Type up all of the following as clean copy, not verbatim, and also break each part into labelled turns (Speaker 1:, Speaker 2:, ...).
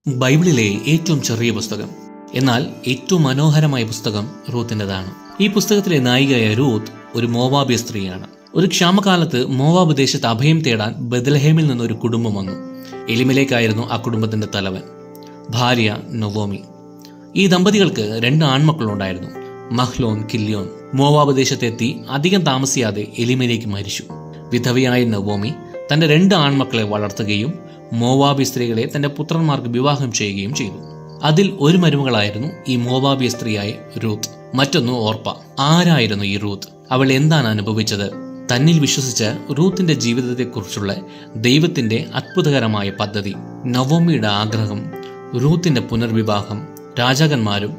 Speaker 1: ബൈബിളിലെ ഏറ്റവും ചെറിയ പുസ്തകം, എന്നാൽ ഏറ്റവും മനോഹരമായ പുസ്തകം റൂത്തിൻ്റെതാണ്. ഈ പുസ്തകത്തിലെ നായികയായ റൂത്ത് ഒരു മോവാബിയ സ്ത്രീയാണ്. ഒരു ക്ഷാമകാലത്ത് മോവാബ് ദേശത്ത് അഭയം തേടാൻ ബെത്ലഹേമിൽ നിന്നൊരു കുടുംബം വന്നു. എലിമേലേക്കായിരുന്നു ആ കുടുംബത്തിന്റെ തലവൻ. ഭാര്യ നൊവോമി. ഈ ദമ്പതികൾക്ക് 2 ആൺമക്കളുണ്ടായിരുന്നു, മഹ്ലോൻ, കില്യോൻ. മോവാബ് ദേശത്തെത്തി അധികം താമസിയാതെ എലിമേലേക്ക് മരിച്ചു. വിധവയായ നൊവോമി തന്റെ 2 ആൺമക്കളെ വളർത്തുകയും മോവാബി സ്ത്രീകളെ തന്റെ പുത്രന്മാർക്ക് വിവാഹം ചെയ്യുകയും ചെയ്തു. അതിൽ ഒരു മരുമകളായിരുന്നു ഈ മോവാബിയ സ്ത്രീയായ റൂത്ത്. മറ്റൊന്ന് ഓർപ്പ. ആരായിരുന്നു ഈ റൂത്ത്? അവൾ എന്താണ് അനുഭവിച്ചത്? തന്നിൽ വിശ്വസിച്ച റൂത്തിന്റെ ജീവിതത്തെക്കുറിച്ചുള്ള ദൈവത്തിന്റെ അത്ഭുതകരമായ പദ്ധതി, നവോമിയുടെ ആഗ്രഹം, റൂത്തിന്റെ പുനർവിവാഹം, രാജാക്കന്മാരും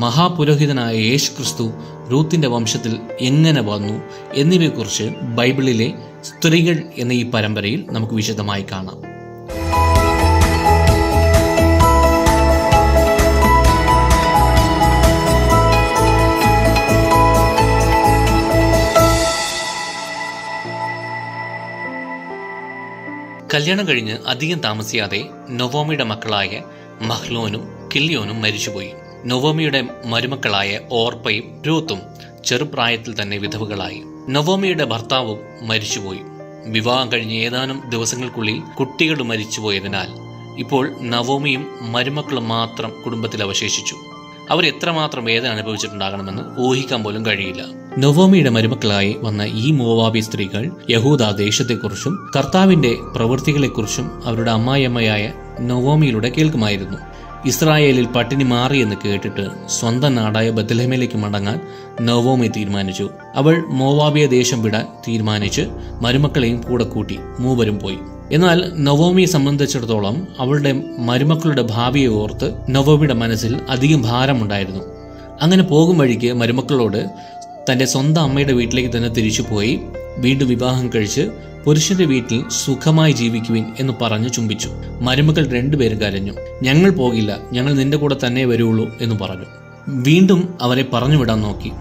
Speaker 1: മഹാപുരോഹിതനായ യേശു ക്രിസ്തു റൂത്തിന്റെ വംശത്തിൽ എങ്ങനെ വന്നു എന്നിവയെക്കുറിച്ച് ബൈബിളിലെ സ്ത്രീകൾ എന്ന ഈ പരമ്പരയിൽ നമുക്ക് വിശദമായി കാണാം. കല്യാണം കഴിഞ്ഞ് അധികം താമസിയാതെ നൊവോമിയുടെ മക്കളായ മഹ്ലോനും കില്യോനും മരിച്ചുപോയി. നൊവോമിയുടെ മരുമക്കളായ ഓർപ്പയും രൂത്തും ചെറുപ്രായത്തിൽ തന്നെ വിധവകളായി. നൊവോമിയുടെ ഭർത്താവും മരിച്ചുപോയി. വിവാഹം കഴിഞ്ഞ് ഏതാനും ദിവസങ്ങൾക്കുള്ളിൽ കുട്ടികൾ മരിച്ചുപോയതിനാൽ ഇപ്പോൾ നവോമിയും മരുമക്കളും മാത്രം കുടുംബത്തിൽ അവശേഷിച്ചു. അവർ എത്രമാത്രം വേദന അനുഭവിച്ചിട്ടുണ്ടാകണമെന്ന് ഊഹിക്കാൻ പോലും കഴിയില്ല. നൊവോമിയുടെ മരുമക്കളായി വന്ന ഈ മോവാബി സ്ത്രീകൾ യഹൂദ ദേശത്തെക്കുറിച്ചും കർത്താവിന്റെ പ്രവൃത്തികളെക്കുറിച്ചും അവരുടെ അമ്മായിയമ്മയായ നൊവോമിയിലൂടെ കേൾക്കുമായിരുന്നു. ഇസ്രായേലിൽ പട്ടിണി മാറിയെന്ന് കേട്ടിട്ട് സ്വന്തം നാടായ ബെത്ലഹേമിലേക്ക് മടങ്ങാൻ നൊവോമി തീരുമാനിച്ചു. അവൾ മോവാബിയ ദേശം വിടാൻ തീരുമാനിച്ച് മരുമക്കളെയും കൂടെ കൂട്ടി മൂവരും പോയി. എന്നാൽ നൊവോമിയെ സംബന്ധിച്ചിടത്തോളം അവളുടെ മരുമക്കളുടെ ഭാവിയെ ഓർത്ത് നൊവോമിയുടെ മനസ്സിൽ അധികം ഭാരമുണ്ടായിരുന്നു. അങ്ങനെ പോകും വഴിക്ക് മരുമക്കളോട് തന്റെ സ്വന്തം അമ്മയുടെ വീട്ടിലേക്ക് തന്നെ തിരിച്ചുപോയി വീണ്ടും വിവാഹം കഴിച്ച് പുരുഷന്റെ വീട്ടിൽ സുഖമായി ജീവിക്കുവിൻ എന്ന് പറഞ്ഞു ചുംബിച്ചു. മരുമക്കൾ 2 പേരും കരഞ്ഞു. ഞങ്ങൾ പോകില്ല, ഞങ്ങൾ നിന്റെ കൂടെ തന്നെ വരുള്ളൂ എന്ന് പറഞ്ഞു. വീണ്ടും അവരെ പറഞ്ഞു വിടാൻ നോക്കി.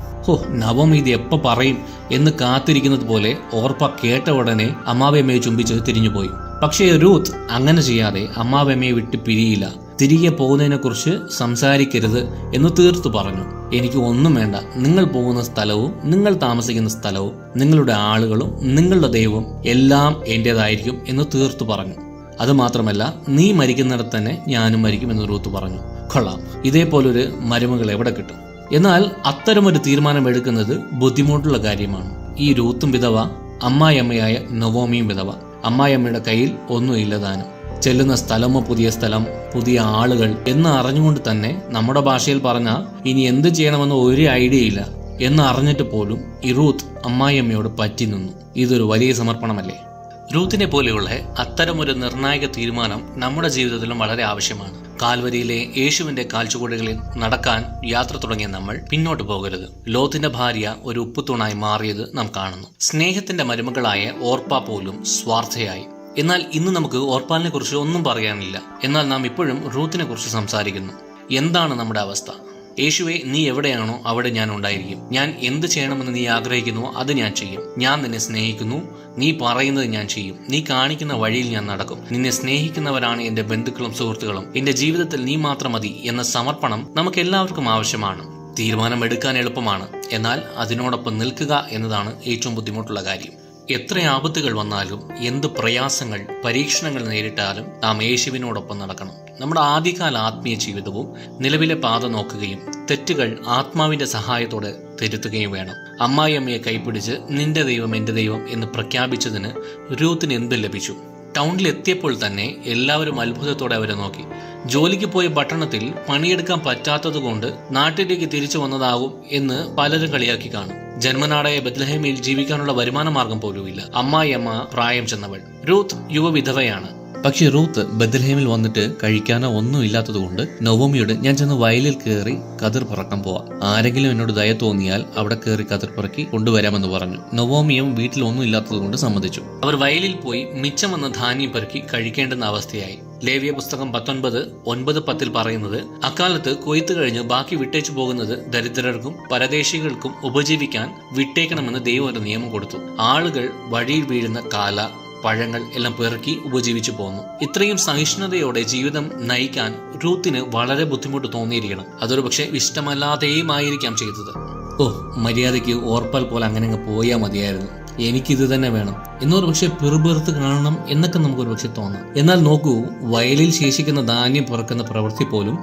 Speaker 1: നവോമി ഇത് എപ്പോ പറയും എന്ന് കാത്തിരിക്കുന്നത് പോലെ ഓർപ്പ കേട്ട ഉടനെ അമ്മാവമ്മയെ ചുംബിച്ച് തിരിഞ്ഞുപോയി. പക്ഷേ റൂത്ത് അങ്ങനെ ചെയ്യാതെ അമ്മാവമ്മയെ വിട്ട് പിരിയില്ല, തിരികെ പോകുന്നതിനെ കുറിച്ച് സംസാരിക്കരുത് എന്ന് തീർത്തു പറഞ്ഞു. എനിക്ക് ഒന്നും വേണ്ട, നിങ്ങൾ പോകുന്ന സ്ഥലവും നിങ്ങൾ താമസിക്കുന്ന സ്ഥലവും നിങ്ങളുടെ ആളുകളും നിങ്ങളുടെ ദൈവവും എല്ലാം എന്റേതായിരിക്കും എന്ന് തീർത്തു പറഞ്ഞു. അതുമാത്രമല്ല, നീ മരിക്കുന്നിടത്ത് തന്നെ ഞാനും മരിക്കും എന്ന് റൂത്ത് പറഞ്ഞു. കൊള്ളാം, ഇതേപോലൊരു മരുമകൾ എവിടെ കിട്ടും? എന്നാൽ അത്തരമൊരു തീരുമാനം എടുക്കുന്നത് ബുദ്ധിമുട്ടുള്ള കാര്യമാണ്. ഈ റൂത്തും വിധവ, അമ്മായിയമ്മയായ നൊവോമിയും വിധവ. അമ്മായിയമ്മയുടെ കയ്യിൽ ഒന്നുമില്ല താനും. ചെല്ലുന്ന സ്ഥലമോ പുതിയ സ്ഥലം, പുതിയ ആളുകൾ എന്ന് അറിഞ്ഞുകൊണ്ട് തന്നെ നമ്മുടെ ഭാഷയിൽ പറഞ്ഞാൽ ഇനി എന്ത് ചെയ്യണമെന്ന് ഒരു ഐഡിയ ഇല്ല എന്ന് അറിഞ്ഞിട്ട് പോലും ഈ റൂത്ത് അമ്മായിയമ്മയോട് പറ്റി നിന്നു. ഇതൊരു വലിയ സമർപ്പണമല്ലേ? റൂത്തിനെ പോലെയുള്ള അത്തരമൊരു നിർണായക തീരുമാനം നമ്മുടെ ജീവിതത്തിലും വളരെ ആവശ്യമാണ്. കാൽവരിയിലെ യേശുവിന്റെ കാൽച്ചുവടുകളിൽ നടക്കാൻ യാത്ര തുടങ്ങിയ നമ്മൾ പിന്നോട്ട് പോകരുത്. ലോത്തിന്റെ ഭാര്യ ഒരു ഉപ്പുതൂണായി മാറിയത് നാം കാണുന്നു. സ്നേഹത്തിന്റെ മരുമകളായ ഓർപ്പ പോലും സ്വാർത്ഥയായി. എന്നാൽ ഇന്ന് നമുക്ക് ഓർപ്പാലിനെ കുറിച്ച് ഒന്നും പറയാനില്ല. എന്നാൽ നാം ഇപ്പോഴും റൂത്തിനെ കുറിച്ച് സംസാരിക്കുന്നു. എന്താണ് നമ്മുടെ അവസ്ഥ? യേശുവെ, നീ എവിടെയാണോ അവിടെ ഞാൻ ഉണ്ടായിരിക്കും. ഞാൻ എന്ത് ചെയ്യണമെന്ന് നീ ആഗ്രഹിക്കുന്നുവോ അത് ഞാൻ ചെയ്യും. ഞാൻ നിന്നെ സ്നേഹിക്കുന്നു, നീ പറയുന്നത് ഞാൻ ചെയ്യും. നീ കാണിക്കുന്ന വഴിയിൽ ഞാൻ നടക്കും. നിന്നെ സ്നേഹിക്കുന്നവരാണ് എന്റെ ബന്ധുക്കളും സുഹൃത്തുക്കളും. എന്റെ ജീവിതത്തിൽ നീ മാത്രം മതി എന്ന സമർപ്പണം നമുക്ക് എല്ലാവർക്കും ആവശ്യമാണ്. തീരുമാനം എടുക്കാൻ എളുപ്പമാണ്, എന്നാൽ അതിനോടൊപ്പം നിൽക്കുക എന്നതാണ് ഏറ്റവും ബുദ്ധിമുട്ടുള്ള കാര്യം. എത്ര ആപത്തുകൾ വന്നാലും, എന്ത് പ്രയാസങ്ങൾ, പരീക്ഷണങ്ങൾ നേരിട്ടാലും നാം യേശുവിനോടൊപ്പം നടക്കണം. നമ്മുടെ ആദ്യകാല ആത്മീയ ജീവിതവും നിലവിലെ പാത നോക്കുകയും തെറ്റുകൾ ആത്മാവിന്റെ സഹായത്തോടെ തിരുത്തുകയും വേണം. അമ്മായിയമ്മയെ കൈപ്പിടിച്ച് നിന്റെ ദൈവം എന്റെ ദൈവം എന്ന് പ്രഖ്യാപിച്ചതിന് റൂത്തിന് എന്ത് ലഭിച്ചു? ടൗണിൽ എത്തിയപ്പോൾ തന്നെ എല്ലാവരും അത്ഭുതത്തോടെ അവരെ നോക്കി. ജോലിക്ക് പോയ പട്ടണത്തിൽ പണിയെടുക്കാൻ പറ്റാത്തത് കൊണ്ട് നാട്ടിലേക്ക് തിരിച്ചു വന്നതാകും എന്ന് പലരും കളിയാക്കി കാണും. ജന്മനാടായ ബെത്ലഹേമിൽ ജീവിക്കാനുള്ള വരുമാന മാർഗം പോലുമില്ല. അമ്മായിയമ്മ പ്രായം ചെന്നവൾ. റൂത്ത് യുവവിധവയാണ്. പക്ഷെ റൂത്ത് ബെത്ലഹേമിൽ വന്നിട്ട് കഴിക്കാനോ ഒന്നും ഇല്ലാത്തതുകൊണ്ട് നൊവോമിയോട് ഞാൻ ചെന്ന് വയലിൽ കയറി കതിർ പറക്കാൻ പോവാം, ആരെങ്കിലും എന്നോട് ദയ തോന്നിയാൽ അവിടെ കയറി കതിർ പറക്കി കൊണ്ടുവരാമെന്ന് പറഞ്ഞു. നൊവോമിയും വീട്ടിൽ ഒന്നും ഇല്ലാത്തതുകൊണ്ട് സമ്മതിച്ചു. അവർ വയലിൽ പോയി മിച്ചം വന്ന ധാന്യം പെറുക്കി കഴിക്കേണ്ടുന്ന അവസ്ഥയായി. ലേവ്യ പുസ്തകം 19:9-10 പറയുന്നത്, അക്കാലത്ത് കൊയ്ത്ത് കഴിഞ്ഞ് ബാക്കി വിട്ടേച്ചു പോകുന്നത് ദരിദ്രർക്കും പരദേശികൾക്കും ഉപജീവിക്കാൻ വിട്ടേക്കണമെന്ന് ദൈവം ഒരു നിയമം കൊടുത്തു. ആളുകൾ വഴിയിൽ വീഴുന്ന കാല, പഴങ്ങൾ എല്ലാം പെറുക്കി ഉപജീവിച്ചു പോന്നു. ഇത്രയും സഹിഷ്ണുതയോടെ ജീവിതം നയിക്കാൻ റൂത്തിന് വളരെ ബുദ്ധിമുട്ട് തോന്നിയിരിക്കണം. അതൊരു പക്ഷെ ഇഷ്ടമല്ലാതെയുമായിരിക്കാം ചെയ്തത്. മര്യാദയ്ക്ക് ഓർപ്പാൽ പോലെ അങ്ങനെ അങ്ങ് പോയാൽ മതിയായിരുന്നു, എനിക്കിത് തന്നെ വേണം എന്നൊരു പക്ഷെ പെറുപെറുത്ത് കാണണം എന്നൊക്കെ നമുക്കൊരു പക്ഷെ തോന്നാം. എന്നാൽ നോക്കൂ, വയലിൽ ശേഷിക്കുന്ന ധാന്യം പുറക്കുന്ന പ്രവൃത്തി പോലും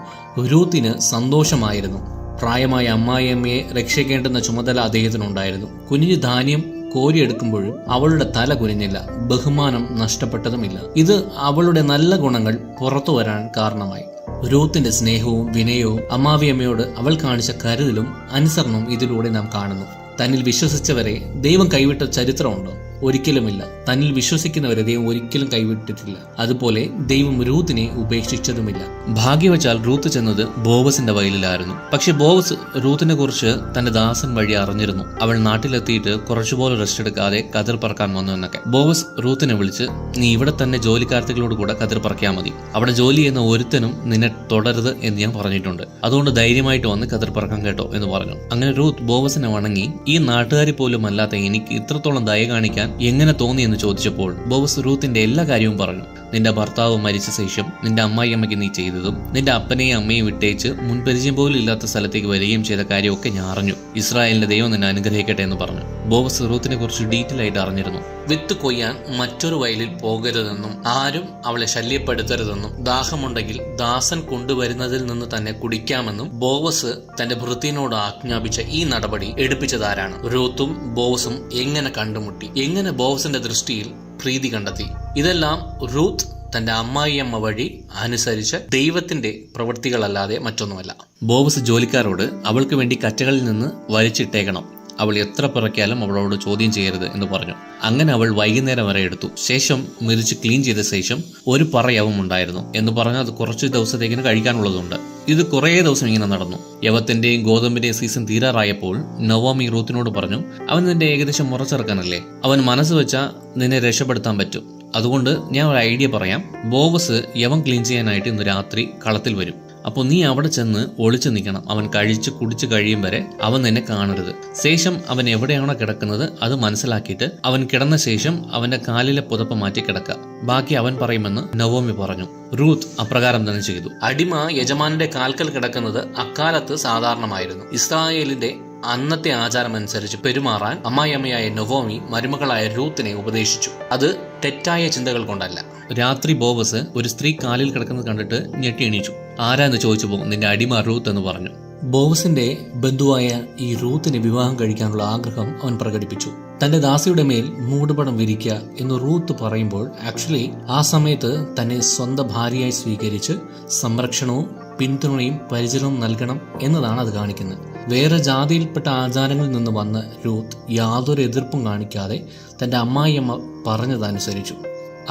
Speaker 1: റൂത്തിന് സന്തോഷമായിരുന്നു. പ്രായമായ അമ്മായിയമ്മയെ രക്ഷിക്കേണ്ടുന്ന ചുമതല അദ്ദേഹത്തിനുണ്ടായിരുന്നു. കുഞ്ഞു ധാന്യം കോരിയെടുക്കുമ്പോഴും അവളുടെ തല കുനിഞ്ഞില്ല, ബഹുമാനം നഷ്ടപ്പെട്ടതുമില്ല. ഇത് അവളുടെ നല്ല ഗുണങ്ങൾ പുറത്തു വരാൻ കാരണമായി. റൂത്തിന്റെ സ്നേഹവും വിനയവും അമ്മാവിയമ്മയോട് അവൾ കാണിച്ച കരുതലും അനുസരണവും ഇതിലൂടെ നാം കാണുന്നു. തന്നിൽ വിശ്വസിച്ചവരെ ദൈവം കൈവിട്ട ചരിത്രമുണ്ടോ? ഒരിക്കലുമില്ല. തന്നിൽ വിശ്വസിക്കുന്നവരെ ദൈവം ഒരിക്കലും കൈവിട്ടിട്ടില്ല. അതുപോലെ ദൈവം റൂത്തിനെ ഉപേക്ഷിച്ചതുമില്ല. ഭാഗ്യവശാൽ റൂത്ത് ചെന്നത് ബോവസിന്റെ വയലിലായിരുന്നു. പക്ഷെ ബോവസ് റൂത്തിനെ കുറിച്ച് തന്റെ ദാസൻ വഴി അറിഞ്ഞിരുന്നു. അവൾ നാട്ടിലെത്തിയിട്ട് കുറച്ചുപോലെ റെസ്റ്റ് എടുക്കാതെ കതിർ പറക്കാൻ വന്നു എന്നൊക്കെ. ബോവസ് റൂത്തിനെ വിളിച്ച്, നീ ഇവിടെ തന്നെ ജോലിക്കാർത്തികളോട് കൂടെ കതിർ പറക്കാൻ മതി, അവിടെ ജോലി ചെയ്യുന്ന ഒരുത്തനും നിന്നെ തുടരുത് എന്ന് ഞാൻ പറഞ്ഞിട്ടുണ്ട്, അതുകൊണ്ട് ധൈര്യമായിട്ട് വന്ന് കതിർ പറക്കാൻ കേട്ടോ എന്ന് പറഞ്ഞു. അങ്ങനെ റൂത്ത് ബോവസിനെ വണങ്ങി, ഈ നാട്ടുകാരി പോലും അല്ലാത്ത എനിക്ക് ഇത്രത്തോളം ദയ കാണിക്കാൻ എങ്ങനെ തോന്നി എന്ന് ചോദിച്ചപ്പോൾ ബോവസ് റൂത്തിന്റെ എല്ലാ കാര്യവും പറഞ്ഞു. നിന്റെ ഭർത്താവ് മരിച്ച ശേഷം നിന്റെ അമ്മായിയമ്മയ്ക്ക് നീ ചെയ്തതും നിന്റെ അപ്പനെയും അമ്മയും വിട്ടേച്ച് മുൻപരിചയം പോലും ഇല്ലാത്ത സ്ഥലത്തേക്ക് വരികയും ചെയ്ത കാര്യമൊക്കെ ഞാൻ അറിഞ്ഞു. ഇസ്രായേലിന്റെ ദൈവം നിന്നെ അനുഗ്രഹിക്കട്ടെ എന്ന് പറഞ്ഞു. ബോവസ് റൂത്തിനെ കുറിച്ച് ഡീറ്റെയിൽ ആയിട്ട് അറിഞ്ഞിരുന്നു. വിത്ത് കൊയ്യാൻ മറ്റൊരു വയലിൽ പോകരുതെന്നും ആരും അവളെ ശല്യപ്പെടുത്തരുതെന്നും ദാഹമുണ്ടെങ്കിൽ ദാസൻ കൊണ്ടുവരുന്നതിൽ നിന്ന് തന്നെ കുടിക്കാമെന്നും ബോവസ് തന്റെ ഭൃത്യനോട് ആജ്ഞാപിച്ച ഈ നടപടി എടുപ്പിച്ചതാരാണ്? റൂത്തും ബോവസും എങ്ങനെ കണ്ടുമുട്ടി? എങ്ങനെ ബോവസിന്റെ ദൃഷ്ടിയിൽ പ്രീതി കണ്ടെത്തി? ഇതെല്ലാം റൂത്ത് തന്റെ അമ്മായിയമ്മ വഴി അനുസരിച്ച ദൈവത്തിന്റെ പ്രവൃത്തികളല്ലാതെ മറ്റൊന്നുമല്ല. ബോവസ് ജോലിക്കാരോട് അവൾക്ക് വേണ്ടി കറ്റകളിൽ നിന്ന് വലിച്ചിട്ടേക്കണം, അവൾ എത്ര പിറക്കിയാലും അവളോട് ചോദ്യം ചെയ്യരുത് എന്ന് പറഞ്ഞു. അങ്ങനെ അവൾ വൈകുന്നേരം വരെ എടുത്തു. ശേഷം മിരിച്ച് ക്ലീൻ ചെയ്ത ശേഷം ഒരു പറ യവം ഉണ്ടായിരുന്നു എന്ന് പറഞ്ഞാൽ അത് കുറച്ച് ദിവസത്തേക്കിന് കഴിക്കാനുള്ളതുണ്ട്. ഇത് കുറേ ദിവസം ഇങ്ങനെ നടന്നു. യവത്തിന്റെയും ഗോതമ്പിന്റെയും സീസൺ തീരാറായപ്പോൾ നവോമി റൂത്തിനോട് പറഞ്ഞു, അവൻ നിന്റെ ഏകദേശം മുറച്ചെറുക്കാനല്ലേ, അവൻ മനസ്സ് വെച്ചാൽ നിന്നെ രക്ഷപ്പെടുത്താൻ പറ്റും. അതുകൊണ്ട് ഞാൻ ഒരു ഐഡിയ പറയാം. ബോവസ് യവൻ ക്ലീൻ ചെയ്യാനായിട്ട് ഇന്ന് രാത്രി കളത്തിൽ വരും. അപ്പോൾ നീ അവിടെ ചെന്ന് ഒളിച്ചു നിൽക്കണം. അവൻ കഴിച്ച് കുടിച്ച് കഴിയും വരെ അവൻ നിന്നെ കാണരുത്. ശേഷം അവൻ എവിടെയാണോ കിടക്കുന്നത് അത് മനസ്സിലാക്കിയിട്ട് അവൻ കിടന്ന ശേഷം അവന്റെ കാലിലെ പുതപ്പ് മാറ്റി കിടക്കുക. ബാക്കി അവൻ പറയുമെന്ന് നവോമി പറഞ്ഞു. റൂത്ത് അപ്രകാരം തന്നെ ചെയ്തു. അടിമ യജമാനന്റെ കാൽക്കൽ കിടക്കുന്നത് അക്കാലത്ത് സാധാരണമായിരുന്നു. ഇസ്രായേലിന്റെ അന്നത്തെ ആചാരമനുസരിച്ച് പെരുമാറാൻ അമ്മായിയമ്മയായ നവോമി മരുമകളായ റൂത്തിനെ ഉപദേശിച്ചു. അത് തെറ്റായ ചിന്തകൾ കൊണ്ടല്ല. രാത്രി ബോവസ് ഒരു സ്ത്രീ കാലിൽ കിടക്കുന്നത് കണ്ടിട്ട് ഞെട്ടി എണീച്ചു. ആരാന്ന് ചോദിച്ചപ്പോൾ നിന്റെ അടിമ റൂത്ത് എന്ന് പറഞ്ഞു. ബോവസിന്റെ ബന്ധുവായ ഈ റൂത്തിനെ വിവാഹം കഴിക്കാനുള്ള ആഗ്രഹം അവൻ പ്രകടിപ്പിച്ചു. തന്റെ ദാസിയുടെ മേൽ മൂടുപടം വിരിക്കുക എന്ന് റൂത്ത് പറയുമ്പോൾ ആക്ച്വലി ആ സമയത്ത് തന്നെ സ്വന്തം ഭാര്യയായി സ്വീകരിച്ച് സംരക്ഷണവും പിന്തുണയും പരിചരണവും നൽകണം എന്നതാണ് അത് കാണിക്കുന്നത്. വേറെ ജാതിയിൽപ്പെട്ട ആചാരങ്ങളിൽ നിന്ന് വന്ന റൂത്ത് യാതൊരു എതിർപ്പും കാണിക്കാതെ തന്റെ അമ്മായിയമ്മ പറഞ്ഞതനുസരിച്ചു.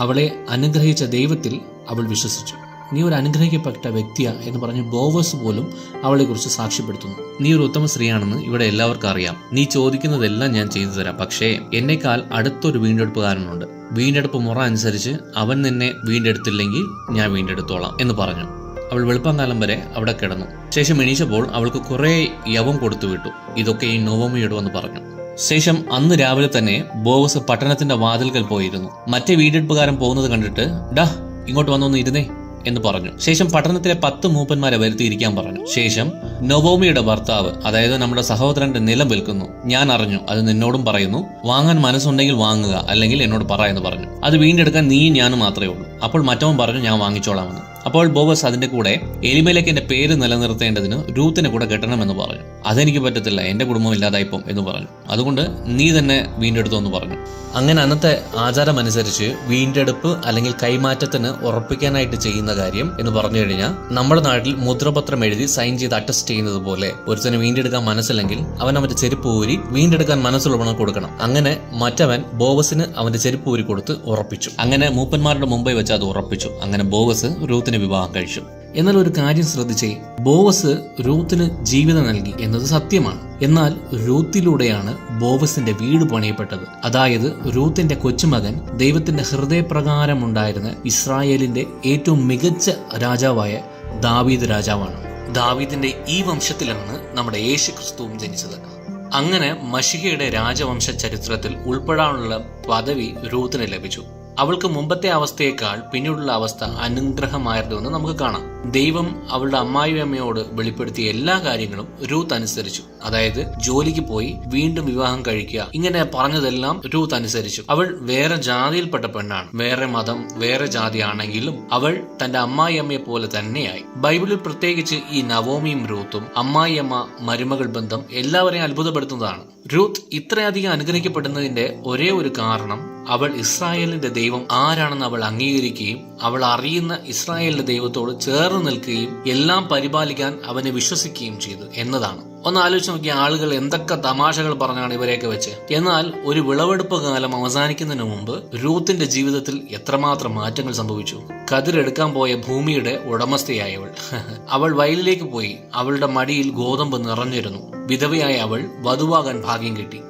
Speaker 1: അവളെ അനുഗ്രഹിച്ച ദൈവത്തിൽ അവൾ വിശ്വസിച്ചു. നീ ഒരു അനുഗ്രഹിക്കപ്പെട്ട വ്യക്തിയാ എന്ന് പറഞ്ഞ് ബോവസ് പോലും അവളെക്കുറിച്ച് സാക്ഷ്യപ്പെടുത്തുന്നു. നീ ഒരു ഉത്തമ സ്ത്രീയാണെന്ന് ഇവിടെ എല്ലാവർക്കും അറിയാം. നീ ചോദിക്കുന്നതെല്ലാം ഞാൻ ചെയ്തു തരാം. പക്ഷേ എന്നെക്കാൾ അടുത്തൊരു വീണ്ടെടുപ്പുകാരനുണ്ട്. വീണ്ടെടുപ്പ് മുറ അനുസരിച്ച് അവൻ നിന്നെ വീണ്ടെടുത്തില്ലെങ്കിൽ ഞാൻ വീണ്ടെടുത്തോളാം എന്ന് പറഞ്ഞു. അവൾ വെളുപ്പംകാലം വരെ അവിടെ കിടന്നു. ശേഷം എണീച്ചപ്പോൾ അവൾക്ക് കുറെ യവം കൊടുത്തു വിട്ടു. ഇതൊക്കെ ഈ നവോമിയോട് വന്ന് പറഞ്ഞു. ശേഷം അന്ന് രാവിലെ തന്നെ ബോവസ് പട്ടണത്തിന്റെ വാതിൽക്കൽ പോയിരുന്നു. മറ്റേ വീണ്ടെടുപ്പുകാരൻ പോകുന്നത് കണ്ടിട്ട് ഡാ ഇങ്ങോട്ട് വന്നൊന്ന് ഇരുന്നേ എന്ന് പറഞ്ഞു. ശേഷം പട്ടണത്തിലെ 10 മൂപ്പന്മാരെ വരുത്തിയിരിക്കാൻ പറഞ്ഞു. ശേഷം നവോമിയുടെ ഭർത്താവ്, അതായത് നമ്മുടെ സഹോദരന്റെ നിലം വിൽക്കുന്നു, ഞാൻ അറിഞ്ഞു, അത് നിന്നോടും പറയുന്നു, വാങ്ങാൻ മനസ്സുണ്ടെങ്കിൽ വാങ്ങുക, അല്ലെങ്കിൽ എന്നോട് പറ എന്ന് പറഞ്ഞു. അത് വീണ്ടെടുക്കാൻ നീയും ഞാനും മാത്രമേ ഉള്ളൂ. അപ്പോൾ മറ്റവൻ പറഞ്ഞു, ഞാൻ വാങ്ങിച്ചോളാമെന്ന്. അപ്പോൾ ബോവസ് അതിന്റെ കൂടെ എലിമേലെക്കിന്റെ പേര് നിലനിർത്തേണ്ടതിന് റൂത്തിനെ കൂടെ കെട്ടണമെന്ന് പറഞ്ഞു. അതെനിക്ക് പറ്റത്തില്ല, എന്റെ കുടുംബം ഇല്ലാതായിപ്പം എന്ന് പറഞ്ഞു. അതുകൊണ്ട് നീ തന്നെ വീണ്ടെടുത്തു എന്ന് പറഞ്ഞു. അങ്ങനെ അന്നത്തെ ആചാരമനുസരിച്ച് വീണ്ടെടുപ്പ് അല്ലെങ്കിൽ കൈമാറ്റത്തിന് ഉറപ്പിക്കാനായിട്ട് ചെയ്യുന്ന കാര്യം എന്ന് പറഞ്ഞു കഴിഞ്ഞാൽ നമ്മുടെ നാട്ടിൽ മുദ്രപത്രം എഴുതി സൈൻ ചെയ്ത് അറ്റസ്റ്റ് ചെയ്യുന്നത് പോലെ ഒരുത്തന് വീണ്ടെടുക്കാൻ മനസ്സില്ലെങ്കിൽ അവൻ അവന്റെ ചെരുപ്പ് ഊരി വീണ്ടെടുക്കാൻ മനസ്സുള്ളവണം കൊടുക്കണം. അങ്ങനെ മറ്റവൻ ബോവസിന് അവന്റെ ചെരുപ്പ് ഊരി കൊടുത്ത് ഉറപ്പിച്ചു. അങ്ങനെ മൂപ്പന്മാരുടെ മുമ്പേ വെച്ച് അത് ഉറപ്പിച്ചു. അങ്ങനെ ബോവസ് റൂത്തിനെ വിവാഹം കഴിച്ചു. എന്നാൽ ഒരു കാര്യം ശ്രദ്ധിച്ചേ, ബോവസ് റൂത്തിന് ജീവിതം നൽകി എന്നത് സത്യമാണ്. എന്നാൽ റൂത്തിലൂടെയാണ് ബോവസിന്റെ വീട് പണിയപ്പെട്ടത്. അതായത് റൂത്തിന്റെ കൊച്ചുമകൻ ദൈവത്തിന്റെ ഹൃദയപ്രകാരം ഉണ്ടായിരുന്ന ഇസ്രായേലിന്റെ ഏറ്റവും മികച്ച രാജാവായ ദാവീദ് രാജാവാണ്. ദാവീദിന്റെ ഈ വംശത്തിലാണ് നമ്മുടെ യേശു ക്രിസ്തുവും ജനിച്ചത്. അങ്ങനെ മശിഹയുടെ രാജവംശ ചരിത്രത്തിൽ ഉൾപ്പെടാനുള്ള പദവി റൂത്തിന് ലഭിച്ചു. അവൾക്ക് മുമ്പത്തെ അവസ്ഥയേക്കാൾ പിന്നീടുള്ള അവസ്ഥ അനുഗ്രഹമായിരുന്നു എന്ന് നമുക്ക് കാണാം. ദൈവം അവളുടെ അമ്മായിയമ്മയോട് വെളിപ്പെടുത്തിയ എല്ലാ കാര്യങ്ങളും രൂത്ത് അനുസരിച്ചു. അതായത് ജോലിക്ക് പോയി വീണ്ടും വിവാഹം കഴിക്കുക, ഇങ്ങനെ പറഞ്ഞതെല്ലാം രൂത്ത് അനുസരിച്ചു. അവൾ വേറെ ജാതിയിൽപ്പെട്ട പെണ്ണാണ്, വേറെ മതം വേറെ ജാതി ആണെങ്കിലും അവൾ തന്റെ അമ്മായിയമ്മയെ പോലെ തന്നെയായി. ബൈബിളിൽ പ്രത്യേകിച്ച് ഈ നവോമിയും രൂത്തും അമ്മായിയമ്മ മരുമകൾ ബന്ധം എല്ലാവരെയും അത്ഭുതപ്പെടുത്തുന്നതാണ്. രൂത്ത് ഇത്രയധികം അനുഗ്രഹിക്കപ്പെടുന്നതിന്റെ ഒരേ ഒരു കാരണം അവൾ ഇസ്രായേലിന്റെ ദൈവം ആരാണെന്ന് അവൾ അംഗീകരിക്കുകയും അവൾ അറിയുന്ന ഇസ്രായേലിന്റെ ദൈവത്തോട് ചേർന്ന് നിൽക്കുകയും എല്ലാം പരിപാലിക്കാൻ അവനെ വിശ്വസിക്കുകയും ചെയ്തു എന്നതാണ്. ഒന്ന് ആലോചിച്ച് നോക്കിയ ആളുകൾ എന്തൊക്കെ തമാശകൾ പറഞ്ഞാണ് ഇവരെയൊക്കെ വെച്ച്. എന്നാൽ ഒരു വിളവെടുപ്പ് കാലം അവസാനിക്കുന്നതിന് മുമ്പ് രൂത്തിന്റെ ജീവിതത്തിൽ എത്രമാത്രം മാറ്റങ്ങൾ സംഭവിച്ചു. കതിരെടുക്കാൻ പോയ ഭൂമിയുടെ ഉടമസ്ഥയായവൾ അവൾ വയലിലേക്ക് പോയി. അവളുടെ മടിയിൽ ഗോതമ്പ് നിറഞ്ഞിരുന്നു. വിധവയായ അവൾ വധുവാകാൻ ഭാഗ്യം കിട്ടി.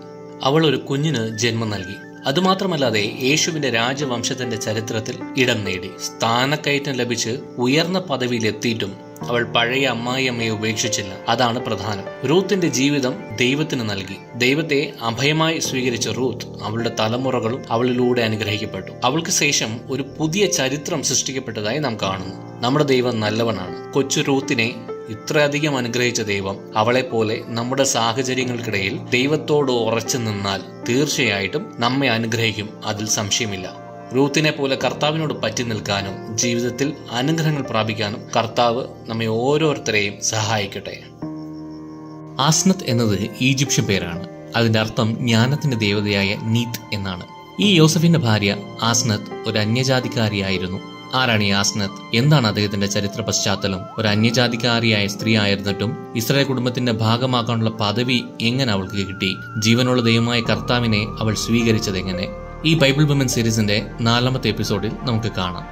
Speaker 1: അവൾ ഒരു കുഞ്ഞിന് ജന്മം നൽകി. അതുമാത്രമല്ലാതെ യേശുവിന്റെ രാജവംശത്തിന്റെ ചരിത്രത്തിൽ ഇടം നേടി. സ്ഥാനക്കയറ്റം ലഭിച്ച് ഉയർന്ന പദവിയിൽ എത്തിയിട്ടും അവൾ പഴയ അമ്മായിയമ്മയെ ഉപേക്ഷിച്ചില്ല. അതാണ് പ്രധാനം. റൂത്തിന്റെ ജീവിതം ദൈവത്തിന് നൽകി. ദൈവത്തെ അഭയമായി സ്വീകരിച്ച റൂത്ത് അവളുടെ തലമുറകളും അവളിലൂടെ അനുഗ്രഹിക്കപ്പെട്ടു. അവൾക്ക് ശേഷം ഒരു പുതിയ ചരിത്രം സൃഷ്ടിക്കപ്പെട്ടതായി നാം കാണുന്നു. നമ്മുടെ ദൈവം നല്ലവനാണ്. കൊച്ചു റൂത്തിനെ ഇത്രയധികം അനുഗ്രഹിച്ച ദൈവം അവളെപ്പോലെ നമ്മുടെ സാഹചര്യങ്ങൾക്കിടയിൽ ദൈവത്തോട് ഉറച്ചു നിന്നാൽ തീർച്ചയായിട്ടും നമ്മെ അനുഗ്രഹിക്കും. അതിൽ സംശയമില്ല. റൂത്തിനെ പോലെ കർത്താവിനോട് പറ്റി നിൽക്കാനും ജീവിതത്തിൽ അനുഗ്രഹങ്ങൾ പ്രാപിക്കാനും കർത്താവ് നമ്മെ ഓരോരുത്തരെയും സഹായിക്കട്ടെ. ആസ്നത്ത് എന്നത് ഈജിപ്ഷ്യൻ പേരാണ്. അതിന്റെ അർത്ഥം ജ്ഞാനത്തിന്റെ ദേവതയായ നീത്ത് എന്നാണ്. ഈ യോസഫിന്റെ ഭാര്യ ആസ്നത്ത് ഒരു അന്യജാതിക്കാരിയായിരുന്നു. ആരാണ് ഈ ആസ്നത്ത്? എന്താണ് അദ്ദേഹത്തിന്റെ ചരിത്ര പശ്ചാത്തലം? ഒരു അന്യജാതിക്കാരിയായ സ്ത്രീ ആയിരുന്നിട്ടും ഇസ്രായേൽ കുടുംബത്തിന്റെ ഭാഗമാക്കാനുള്ള പദവി എങ്ങനെ അവൾക്ക് കിട്ടി? ജീവനുള്ള ദൈവമായ കർത്താവിനെ അവൾ സ്വീകരിച്ചത് എങ്ങനെ? ഈ ബൈബിൾ വിമൻ സീരീസിന്റെ 4ാമത്തെ എപ്പിസോഡിൽ നമുക്ക് കാണാം.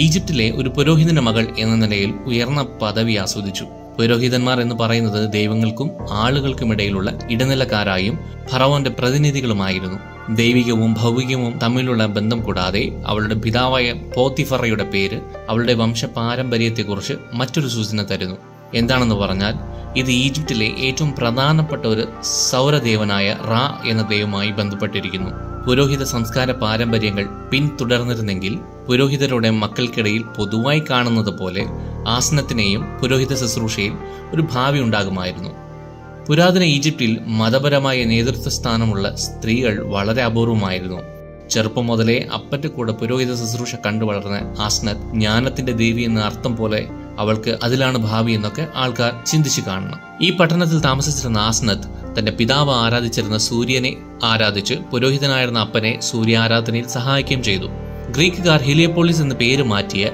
Speaker 1: ഈജിപ്തിലെ ഒരു പുരോഹിതന്റെ മകൾ എന്ന നിലയിൽ ഉയർന്ന പദവി ആസ്വദിച്ചു. പുരോഹിതന്മാർ എന്ന് പറയുന്നത് ദൈവങ്ങൾക്കും ആളുകൾക്കുമിടയിലുള്ള ഇടനിലക്കാരായും ഫറവോന്റെ പ്രതിനിധികളുമായിരുന്നു. ദൈവികവും ഭൗതികവും തമ്മിലുള്ള ബന്ധം കൂടാതെ അവളുടെ പിതാവായ പോത്തിഫറയുടെ പേര് അവളുടെ വംശപാരമ്പര്യത്തെക്കുറിച്ച് മറ്റൊരു സൂചന തരുന്നു. എന്താണെന്ന് പറഞ്ഞാൽ ഇത് ഈജിപ്തിലെ ഏറ്റവും പ്രധാനപ്പെട്ട ഒരു സൗരദേവനായ റാ എന്ന ദൈവവുമായി ബന്ധപ്പെട്ടിരിക്കുന്നു. പുരോഹിത സംസ്കാര പാരമ്പര്യങ്ങൾ പിന്തുടർന്നിരുന്നെങ്കിൽ പുരോഹിതരുടെ മക്കൾക്കിടയിൽ പൊതുവായി കാണുന്നത് പോലെ ആസനത്തിനെയും പുരോഹിത ശുശ്രൂഷയിൽ ഒരു ഭാവി ഉണ്ടാകുമായിരുന്നു. പുരാതന ഈജിപ്തിൽ മതപരമായ നേതൃത്വ സ്ഥാനമുള്ള സ്ത്രീകൾ വളരെ അപൂർവമായിരുന്നു. ചെറുപ്പം മുതലേ അപ്പന്റെ കൂടെ പുരോഹിത ശുശ്രൂഷ കണ്ടു വളർന്ന ആസ്നത്ത് ജ്ഞാനത്തിന്റെ ദേവി എന്ന അർത്ഥം പോലെ അവൾക്ക് അതിലാണ് ഭാവി എന്നൊക്കെ ആൾക്കാർ ചിന്തിച്ചു കാണണം. ഈ പട്ടണത്തിൽ താമസിച്ചിരുന്ന ആസ്നത്ത് തന്റെ പിതാവ് ആരാധിച്ചിരുന്ന സൂര്യനെ ആരാധിച്ച് പുരോഹിതനായിരുന്ന അപ്പനെ സൂര്യാരാധനയിൽ സഹായിക്കുകയും ചെയ്തു. ഗ്രീക്കുകാർ ഹിലിയോപോളിസ് എന്ന പേര് മാറ്റിയ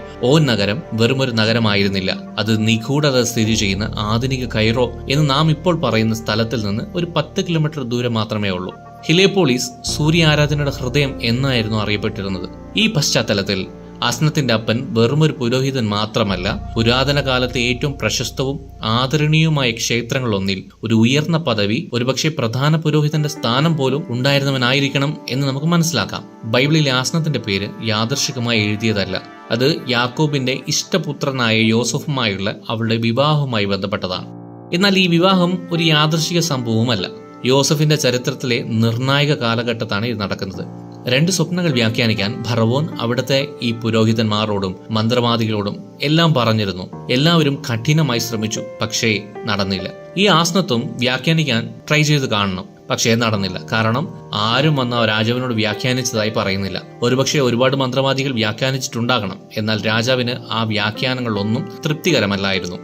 Speaker 1: നഗരം വെറുമൊരു നഗരമായിരുന്നില്ല. അത് നിഗൂഢത സ്ഥിതി ചെയ്യുന്ന ആധുനിക കൈറോ എന്ന് നാം ഇപ്പോൾ പറയുന്ന സ്ഥലത്തിൽ നിന്ന് ഒരു 10 കിലോമീറ്റർ ദൂരം മാത്രമേ ഉള്ളൂ. ഹിലിയോപോളിസ് സൂര്യാരാധനയുടെ ഹൃദയം എന്നായിരുന്നു അറിയപ്പെട്ടിരുന്നത്. ഈ പശ്ചാത്തലത്തിൽ ആസ്നത്തിന്റെ അപ്പൻ വെറുമൊരു പുരോഹിതൻ മാത്രമല്ല, പുരാതന കാലത്തെ ഏറ്റവും പ്രശസ്തവും ആദരണീയവുമായ ക്ഷേത്രങ്ങളൊന്നിൽ ഒരു ഉയർന്ന പദവി, ഒരുപക്ഷെ പ്രധാന പുരോഹിതന്റെ സ്ഥാനം പോലും ഉണ്ടായിരുന്നവനായിരിക്കണം എന്ന് നമുക്ക് മനസ്സിലാക്കാം. ബൈബിളിലെ ആസ്നത്തിന്റെ പേര് യാദൃശികമായി എഴുതിയതല്ല. അത് യാക്കോബിന്റെ ഇഷ്ടപുത്രനായ യോസഫുമായുള്ള അവളുടെ വിവാഹവുമായി ബന്ധപ്പെട്ടതാണ്. എന്നാൽ ഈ വിവാഹം ഒരു യാദൃശിക സംഭവവുമല്ല. യോസഫിന്റെ ചരിത്രത്തിലെ നിർണായക കാലഘട്ടത്താണ് ഇത് നടക്കുന്നത്. 2 സ്വപ്നങ്ങൾ വ്യാഖ്യാനിക്കാൻ ഫറവോൻ അവിടുത്തെ ഈ പുരോഹിതന്മാരോടും മന്ത്രവാദികളോടും എല്ലാം പറഞ്ഞിരുന്നു. എല്ലാവരും കഠിനമായി ശ്രമിച്ചു, പക്ഷേ നടന്നില്ല. ഈ ആസ്നത്തും വ്യാഖ്യാനിക്കാൻ ട്രൈ ചെയ്ത് കാണണം, പക്ഷേ നടന്നില്ല. കാരണം ആരും വന്ന രാജാവിനോട് വ്യാഖ്യാനിച്ചതായി പറയുന്നില്ല. ഒരുപക്ഷെ ഒരുപാട് മന്ത്രവാദികൾ വ്യാഖ്യാനിച്ചിട്ടുണ്ടാകണം, എന്നാൽ രാജാവിന് ആ വ്യാഖ്യാനങ്ങളൊന്നും തൃപ്തികരമല്ലായിരുന്നു.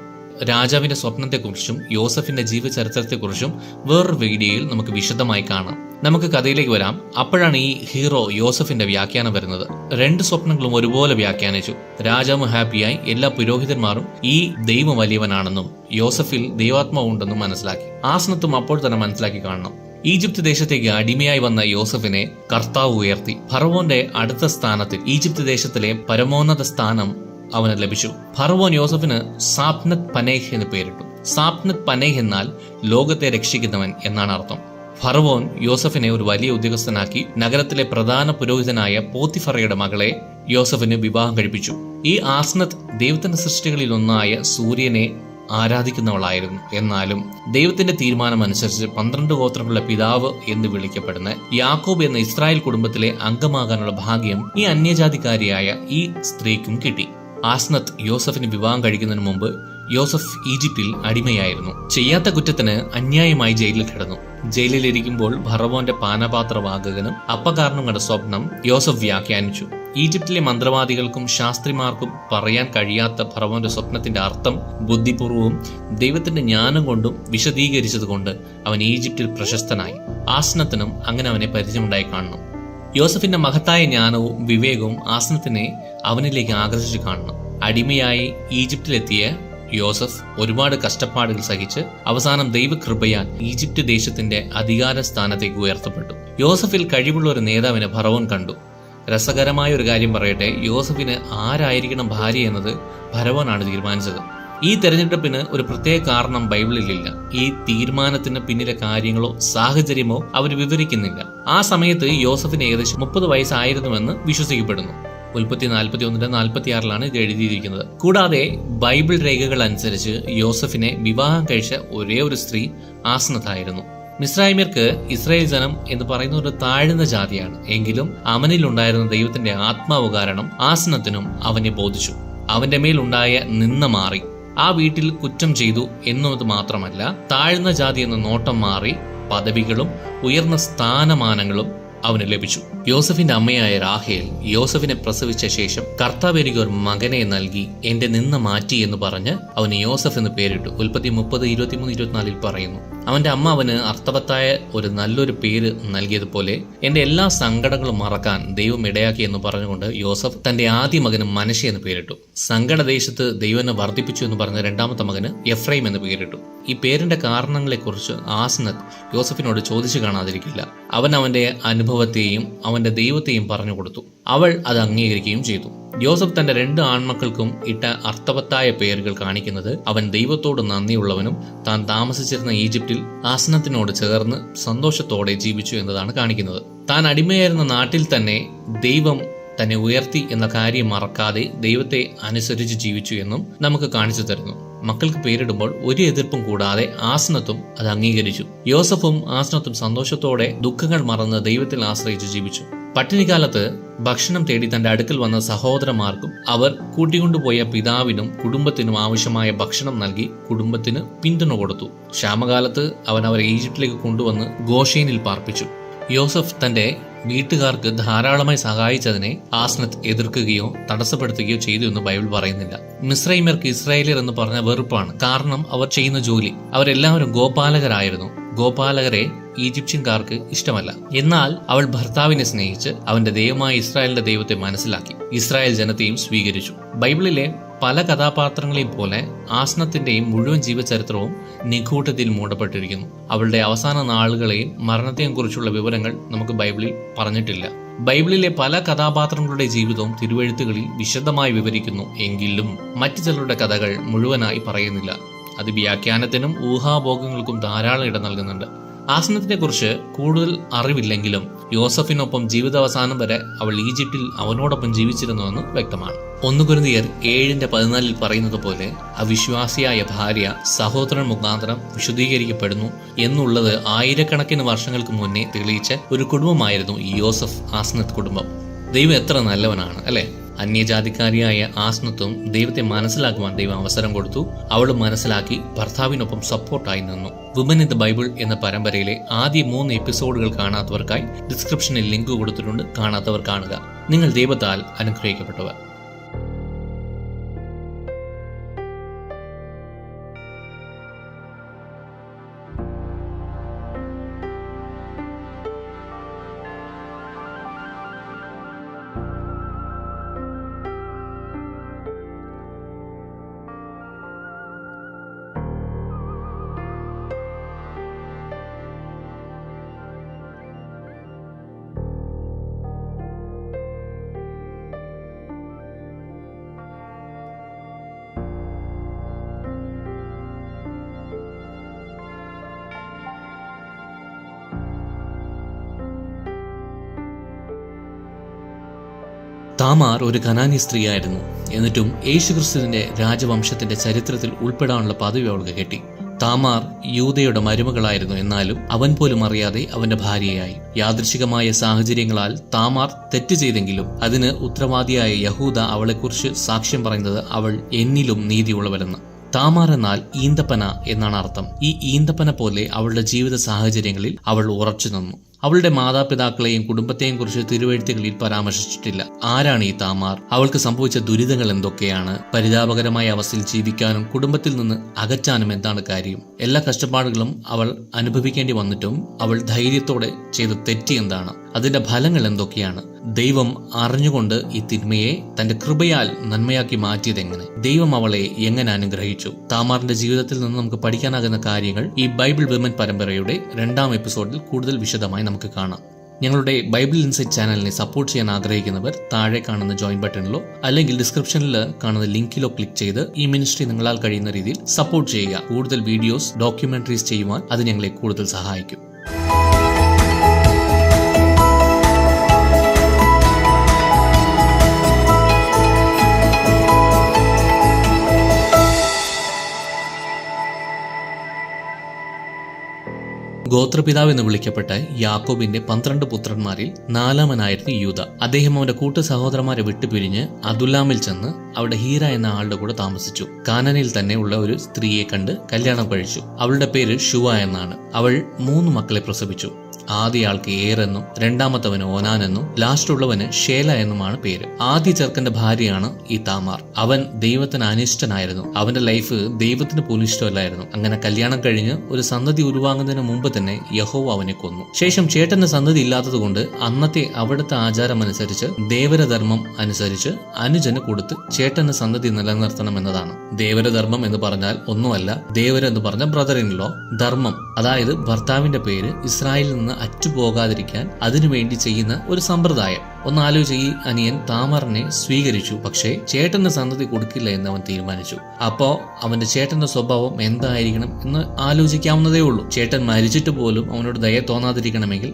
Speaker 1: രാജാവിന്റെ സ്വപ്നത്തെക്കുറിച്ചും യോസഫിന്റെ ജീവചരിത്രത്തെക്കുറിച്ചും വേറൊരു വീഡിയോയിൽ നമുക്ക് വിശദമായി കാണാം. നമുക്ക് കഥയിലേക്ക് വരാം. അപ്പോഴാണ് ഈ ഹീറോ യോസഫിന്റെ വ്യാഖ്യാനം വരുന്നത്. 2 സ്വപ്നങ്ങളും ഒരുപോലെ വ്യാഖ്യാനിച്ചു. രാജാവ് ഹാപ്പിയായി. എല്ലാ പുരോഹിതന്മാരും ഈ ദൈവം വലിയവനാണെന്നും യോസഫിൽ ദൈവാത്മാവുണ്ടെന്നും മനസ്സിലാക്കി. ആസ്നത്തും അപ്പോൾ തന്നെ മനസ്സിലാക്കി കാണണം. ഈജിപ്ത് ദേശത്തേക്ക് അടിമയായി വന്ന യോസഫിനെ കർത്താവ് ഉയർത്തി. ഫറവോന്റെ അടുത്ത സ്ഥാനത്തിൽ ഈജിപ്ത് ദേശത്തിലെ പരമോന്നത സ്ഥാനം അവന് ലഭിച്ചു. ഫറവോൻ യോസഫിന് സാപ്നത്ത് പനേഹ് എന്ന് പേരിട്ടു. സാപ്നത്ത് പനേഹ് എന്നാൽ ലോകത്തെ രക്ഷിക്കുന്നവൻ എന്നാണ് അർത്ഥം. ഫറവോൻ യോസഫിനെ ഒരു വലിയ ഉദ്യോഗസ്ഥനാക്കി നഗരത്തിലെ പ്രധാന പുരോഹിതനായ പോത്തിഫറയുടെ മകളെ യോസഫിന് വിവാഹം കഴിപ്പിച്ചു. ഈ ആസ്നത്ത് ദൈവത്തിന്റെ സൃഷ്ടികളിൽ ഒന്നായ സൂര്യനെ ആരാധിക്കുന്നവളായിരുന്നു. എന്നാലും ദൈവത്തിന്റെ തീരുമാനമനുസരിച്ച് 12 ഗോത്രങ്ങളുടെ പിതാവ് എന്ന് വിളിക്കപ്പെടുന്ന യാക്കോബ് എന്ന ഇസ്രായേൽ കുടുംബത്തിലെ അംഗമാകാനുള്ള ഭാഗ്യം ഈ അന്യജാതിക്കാരിയായ ഈ സ്ത്രീക്കും കിട്ടി. ആസ്നത്ത് യോസഫിന് വിവാഹം കഴിക്കുന്നതിന് മുമ്പ് യോസഫ് ഈജിപ്തിൽ അടിമയായിരുന്നു. ചെയ്യാത്ത കുറ്റത്തിന് അന്യായമായി ജയിലിൽ കിടന്നു. ജയിലിലിരിക്കുമ്പോൾ ഫറവോന്റെ പാനപാത്രവാഹകനും അപ്പക്കാരനും കണ്ട സ്വപ്നം യോസഫ് വ്യാഖ്യാനിച്ചു. ഈജിപ്തിലെ മന്ത്രവാദികൾക്കും ശാസ്ത്രിമാർക്കും പറയാൻ കഴിയാത്ത ഫറവോന്റെ സ്വപ്നത്തിന്റെ അർത്ഥം ബുദ്ധിപൂർവവും ദൈവത്തിന്റെ ജ്ഞാനം കൊണ്ടും വിശദീകരിച്ചതുകൊണ്ട് അവൻ ഈജിപ്തിൽ പ്രശസ്തനായി. ആസ്നത്തിനും അങ്ങനെ അവനെ പരിചയമുണ്ടായി കാണണം. യോസഫിന്റെ മഹത്തായ ജ്ഞാനവും വിവേകവും ആസ്നത്തിനെ അവനിലേക്ക് ആകർഷിച്ചു കാണണം. അടിമയായി ഈജിപ്തിലെത്തിയ യോസഫ് ഒരുപാട് കഷ്ടപ്പാടുകൾ സഹിച്ച് അവസാനം ദൈവകൃപയാൽ ഈജിപ്ത് ദേശത്തിന്റെ അധികാര സ്ഥാനത്തേക്ക് ഉയർത്തപ്പെട്ടു. യോസഫിൽ കഴിവുള്ള ഒരു നേതാവിനെ ഫറവോൻ കണ്ടു. രസകരമായ ഒരു കാര്യം പറയട്ടെ, യോസഫിന് ആരായിരിക്കണം ഭാര്യ എന്നത് ഫറവോനാണ് തീരുമാനിച്ചത്. ഈ തെരഞ്ഞെടുപ്പിന് ഒരു പ്രത്യേക കാരണം ബൈബിളിലില്ല. ഈ തീരുമാനത്തിന് പിന്നിലെ കാര്യങ്ങളോ സാഹചര്യമോ അവർ വിവരിക്കുന്നില്ല. ആ സമയത്ത് യോസഫിന് ഏകദേശം 30 വയസ്സായിരുന്നുവെന്ന് വിശ്വസിക്കപ്പെടുന്നു. ഉൽപ്പത്തി 41-46 ഇത് എഴുതിയിരിക്കുന്നത്. കൂടാതെ ബൈബിൾ രേഖകൾ അനുസരിച്ച് യോസഫിനെ വിവാഹം കഴിച്ച ഒരേ ഒരു സ്ത്രീ ആസ്നത്തായിരുന്നു. മിസ്രൈമ്യർക്ക് ഇസ്രായേൽ ജനം എന്ന് പറയുന്ന ഒരു താഴ്ന്ന ജാതിയാണ്. എങ്കിലും അവനിലുണ്ടായിരുന്ന ദൈവത്തിന്റെ ആത്മാവ് കാരണം ആസ്നത്തിനും അവനെ ബോധിച്ചു. അവന്റെ മേലുണ്ടായ നിന്ന മാറി. ആ വീട്ടിൽ കുറ്റം ചെയ്തു എന്നത് മാത്രമല്ല, താഴ്ന്ന ജാതി എന്ന നോട്ടം മാറി പദവികളും ഉയർന്ന സ്ഥാനമാനങ്ങളും അവന് ലഭിച്ചു. യോസഫിന്റെ അമ്മയായ റാഹേൽ യോസഫിനെ പ്രസവിച്ച ശേഷം കർത്താവ് എനിക്ക് ഒരു മകനെ നൽകി എന്റെ നിന്ന് മാറ്റി എന്ന് പറഞ്ഞ് അവന് യോസഫ് എന്ന് പേരിട്ടു. ഉൽപ്പത്തി 30:23-24 പറയുന്നു. അവന്റെ അമ്മ അവന് അർത്ഥവത്തായ ഒരു നല്ലൊരു പേര് നൽകിയതുപോലെ എന്റെ എല്ലാ സങ്കടങ്ങളും മറക്കാൻ ദൈവം ഇടയാക്കി എന്ന് പറഞ്ഞുകൊണ്ട് യോസഫ് തന്റെ ആദ്യ മകന് മനശ്ശെ എന്ന് പേരിട്ടു. സങ്കടദേശത്ത് ദൈവനെ വർദ്ധിപ്പിച്ചു എന്ന് പറഞ്ഞ രണ്ടാമത്തെ മകന് എഫ്രൈം എന്ന് പേരിട്ടു. ഈ പേരിന്റെ കാരണങ്ങളെക്കുറിച്ച് ആസ്നത്ത് യോസഫിനോട് ചോദിച്ചു കാണാതിരിക്കില്ല. അവൻ അവന്റെ അനുഭവത്തെയും അവന്റെ ദൈവത്തെയും പറഞ്ഞു കൊടുത്തു. അവൾ അത് അംഗീകരിക്കുകയും ചെയ്തു. യോസഫ് തന്റെ 2 ആൺമക്കൾക്കും ഇട്ട അർത്ഥവത്തായ പേരുകൾ കാണിക്കുന്നത് അവൻ ദൈവത്തോട് നന്ദിയുള്ളവനും താൻ താമസിച്ചിരുന്ന ഈജിപ്തിൽ ആസ്നത്തിനോട് ചേർന്ന് സന്തോഷത്തോടെ ജീവിച്ചു എന്നതാണ് കാണിക്കുന്നത്. താൻ അടിമയായിരുന്ന നാട്ടിൽ തന്നെ ദൈവം തന്നെ ഉയർത്തി എന്ന കാര്യം മറക്കാതെ ദൈവത്തെ അനുസരിച്ച് ജീവിച്ചു എന്നും നമുക്ക് കാണിച്ചു തരുന്നു. മക്കൾക്ക് പേരിടുമ്പോൾ ഒരു എതിർപ്പും കൂടാതെ ആസ്നത്തും അത് അംഗീകരിച്ചു. യോസഫും ആസ്നത്തും സന്തോഷത്തോടെ ദുഃഖങ്ങൾ മറന്ന് ദൈവത്തിൽ ആശ്രയിച്ച് ജീവിച്ചു. പട്ടിണിക്കാലത്ത് ഭക്ഷണം തേടി തന്റെ അടുക്കൽ വന്ന സഹോദരന്മാർക്കും അവർ കൂട്ടിക്കൊണ്ടുപോയ പിതാവിനും കുടുംബത്തിനും ആവശ്യമായ ഭക്ഷണം നൽകി കുടുംബത്തിന് പിന്തുണ കൊടുത്തു. ക്ഷാമകാലത്ത് അവൻ അവരെ ഈജിപ്തിലേക്ക് കൊണ്ടുവന്ന് ഗോഷേനിൽ പാർപ്പിച്ചു. യോസഫ് തന്റെ വീട്ടുകാർക്ക് ധാരാളമായി സഹായിച്ചതിനെ ആസ്നത്ത് എതിർക്കുകയോ തടസ്സപ്പെടുത്തുകയോ ചെയ്തു എന്ന് ബൈബിൾ പറയുന്നില്ല. മിസ്രൈമ്യർക്ക് ഇസ്രായേലിയർ എന്ന് പറഞ്ഞ വെറുപ്പാണ്. കാരണം അവർ ചെയ്യുന്ന ജോലി. അവരെല്ലാവരും ഗോപാലകരായിരുന്നു. ഗോപാലകരെ ഈജിപ്ഷ്യൻകാർക്ക് ഇഷ്ടമല്ല. എന്നാൽ അവൾ ഭർത്താവിനെ സ്നേഹിച്ച് അവന്റെ ദൈവമായ ഇസ്രായേലിന്റെ ദൈവത്തെ മനസ്സിലാക്കി ഇസ്രായേൽ ജനത്തെയും സ്വീകരിച്ചു. ബൈബിളിലെ പല കഥാപാത്രങ്ങളെയും പോലെ ആസ്നത്തിന്റെയും മുഴുവൻ ജീവചരിത്രവും നിഗൂഢതയിൽ മൂടപ്പെട്ടിരിക്കുന്നു. അവളുടെ അവസാന നാളുകളെയും മരണത്തെയും കുറിച്ചുള്ള വിവരങ്ങൾ നമുക്ക് ബൈബിളിൽ പറഞ്ഞിട്ടില്ല. ബൈബിളിലെ പല കഥാപാത്രങ്ങളുടെ ജീവിതവും തിരുവെഴുത്തുകളിൽ വിശദമായി വിവരിക്കുന്നു. എങ്കിലും മറ്റു ചിലരുടെ കഥകൾ മുഴുവനായി പറയുന്നില്ല. അത് വ്യാഖ്യാനത്തിനും ഊഹാഭോഗങ്ങൾക്കും ധാരാളം ഇടം നൽകുന്നുണ്ട്. ആസ്നത്തിനെ കുറിച്ച് കൂടുതൽ അറിവില്ലെങ്കിലും യോസഫിനൊപ്പം ജീവിതാവസാനം വരെ അവൾ ഈജിപ്തിൽ അവനോടൊപ്പം ജീവിച്ചിരുന്നുവെന്ന് വ്യക്തമാണ്. 1 കൊരിന്ത്യർ 7:14 പറയുന്നത് പോലെ അവിശ്വാസിയായ ഭാര്യ സഹോദരൻ മുഖാന്തരം വിശുദ്ധീകരിക്കപ്പെടുന്നു എന്നുള്ളത് ആയിരക്കണക്കിന് വർഷങ്ങൾക്ക് മുന്നേ തെളിയിച്ച ഒരു കുടുംബമായിരുന്നു ഈ യോസഫ് ആസ്നത്ത് കുടുംബം. ദൈവം എത്ര നല്ലവനാണ് അല്ലെ? അന്യജാതിക്കാരിയായ ആസ്നത്തും ദൈവത്തെ മനസ്സിലാക്കുവാൻ ദൈവം അവസരം കൊടുത്തു. അവളും മനസ്സിലാക്കി ഭർത്താവിനൊപ്പം സപ്പോർട്ടായി നിന്നു. വുമൻ ഇൻ ദ ബൈബിൾ എന്ന പരമ്പരയിലെ ആദ്യ 3 എപ്പിസോഡുകൾ കാണാത്തവർക്കായി ഡിസ്ക്രിപ്ഷനിൽ ലിങ്ക് കൊടുത്തിട്ടുണ്ട്. കാണാത്തവർ കാണുക. നിങ്ങൾ ദൈവത്താൽ അനുഗ്രഹിക്കപ്പെട്ടവർ. താമാർ ഒരു കനാനി സ്ത്രീയായിരുന്നു. എന്നിട്ടും യേശുക്രിസ്തുവിന്റെ രാജവംശത്തിന്റെ ചരിത്രത്തിൽ ഉൾപ്പെടാനുള്ള പദവി അവൾക്ക് കിട്ടി. താമാർ യൂദയുടെ മരുമകളായിരുന്നു. എന്നാലും അവൻ പോലും അറിയാതെ അവന്റെ ഭാര്യയായി. യാദൃശികമായ സാഹചര്യങ്ങളാൽ താമാർ തെറ്റ് ചെയ്തെങ്കിലും അതിന് ഉത്തരവാദിയായ യഹൂദ അവളെക്കുറിച്ച് സാക്ഷ്യം പറയുന്നത് അവൾ എന്നിലും നീതിയുള്ളവരെന്ന്. താമാർ എന്നാൽ ഈന്തപ്പന എന്നാണ് അർത്ഥം. ഈ ഈന്തപ്പന പോലെ അവളുടെ ജീവിത സാഹചര്യങ്ങളിൽ അവൾ ഉറച്ചു നിന്നു. അവളുടെ മാതാപിതാക്കളെയും കുടുംബത്തെയും കുറിച്ച് തിരുവെഴുത്തുകളിൽ പരാമർശിച്ചിട്ടില്ല. ആരാണ് ഈ താമാർ? അവൾക്ക് സംഭവിച്ച ദുരിതങ്ങൾ എന്തൊക്കെയാണ്? പരിതാപകരമായ അവസ്ഥയിൽ ജീവിക്കാനും കുടുംബത്തിൽ നിന്ന് അകറ്റാനും എന്താണ് കാര്യം? എല്ലാ കഷ്ടപ്പാടുകളും അവൾ അനുഭവിക്കേണ്ടി വന്നിട്ടും അവൾ ധൈര്യത്തോടെ ചെയ്ത തെറ്റ് എന്താണ്? അതിന്റെ ഫലങ്ങൾ എന്തൊക്കെയാണ്? ദൈവം അറിഞ്ഞുകൊണ്ട് ഈ തിന്മയെ തന്റെ കൃപയാൽ നന്മയാക്കി മാറ്റിയതെങ്ങനെ? ദൈവം അവളെ എങ്ങനെ അനുഗ്രഹിച്ചു? താമാറിന്റെ ജീവിതത്തിൽ നിന്ന് നമുക്ക് പഠിക്കാനാകുന്ന കാര്യങ്ങൾ ഈ ബൈബിൾ വിമൻ പരമ്പരയുടെ 2ാം എപ്പിസോഡിൽ കൂടുതൽ വിശദമായി നമുക്ക് കാണാം. ഞങ്ങളുടെ ബൈബിൾ ഇൻസൈറ്റ് ചാനലിനെ സപ്പോർട്ട് ചെയ്യാൻ ആഗ്രഹിക്കുന്നവർ താഴെ കാണുന്ന ജോയിൻ ബട്ടണിലോ അല്ലെങ്കിൽ ഡിസ്ക്രിപ്ഷനിൽ കാണുന്ന ലിങ്കിലോ ക്ലിക്ക് ചെയ്ത് ഈ മിനിസ്ട്രി നിങ്ങളാൽ കഴിയുന്ന രീതിയിൽ സപ്പോർട്ട് ചെയ്യുക. കൂടുതൽ വീഡിയോസ്, ഡോക്യുമെന്ററീസ് ചെയ്യുവാൻ അത് ഞങ്ങളെ കൂടുതൽ സഹായിക്കും. ഗോത്രപിതാവ് എന്ന് വിളിക്കപ്പെട്ട യാക്കോബിന്റെ 12 പുത്രന്മാരിൽ 4ാമനായിരുന്നു യൂദ. അദ്ദേഹം അവന്റെ കൂട്ടു സഹോദരന്മാരെ വിട്ടുപിരിഞ്ഞ് അദുല്ലാമിൽ ചെന്ന് അവിടെ ഹീര എന്ന ആളുടെ കൂടെ താമസിച്ചു. കാനാനിൽ തന്നെ ഉള്ള ഒരു സ്ത്രീയെ കണ്ട് കല്യാണം കഴിച്ചു. അവളുടെ പേര് ഷുവ എന്നാണ്. അവൾ 3 മക്കളെ പ്രസവിച്ചു. ആദ്യ ആൾക്ക് ഏർ എന്നും, രണ്ടാമത്തവന് ഓനാൻ എന്നും, ലാസ്റ്റ് ഉള്ളവന് ഷേല എന്നുമാണ് പേര്. ആദ്യ ചെറുക്കന്റെ ഭാര്യയാണ് ഈ താമാർ. അവൻ ദൈവത്തിന് അനിഷ്ടനായിരുന്നു. അവന്റെ ലൈഫ് ദൈവത്തിന് പോലും ഇഷ്ടമല്ലായിരുന്നു. അങ്ങനെ കല്യാണം കഴിഞ്ഞ് ഒരു സന്തതി ഉരുവാങ്ങുന്നതിന് മുമ്പ് തന്നെ യഹോവ അവനെ കൊന്നു. ശേഷം ചേട്ടന്റെ സന്തതി ഇല്ലാത്തത് കൊണ്ട് അന്നത്തെ അവിടുത്തെ ആചാരം അനുസരിച്ച് ദേവരധർമ്മം അനുസരിച്ച് അനുജന് കൊടുത്ത് ചേട്ടന്റെ സന്തതി നിലനിർത്തണം എന്നതാണ്. ദേവരധർമ്മം എന്ന് പറഞ്ഞാൽ ഒന്നുമല്ല, ദേവര എന്ന് പറഞ്ഞ ബ്രദർ ഇൻ ലോ. ധർമ്മം അതായത് ഭർത്താവിന്റെ പേര് ഇസ്രായേലിൽ നിന്ന് അറ്റുപോകാതിരിക്കാൻ അതിനുവേണ്ടി ചെയ്യുന്ന ഒരു സമ്പ്രദായം. ഒന്നാലോചിച്ച് ഈ അനിയൻ താമാറിനെ സ്വീകരിച്ചു. പക്ഷേ ചേട്ടന്റെ സന്തതി കൊടുക്കില്ല എന്ന് അവൻ തീരുമാനിച്ചു. അപ്പോ അവന്റെ ചേട്ടന്റെ സ്വഭാവം എന്തായിരിക്കണം എന്ന് ആലോചിക്കാവുന്നതേ ഉള്ളൂ. ചേട്ടൻ മരിച്ചിട്ട് പോലും അവനോട് ദയ തോന്നാതിരിക്കണമെങ്കിൽ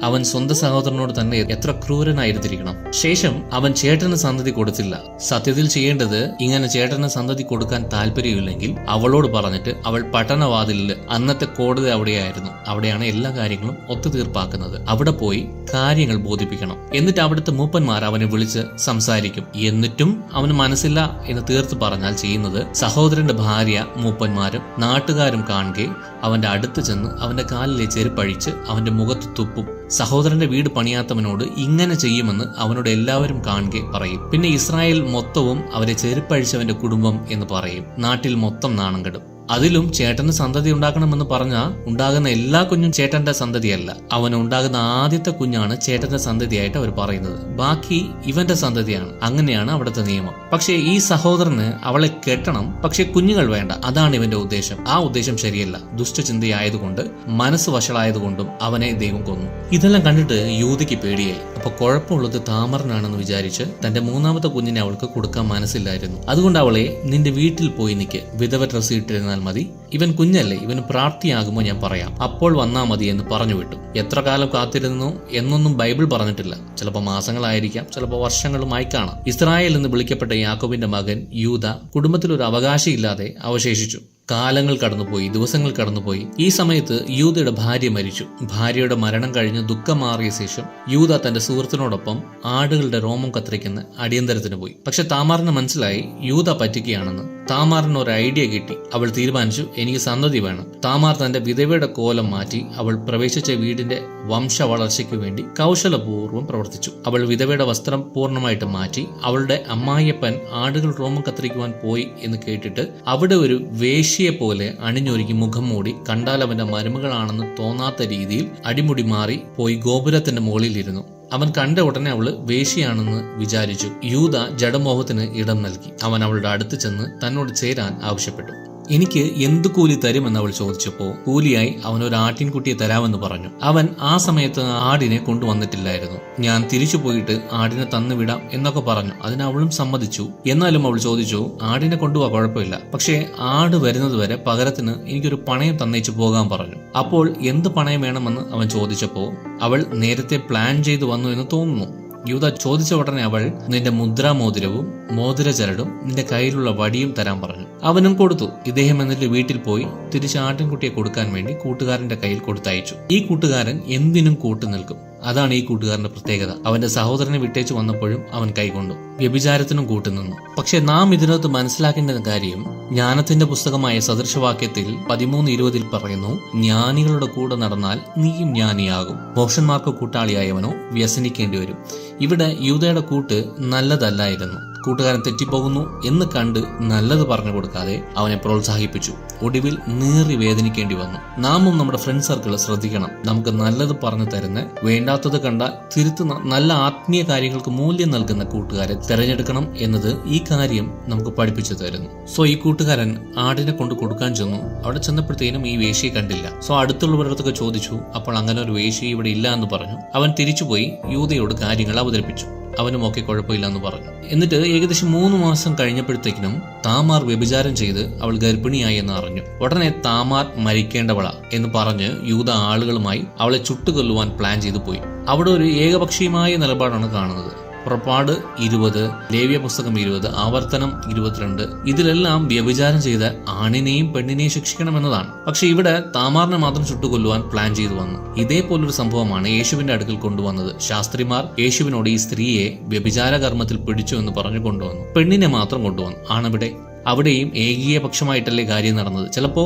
Speaker 1: അവൻ സ്വന്തം സഹോദരനോട് തന്നെ എത്ര ക്രൂരനായിരുന്നിരിക്കണം. ശേഷം അവൻ ചേട്ടന് സന്തതി കൊടുത്തില്ല. സത്യത്തിൽ ചെയ്യേണ്ടത്, ഇങ്ങനെ ചേട്ടന് സന്തതി കൊടുക്കാൻ താല്പര്യമില്ലെങ്കിൽ അവളോട് പറഞ്ഞിട്ട് അവൾ പട്ടണവാതിലിൽ, അന്നത്തെ കോടതി അവിടെയായിരുന്നു, അവിടെയാണ് എല്ലാ കാര്യങ്ങളും ഒത്തുതീർപ്പാക്കുന്നത്, അവിടെ പോയി കാര്യങ്ങൾ ബോധിപ്പിക്കണം. എന്നിട്ട് അവിടുത്തെ മൂപ്പന്മാർ അവനെ വിളിച്ച് സംസാരിക്കും. എന്നിട്ടും അവന് മനസ്സില്ല എന്ന് തീർത്ത് പറഞ്ഞാൽ ചെയ്യുന്നത്, സഹോദരന്റെ ഭാര്യ മൂപ്പന്മാരും നാട്ടുകാരും കാണുകെ അവന്റെ അടുത്ത് ചെന്ന് അവന്റെ കാലിലെ ചെരുപ്പഴിച്ച് അവന്റെ മുഖത്ത് തുപ്പും. സഹോദരന്റെ വീട് പണിയാത്തവനോട് ഇങ്ങനെ ചെയ്യുമെന്ന് അവനോട് എല്ലാവരും കാണുകെ പറയും. പിന്നെ ഇസ്രായേൽ മൊത്തവും അവരെ ചെരുപ്പഴിച്ചവന്റെ കുടുംബം എന്ന് പറയും. നാട്ടിൽ മൊത്തം നാണം കെടും. അതിലും ചേട്ടന് സന്തതി ഉണ്ടാക്കണമെന്ന് പറഞ്ഞാൽ ഉണ്ടാകുന്ന എല്ലാ കുഞ്ഞും ചേട്ടന്റെ സന്തതിയല്ല. അവന് ഉണ്ടാകുന്ന ആദ്യത്തെ കുഞ്ഞാണ് ചേട്ടന്റെ സന്തതിയായിട്ട് അവർ പറയുന്നത്. ബാക്കി ഇവന്റെ സന്തതിയാണ്. അങ്ങനെയാണ് അവിടുത്തെ നിയമം. പക്ഷേ ഈ സഹോദരന് അവളെ കെട്ടണം, പക്ഷെ കുഞ്ഞുങ്ങൾ വേണ്ട. അതാണ് ഇവന്റെ ഉദ്ദേശം. ആ ഉദ്ദേശം ശരിയല്ല. ദുഷ്ടചിന്തയായതുകൊണ്ട്, മനസ്സ് വഷളായതുകൊണ്ടും അവനെ ദൈവം കൊന്നു. ഇതെല്ലാം കണ്ടിട്ട് യൂദയ്ക്ക് പേടിയായി. അപ്പൊ കുഴപ്പമുള്ളത് താമറിനാണെന്ന് വിചാരിച്ച് തന്റെ 3ാമത്തെ കുഞ്ഞിനെ അവൾക്ക് കൊടുക്കാൻ മനസ്സില്ലായിരുന്നു. അതുകൊണ്ട് അവളെ, നിന്റെ വീട്ടിൽ പോയി നിൽക്ക്, വിധവ ഡ്രസ് ഇട്ടിരുന്നാൽ മതി, ഇവൻ കുഞ്ഞല്ലേ, ഇവന് പ്രാപ്തിയാകുമ്പോൾ ഞാൻ പറയാം, അപ്പോൾ വന്നാ മതി എന്ന് പറഞ്ഞു വിട്ടു. എത്ര കാലം കാത്തിരുന്നു എന്നൊന്നും ബൈബിൾ പറഞ്ഞിട്ടില്ല. ചിലപ്പോൾ മാസങ്ങളായിരിക്കാം, ചിലപ്പോൾ വർഷങ്ങളുമായി കാണാം. ഇസ്രായേൽ എന്ന് വിളിക്കപ്പെട്ട യാക്കോബിന്റെ മകൻ യൂദ കുടുംബത്തിൽ ഒരു അവകാശമില്ലാതെ അവശേഷിച്ചു. കാലങ്ങൾ കടന്നുപോയി, ദിവസങ്ങൾ കടന്നുപോയി. ഈ സമയത്ത് യൂദയുടെ ഭാര്യ മരിച്ചു. ഭാര്യയുടെ മരണം കഴിഞ്ഞ് ദുഃഖം മാറിയ ശേഷം യൂദ തന്റെ സുഹൃത്തിനോടൊപ്പം ആടുകളുടെ രോമം കത്തിരിക്കുന്ന അടിയന്തരത്തിന് പോയി. പക്ഷെ താമാറിന് മനസ്സിലായി യൂദ പറ്റിക്കുകയാണെന്ന്. താമാറിന് ഒരു ഐഡിയ കിട്ടി. അവൾ തീരുമാനിച്ചു, എനിക്ക് സന്തതി വേണം. താമാർ തന്റെ വിധവയുടെ കോലം മാറ്റി അവൾ പ്രവേശിച്ച വീടിന്റെ വംശ വളർച്ചയ്ക്ക് വേണ്ടി കൗശലപൂർവ്വം പ്രവർത്തിച്ചു. അവൾ വിധവയുടെ വസ്ത്രം പൂർണ്ണമായിട്ട് മാറ്റി അവളുടെ അമ്മായിയപ്പൻ ആടുകൾ രോമം കത്തിരിക്കുവാൻ പോയി എന്ന് കേട്ടിട്ട് അവിടെ ഒരു വേശ്യയെ പോലെ അണിഞ്ഞൊരുക്കി മുഖം മൂടി, കണ്ടാൽ അവന്റെ മരുമകളാണെന്ന് തോന്നാത്ത രീതിയിൽ അടിമുടി മാറി പോയി ഗോപുരത്തിന്റെ മുകളിലിരുന്നു. അവൻ കണ്ട ഉടനെ അവള് വേശ്യയാണെന്ന് വിചാരിച്ചു. യൂദ ജഡമോഹത്തിന് ഇടം നൽകി. അവൻ അവളുടെ അടുത്ത് ചെന്ന് തന്നോട് ചേരാൻ ആവശ്യപ്പെട്ടു. എനിക്ക് എന്ത് കൂലി തരുമെന്ന് അവൾ ചോദിച്ചപ്പോൾ കൂലിയായി അവൻ ഒരു ആട്ടിൻകുട്ടിയെ തരാമെന്ന് പറഞ്ഞു. അവൻ ആ സമയത്ത് ആടിനെ കൊണ്ടുവന്നിട്ടില്ലായിരുന്നു. ഞാൻ തിരിച്ചു പോയിട്ട് ആടിനെ തന്നുവിടാം എന്നൊക്കെ പറഞ്ഞു. അതിന് അവളും സമ്മതിച്ചു. എന്നാലും അവൾ ചോദിച്ചു, ആടിനെ കൊണ്ടുപോവാ, കുഴപ്പമില്ല, പക്ഷേ ആട് വരുന്നത് വരെ പകരത്തിന് എനിക്കൊരു പണയം തന്നേച്ചു പോകാൻ പറഞ്ഞു. അപ്പോൾ എന്ത് പണയം വേണമെന്ന് അവൻ ചോദിച്ചപ്പോൾ അവൾ നേരത്തെ പ്ലാൻ ചെയ്തു വന്നു എന്ന് തോന്നുന്നു. യൂദ ചോദിച്ച ഉടനെ അവൾ നിന്റെ മുദ്രാമോതിരവും മോതിരചരടും നിന്റെ കയ്യിലുള്ള വടിയും തരാൻ പറഞ്ഞു. അവനും കൊടുത്തു. ഇദ്ദേഹം എന്നിട്ട് വീട്ടിൽ പോയി തിരിച്ച് ആട്ടിൻകുട്ടിയെ കൊടുക്കാൻ വേണ്ടി കൂട്ടുകാരന്റെ കയ്യിൽ കൊടുത്തയച്ചു. ഈ കൂട്ടുകാരൻ എന്തിനും കൂട്ടു നിൽക്കും. അതാണ് ഈ കൂട്ടുകാരന്റെ പ്രത്യേകത. അവന്റെ സഹോദരനെ വിട്ടേച്ചു വന്നപ്പോഴും അവൻ കൈകൊണ്ടു, വ്യഭിചാരത്തിനും കൂട്ടുനിന്നു. പക്ഷെ നാം ഇതിനകത്ത് മനസ്സിലാക്കേണ്ട കാര്യം, ജ്ഞാനത്തിന്റെ പുസ്തകമായ സദൃശവാക്യത്തിൽ 13:20 പറയുന്നു, ജ്ഞാനികളുടെ കൂടെ നടന്നാൽ നീയും ജ്ഞാനിയാകും, ഭോഷന്മാർക്ക് കൂട്ടാളിയായവനോ വ്യസനിക്കേണ്ടി വരും. ഇവിടെ യൂദയുടെ കൂട്ട് നല്ലതല്ലായിരുന്നു. കൂട്ടുകാരൻ തെറ്റിപ്പോകുന്നു എന്ന് കണ്ട് നല്ലത് പറഞ്ഞു കൊടുക്കാതെ അവനെ പ്രോത്സാഹിപ്പിച്ചു. ഒടുവിൽ നീറി വേദനിക്കേണ്ടി വന്നു. നാമും നമ്മുടെ ഫ്രണ്ട് സർക്കിൾ ശ്രദ്ധിക്കണം. നമുക്ക് നല്ലത് പറഞ്ഞു തരുന്ന, വേണ്ടാത്തത് കണ്ടാൽ തിരുത്തുന്ന, നല്ല ആത്മീയ കാര്യങ്ങൾക്ക് മൂല്യം നൽകുന്ന കൂട്ടുകാരെ തിരഞ്ഞെടുക്കണം എന്നത് ഈ കാര്യം നമുക്ക് പഠിപ്പിച്ചു തരുന്നു. സോ ഈ കൂട്ടുകാരൻ ആടിനെ കൊണ്ട് കൊടുക്കാൻ ചെന്നു. അവിടെ ചെന്നപ്പോഴത്തേനും ഈ വേശ്യയെ കണ്ടില്ല. സോ അടുത്തുള്ളവരടുത്തൊക്കെ ചോദിച്ചു. അപ്പോൾ അങ്ങനെ ഒരു വേശ്യ ഇവിടെ ഇല്ല എന്ന് പറഞ്ഞു. അവൻ തിരിച്ചുപോയി യൂദയോട് കാര്യങ്ങൾ അവതരിപ്പിച്ചു. അവനും ഒക്കെ കുഴപ്പമില്ല എന്ന് പറഞ്ഞു. എന്നിട്ട് ഏകദേശം 3 മാസം കഴിഞ്ഞപ്പോഴത്തേക്കിനും താമാർ വ്യഭിചാരം ചെയ്ത് അവൾ ഗർഭിണിയായി എന്ന് അറിഞ്ഞു. ഉടനെ താമാർ മരിക്കേണ്ടവളാ എന്ന് പറഞ്ഞ് യൂദ ആളുകളുമായി അവളെ ചുട്ടുകൊല്ലുവാൻ പ്ലാൻ ചെയ്തു പോയി. അവിടെ ഒരു ഏകപക്ഷീയമായ നിലപാടാണ് കാണുന്നത്. പുറപ്പാട് 20, ലേവ്യ പുസ്തകം 20, ആവർത്തനം 22, ഇതിലെല്ലാം വ്യഭിചാരം ചെയ്ത ആണിനെയും പെണ്ണിനെയും ശിക്ഷിക്കണമെന്നതാണ്. പക്ഷെ ഇവിടെ താമാറിനെ മാത്രം ചുട്ടുകൊല്ലുവാൻ പ്ലാൻ ചെയ്തു വന്നു. ഇതേപോലൊരു സംഭവമാണ് യേശുവിന്റെ അടുക്കൽ കൊണ്ടുവന്നത്. ശാസ്ത്രിമാർ യേശുവിനോട് ഈ സ്ത്രീയെ വ്യഭിചാര കർമ്മത്തിൽ പിടിച്ചു എന്ന് പറഞ്ഞു കൊണ്ടുവന്നു. പെണ്ണിനെ മാത്രം കൊണ്ടുവന്നു. ആണവിടെ അവിടെയും ഏകീയ പക്ഷമായിട്ടല്ലേ കാര്യം നടന്നത്. ചിലപ്പോ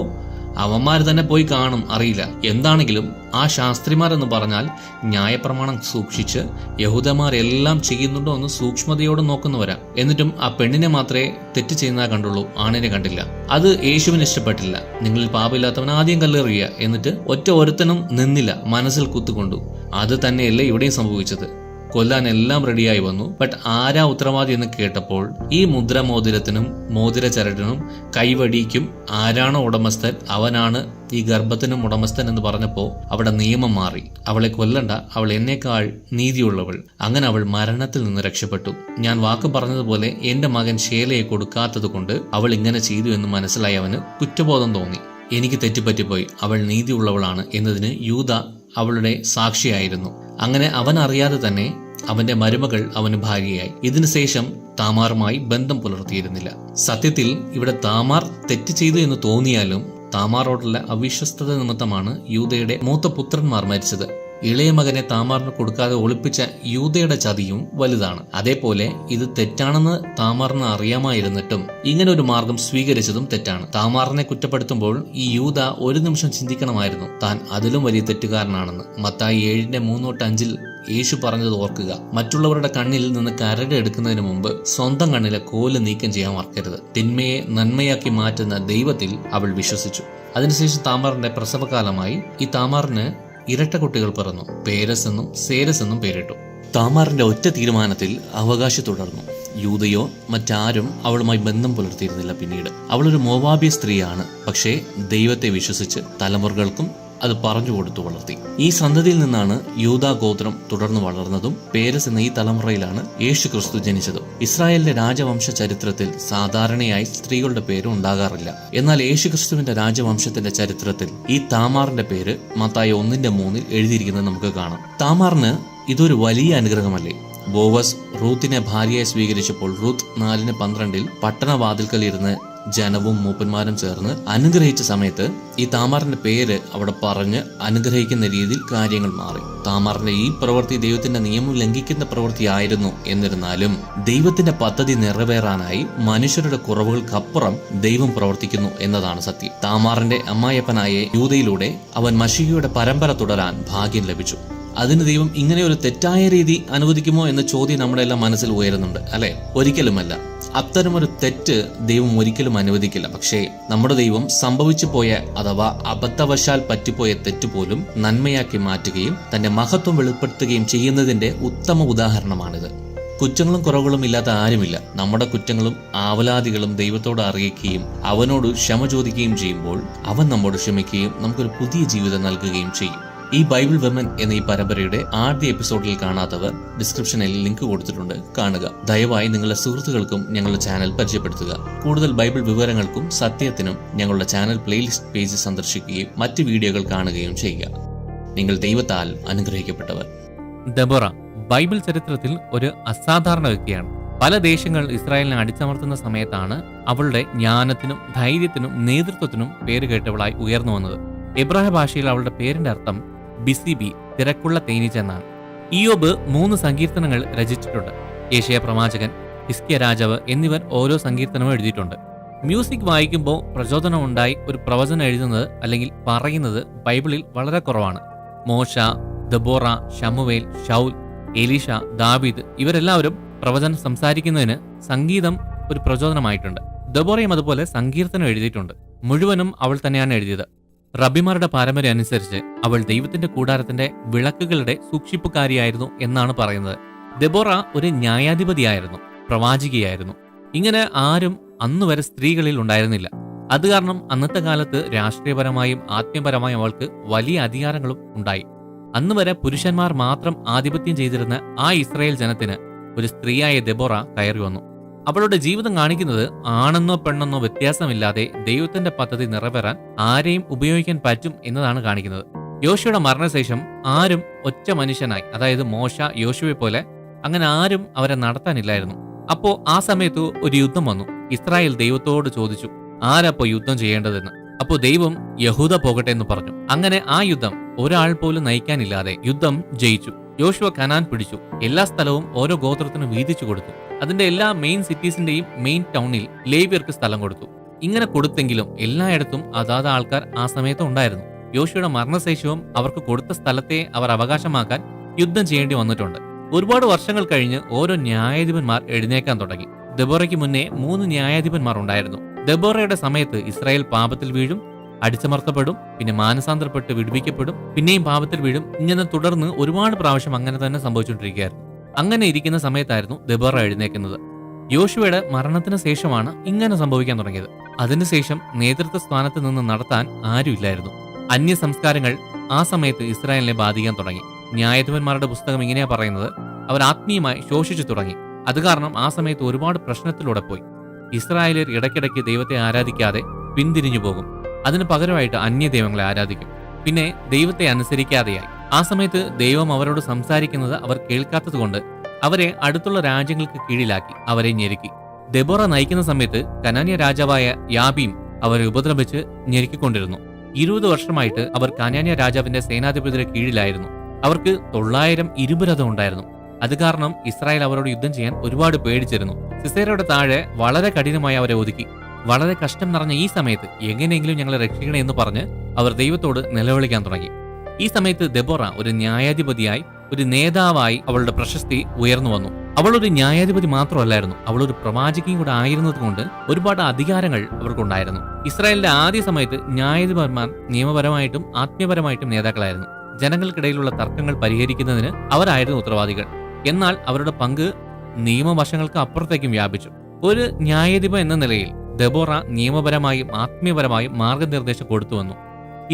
Speaker 1: അവന്മാർ തന്നെ പോയി കാണും, അറിയില്ല. എന്താണെങ്കിലും ആ ശാസ്ത്രിമാർ എന്ന് പറഞ്ഞാൽ ന്യായപ്രമാണം സൂക്ഷിച്ച് യഹൂദന്മാരെല്ലാം ചെയ്യുന്നുണ്ടോ എന്ന് സൂക്ഷ്മതയോടെ നോക്കുന്നവരാ. എന്നിട്ടും ആ പെണ്ണിനെ മാത്രമേ തെറ്റ് ചെയ്യുന്നതാ കണ്ടുള്ളൂ, ആണിനെ കണ്ടില്ല. അത് യേശുവിന് ഇഷ്ടപ്പെട്ടില്ല. നിങ്ങളിൽ പാപമില്ലാത്തവൻ ആദ്യം കല്ലെറിയുക. എന്നിട്ട് ഒറ്റ ഒരുത്തനും നിന്നില്ല, മനസ്സിൽ കുത്തുകൊണ്ടു. അത് തന്നെയല്ലേ ഇവിടെയും സംഭവിച്ചത്. കൊല്ലാൻ എല്ലാം റെഡിയായി വന്നു. ബട്ട് ആരാ ഉത്തരവാദി എന്ന് കേട്ടപ്പോൾ ഈ മുദ്രമോതിരത്തിനും മോതിരചരടിനും കൈവടിക്കും ആരാണോ ഉടമസ്ഥൻ അവനാണ് ഈ ഗർഭത്തിനും ഉടമസ്ഥൻ എന്ന് പറഞ്ഞപ്പോൾ അവിടെ നിയമം മാറി. അവളെ കൊല്ലണ്ട, അവൾ എന്നേക്കാൾ നീതിയുള്ളവൾ. അങ്ങനെ അവൾ മരണത്തിൽ നിന്ന് രക്ഷപ്പെട്ടു. ഞാൻ വാക്ക് പറഞ്ഞതുപോലെ എന്റെ മകൻ ശേലയെ കൊടുക്കാത്തത് കൊണ്ട് അവൾ ഇങ്ങനെ ചെയ്തു എന്ന് മനസ്സിലായി അവന് കുറ്റബോധം തോന്നി. എനിക്ക് തെറ്റുപറ്റിപ്പോയി, അവൾ നീതിയുള്ളവളാണ് എന്നതിന് യൂദ അവളുടെ സാക്ഷിയായിരുന്നു. അങ്ങനെ അവൻ അറിയാതെ തന്നെ അവന്റെ മരുമകൾ അവന് ഭാര്യയായി. ഇതിനുശേഷം താമാറുമായി ബന്ധം പുലർത്തിയിരുന്നില്ല. സത്യത്തിൽ ഇവിടെ താമാർ തെറ്റ് ചെയ്തു എന്ന് തോന്നിയാലും താമാറോടുള്ള അവിശ്വസ്തത നിമിത്തമാണ് യൂദയുടെ മൂത്ത പുത്രന്മാർ മരിച്ചത്. ഇളയ മകനെ താമാറിന് കൊടുക്കാതെ ഒളിപ്പിച്ച യൂദയുടെ ചതിയും വലുതാണ്. അതേപോലെ ഇത് തെറ്റാണെന്ന് താമാറിന് അറിയാമായിരുന്നിട്ടും ഇങ്ങനെ ഒരു മാർഗം സ്വീകരിച്ചതും തെറ്റാണ്. താമാറിനെ കുറ്റപ്പെടുത്തുമ്പോൾ ഈ യൂദ ഒരു നിമിഷം ചിന്തിക്കണമായിരുന്നു താൻ അതിലും വലിയ തെറ്റുകാരനാണെന്ന്. മത്തായി 7:3-5 യേശു പറഞ്ഞത് ഓർക്കുക. മറ്റുള്ളവരുടെ കണ്ണിൽ നിന്ന് കരട് എടുക്കുന്നതിന് മുമ്പ് സ്വന്തം കണ്ണിലെ കോല് നീക്കം ചെയ്യാൻ മറക്കരുത്. തിന്മയെ നന്മയാക്കി മാറ്റുന്ന ദൈവത്തിൽ അവൾ വിശ്വസിച്ചു. അതിനുശേഷം താമാറിന്റെ പ്രസവകാലമായി. ഈ താമാറിന് ഇരട്ട കുട്ടികൾ പിറന്നു. പേരസ് എന്നും സേരസ് എന്നും പേരിട്ടു. താമാറിന്റെ ഒറ്റ തീരുമാനത്തിൽ അവകാശി തുടർന്നു. യൂദയോ മറ്റാരും അവളുമായി ബന്ധം പുലർത്തിയിരുന്നില്ല. പിന്നീട് അവളൊരു മോവാബിയ സ്ത്രീയാണ്. പക്ഷേ ദൈവത്തെ വിശ്വസിച്ച് തലമുറകൾക്കും അത് പറഞ്ഞു കൊടുത്തു വളർത്തി. ഈ സന്തതിയിൽ നിന്നാണ് യൂദാ ഗോത്രം തുടർന്ന് വളർന്നതും. പേരസ് എന്ന ഈ തലമുറയിലാണ് യേശു ക്രിസ്തു ജനിച്ചതും. ഇസ്രായേലിന്റെ രാജവംശ ചരിത്രത്തിൽ സാധാരണയായി സ്ത്രീകളുടെ പേര് ഉണ്ടാകാറില്ല. എന്നാൽ യേശു ക്രിസ്തുവിന്റെ രാജവംശത്തിന്റെ ചരിത്രത്തിൽ ഈ താമാറിന്റെ പേര് മത്തായി 1:3 എഴുതിയിരിക്കുന്നത് നമുക്ക് കാണാം. താമാറിന് ഇതൊരു വലിയ അനുഗ്രഹമല്ലേ? ബോവസ് റൂത്തിനെ ഭാര്യയായി സ്വീകരിച്ചപ്പോൾ റൂത്ത് 4:12 പട്ടണവാതിൽക്കൽ ഇരുന്ന് ജനവും മൂപ്പന്മാരും ചേർന്ന് അനുഗ്രഹിച്ച സമയത്ത് ഈ താമാറിന്റെ പേര് അവിടെ പറഞ്ഞ് അനുഗ്രഹിക്കുന്ന രീതിയിൽ കാര്യങ്ങൾ മാറി. താമാറിന്റെ ഈ പ്രവൃത്തി ദൈവത്തിന്റെ നിയമം ലംഘിക്കുന്ന പ്രവൃത്തിയായിരുന്നു. എന്നിരുന്നാലും ദൈവത്തിന്റെ പദ്ധതി നിറവേറാനായി മനുഷ്യരുടെ കുറവുകൾക്കപ്പുറം ദൈവം പ്രവർത്തിക്കുന്നു എന്നതാണ് സത്യം. താമാറിന്റെ അമ്മായപ്പനായ യൂദയിലൂടെ അവൻ മശീഹയുടെ പരമ്പര തുടരാൻ ഭാഗ്യം ലഭിച്ചു. അതിന് ദൈവം ഇങ്ങനെ ഒരു തെറ്റായ രീതി അനുവദിക്കുമോ എന്ന ചോദ്യം നമ്മുടെ എല്ലാം മനസ്സിൽ ഉയരുന്നുണ്ട്, അല്ലെ? ഒരിക്കലുമല്ല. അത്തരമൊരു തെറ്റ് ദൈവം ഒരിക്കലും അനുവദിക്കില്ല. പക്ഷേ നമ്മുടെ ദൈവം സംഭവിച്ചു പോയ അഥവാ അബദ്ധവശാൽ പറ്റിപ്പോയ തെറ്റുപോലും നന്മയാക്കി മാറ്റുകയും തന്റെ മഹത്വം വെളിപ്പെടുത്തുകയും ചെയ്യുന്നതിന്റെ ഉത്തമ ഉദാഹരണമാണിത്. കുറ്റങ്ങളും കുറവുകളും ഇല്ലാത്ത ആരുമില്ല. നമ്മുടെ കുറ്റങ്ങളും ആവലാദികളും ദൈവത്തോട് അറിയിക്കുകയും അവനോട് ക്ഷമ ചോദിക്കുകയും ചെയ്യുമ്പോൾ അവൻ നമ്മോട് ക്ഷമിക്കുകയും നമുക്കൊരു പുതിയ ജീവിതം നൽകുകയും ചെയ്യും. ഈ ബൈബിൾ വിമൻ എന്ന ഈ പരമ്പരയുടെ ആദ്യ എപ്പിസോഡിൽ കാണാത്തവർ ഡിസ്ക്രിപ്ഷനിൽ ലിങ്ക് കൊടുത്തിട്ടുണ്ട്, കാണുക. ദയവായി നിങ്ങളുടെ സുഹൃത്തുക്കൾക്കും ഞങ്ങളുടെ ചാനൽ പരിചയപ്പെടുത്തുക. കൂടുതൽ ബൈബിൾ വിവരങ്ങൾക്കും സത്യത്തിനും ഞങ്ങളുടെ ചാനൽ പ്ലേലിസ്റ്റ് പേജ് സന്ദർശിക്കുകയും മറ്റ് വീഡിയോകൾ കാണുകയും ചെയ്യുക. നിങ്ങൾ ദൈവത്താൽ അനുഗ്രഹിക്കപ്പെട്ടവർ.
Speaker 2: ദെബോറ ബൈബിൾ ചരിത്രത്തിൽ ഒരു അസാധാരണ വ്യക്തിയാണ്. പല ദേശങ്ങൾ ഇസ്രായേലിനെ അടിച്ചമർത്തുന്ന സമയത്താണ് അവളുടെ ജ്ഞാനത്തിനും ധൈര്യത്തിനും നേതൃത്വത്തിനും പേരുകേട്ടവളായി ഉയർന്നു വന്നത്. എബ്രായ ഭാഷയിൽ അവളുടെ പേരിന്റെ അർത്ഥം ബിസിബി, തിരക്കുള്ള തേനീച്ച എന്നാണ്. ഇയ്യോബ് 3 സങ്കീർത്തനങ്ങൾ രചിച്ചിട്ടുണ്ട്. യേശയ്യാ പ്രവാചകൻ, ഹിസ്കിയ രാജാവ് എന്നിവർ ഓരോ സങ്കീർത്തനവും എഴുതിയിട്ടുണ്ട്. മ്യൂസിക് വായിക്കുമ്പോൾ പ്രചോദനം ഉണ്ടായി ഒരു പ്രവചനം എഴുതുന്നത് അല്ലെങ്കിൽ പറയുന്നത് ബൈബിളിൽ വളരെ കുറവാണ്. മോശ, ദബോറ, ശമൂവേൽ, ശൗൽ, എലീഷ, ദാവീദ് ഇവരെല്ലാവരും പ്രവചനം സംസാരിക്കുന്നതിന് സംഗീതം ഒരു പ്രചോദനമായിട്ടുണ്ട്. ദബോറയും അതുപോലെ സങ്കീർത്തനം എഴുതിയിട്ടുണ്ട്. മുഴുവനും അവൾ തന്നെയാണ് എഴുതിയത്. റബ്ബിമാരുടെ പാരമ്പര്യം അനുസരിച്ച് അവൾ ദൈവത്തിന്റെ കൂടാരത്തിന്റെ വിളക്കുകളുടെ സൂക്ഷിപ്പുകാരിയായിരുന്നു എന്നാണ് പറയുന്നത്. ദബോറ ഒരു ന്യായാധിപതിയായിരുന്നു, പ്രവാചികയായിരുന്നു. ഇങ്ങനെ ആരും അന്നുവരെ സ്ത്രീകളിൽ ഉണ്ടായിരുന്നില്ല. അത് കാരണം അന്നത്തെ കാലത്ത് രാഷ്ട്രീയപരമായും ആത്മീയപരമായും അവൾക്ക് വലിയ അധികാരങ്ങളും ഉണ്ടായി. അന്നുവരെ പുരുഷന്മാർ മാത്രം ആധിപത്യം ചെയ്തിരുന്ന ആ ഇസ്രായേൽ ജനത്തിന് ഒരു സ്ത്രീയായ ദെബോറ കയറി വന്നു. അവളുടെ ജീവിതം കാണിക്കുന്നത് ആണെന്നോ പെണ്ണെന്നോ വ്യത്യാസമില്ലാതെ ദൈവത്തിന്റെ പദ്ധതി നിറവേറാൻ ആരെയും ഉപയോഗിക്കാൻ പറ്റും എന്നതാണ് കാണിക്കുന്നത്. യോശുവയുടെ മരണശേഷം ആരും ഒറ്റ മനുഷ്യനായി, അതായത് മോശ, യോശുവെ പോലെ അങ്ങനെ ആരും അവരെ നടത്താനില്ലായിരുന്നു. അപ്പോ ആ സമയത്ത് ഒരു യുദ്ധം വന്നു. ഇസ്രായേൽ ദൈവത്തോട് ചോദിച്ചു, ആരപ്പോ യുദ്ധം ചെയ്യേണ്ടതെന്ന്. അപ്പോ ദൈവം യഹൂദ പോകട്ടെ എന്ന് പറഞ്ഞു. അങ്ങനെ ആ യുദ്ധം ഒരാൾ പോലും നയിക്കാനില്ലാതെ യുദ്ധം ജയിച്ചു. യോശുവ കനാൻ പിടിച്ചു. എല്ലാ സ്ഥലവും ഓരോ ഗോത്രത്തിനും വീതിച്ചു കൊടുത്തു. അതിന്റെ എല്ലാ മെയിൻ സിറ്റീസിന്റെയും മെയിൻ ടൗണിൽ ലേവ്യർക്ക് സ്ഥലം കൊടുത്തു. ഇങ്ങനെ കൊടുത്തെങ്കിലും എല്ലായിടത്തും അതാത് ആൾക്കാർ ആ സമയത്ത് ഉണ്ടായിരുന്നു. യോശുവയുടെ മരണശേഷവും അവർക്ക് കൊടുത്ത സ്ഥലത്തെ അവർ അവകാശമാക്കാൻ യുദ്ധം ചെയ്യേണ്ടി വന്നിട്ടുണ്ട്. ഒരുപാട് വർഷങ്ങൾ കഴിഞ്ഞ് ഓരോ ന്യായാധിപന്മാർ എഴുന്നേക്കാൻ തുടങ്ങി. ദെബോറയ്ക്ക് മുന്നേ 3 ന്യായാധിപന്മാർ ഉണ്ടായിരുന്നു. ദെബോറയുടെ സമയത്ത് ഇസ്രായേൽ പാപത്തിൽ വീഴും, അടിച്ചമർത്തപ്പെടും, പിന്നെ മാനസാന്തരപ്പെട്ട് വിടുവിക്കപ്പെടും, പിന്നെയും പാപത്തിൽ വീഴും. ഇങ്ങനെ തുടർന്ന് ഒരുപാട് പ്രാവശ്യം അങ്ങനെ തന്നെ സംഭവിച്ചുകൊണ്ടിരിക്കുകയായിരുന്നു. അങ്ങനെ ഇരിക്കുന്ന സമയത്തായിരുന്നു ദെബോറ എഴുന്നേക്കുന്നത്. യോശുവയുടെ മരണത്തിന് ശേഷമാണ് ഇങ്ങനെ സംഭവിക്കാൻ തുടങ്ങിയത്. അതിനുശേഷം നേതൃത്വ സ്ഥാനത്ത് നിന്ന് നടത്താൻ ആരുമില്ലായിരുന്നു. അന്യ സംസ്കാരങ്ങൾ ആ സമയത്ത് ഇസ്രായേലിനെ ബാധിക്കാൻ തുടങ്ങി. ന്യായാധിപന്മാരുടെ പുസ്തകം ഇങ്ങനെയാ പറയുന്നത്, അവർ ആത്മീയമായി ശോഷിച്ചു തുടങ്ങി. അത് കാരണം ആ സമയത്ത് ഒരുപാട് പ്രശ്നത്തിലൂടെ പോയി. ഇസ്രായേലിയർ ഇടയ്ക്കിടയ്ക്ക് ദൈവത്തെ ആരാധിക്കാതെ പിന്തിരിഞ്ഞു പോകും. അതിന് പകരമായിട്ട് അന്യ ദൈവങ്ങളെ ആരാധിക്കും. പിന്നെ ദൈവത്തെ അനുസരിക്കാതെയായി. ആ സമയത്ത് ദൈവം അവരോട് സംസാരിക്കുന്നത് അവർ കേൾക്കാത്തതുകൊണ്ട് അവരെ അടുത്തുള്ള രാജ്യങ്ങൾക്ക് കീഴിലാക്കി, അവരെ ഞെരുക്കി. ദെബോറ നയിക്കുന്ന സമയത്ത് കനാന്യ രാജാവായ യാബീം അവരെ ഉപദ്രവിച്ച് ഞെരുക്കിക്കൊണ്ടിരുന്നു. 20 വർഷമായിട്ട് അവർ കനാന്യ രാജാവിന്റെ സേനാധിപതിയുടെ കീഴിലായിരുന്നു. അവർക്ക് 900 ഇരുമ്പുരഥം ഉണ്ടായിരുന്നു. അത് കാരണം ഇസ്രായേൽ അവരോട് യുദ്ധം ചെയ്യാൻ ഒരുപാട് പേടിച്ചിരുന്നു. സിസേരയുടെ താഴെ വളരെ കഠിനമായി അവരെ ഒതുക്കി. വളരെ കഷ്ടം നിറഞ്ഞ ഈ സമയത്ത് എങ്ങനെയെങ്കിലും ഞങ്ങളെ രക്ഷിക്കണേ എന്ന് പറഞ്ഞ് അവർ ദൈവത്തോട് നിലവിളിക്കാൻ തുടങ്ങി. ഈ സമയത്ത് ദെബോറ ഒരു ന്യായാധിപതിയായി, ഒരു നേതാവായി അവളുടെ പ്രശസ്തി ഉയർന്നു വന്നു. അവൾ ഒരു ന്യായാധിപതി മാത്രമല്ലായിരുന്നു, അവൾ ഒരു പ്രവാചകയും കൂടെ ആയിരുന്നത് കൊണ്ട് ഒരുപാട് അധികാരങ്ങൾ അവർക്കുണ്ടായിരുന്നു. ഇസ്രായേലിന്റെ ആദ്യ സമയത്ത് ന്യായാധിപന്മാർ നിയമപരമായിട്ടും ആത്മീയപരമായിട്ടും നേതാക്കളായിരുന്നു. ജനങ്ങൾക്കിടയിലുള്ള തർക്കങ്ങൾ പരിഹരിക്കുന്നതിന് അവരായിരുന്നു ഉത്തരവാദികൾ. എന്നാൽ അവരുടെ പങ്ക് നിയമവശങ്ങൾക്ക് അപ്പുറത്തേക്കും വ്യാപിച്ചു. ഒരു ന്യായാധിപ എന്ന നിലയിൽ ദെബോറ നിയമപരമായും ആത്മീയപരമായും മാർഗനിർദ്ദേശം കൊടുത്തുവന്നു.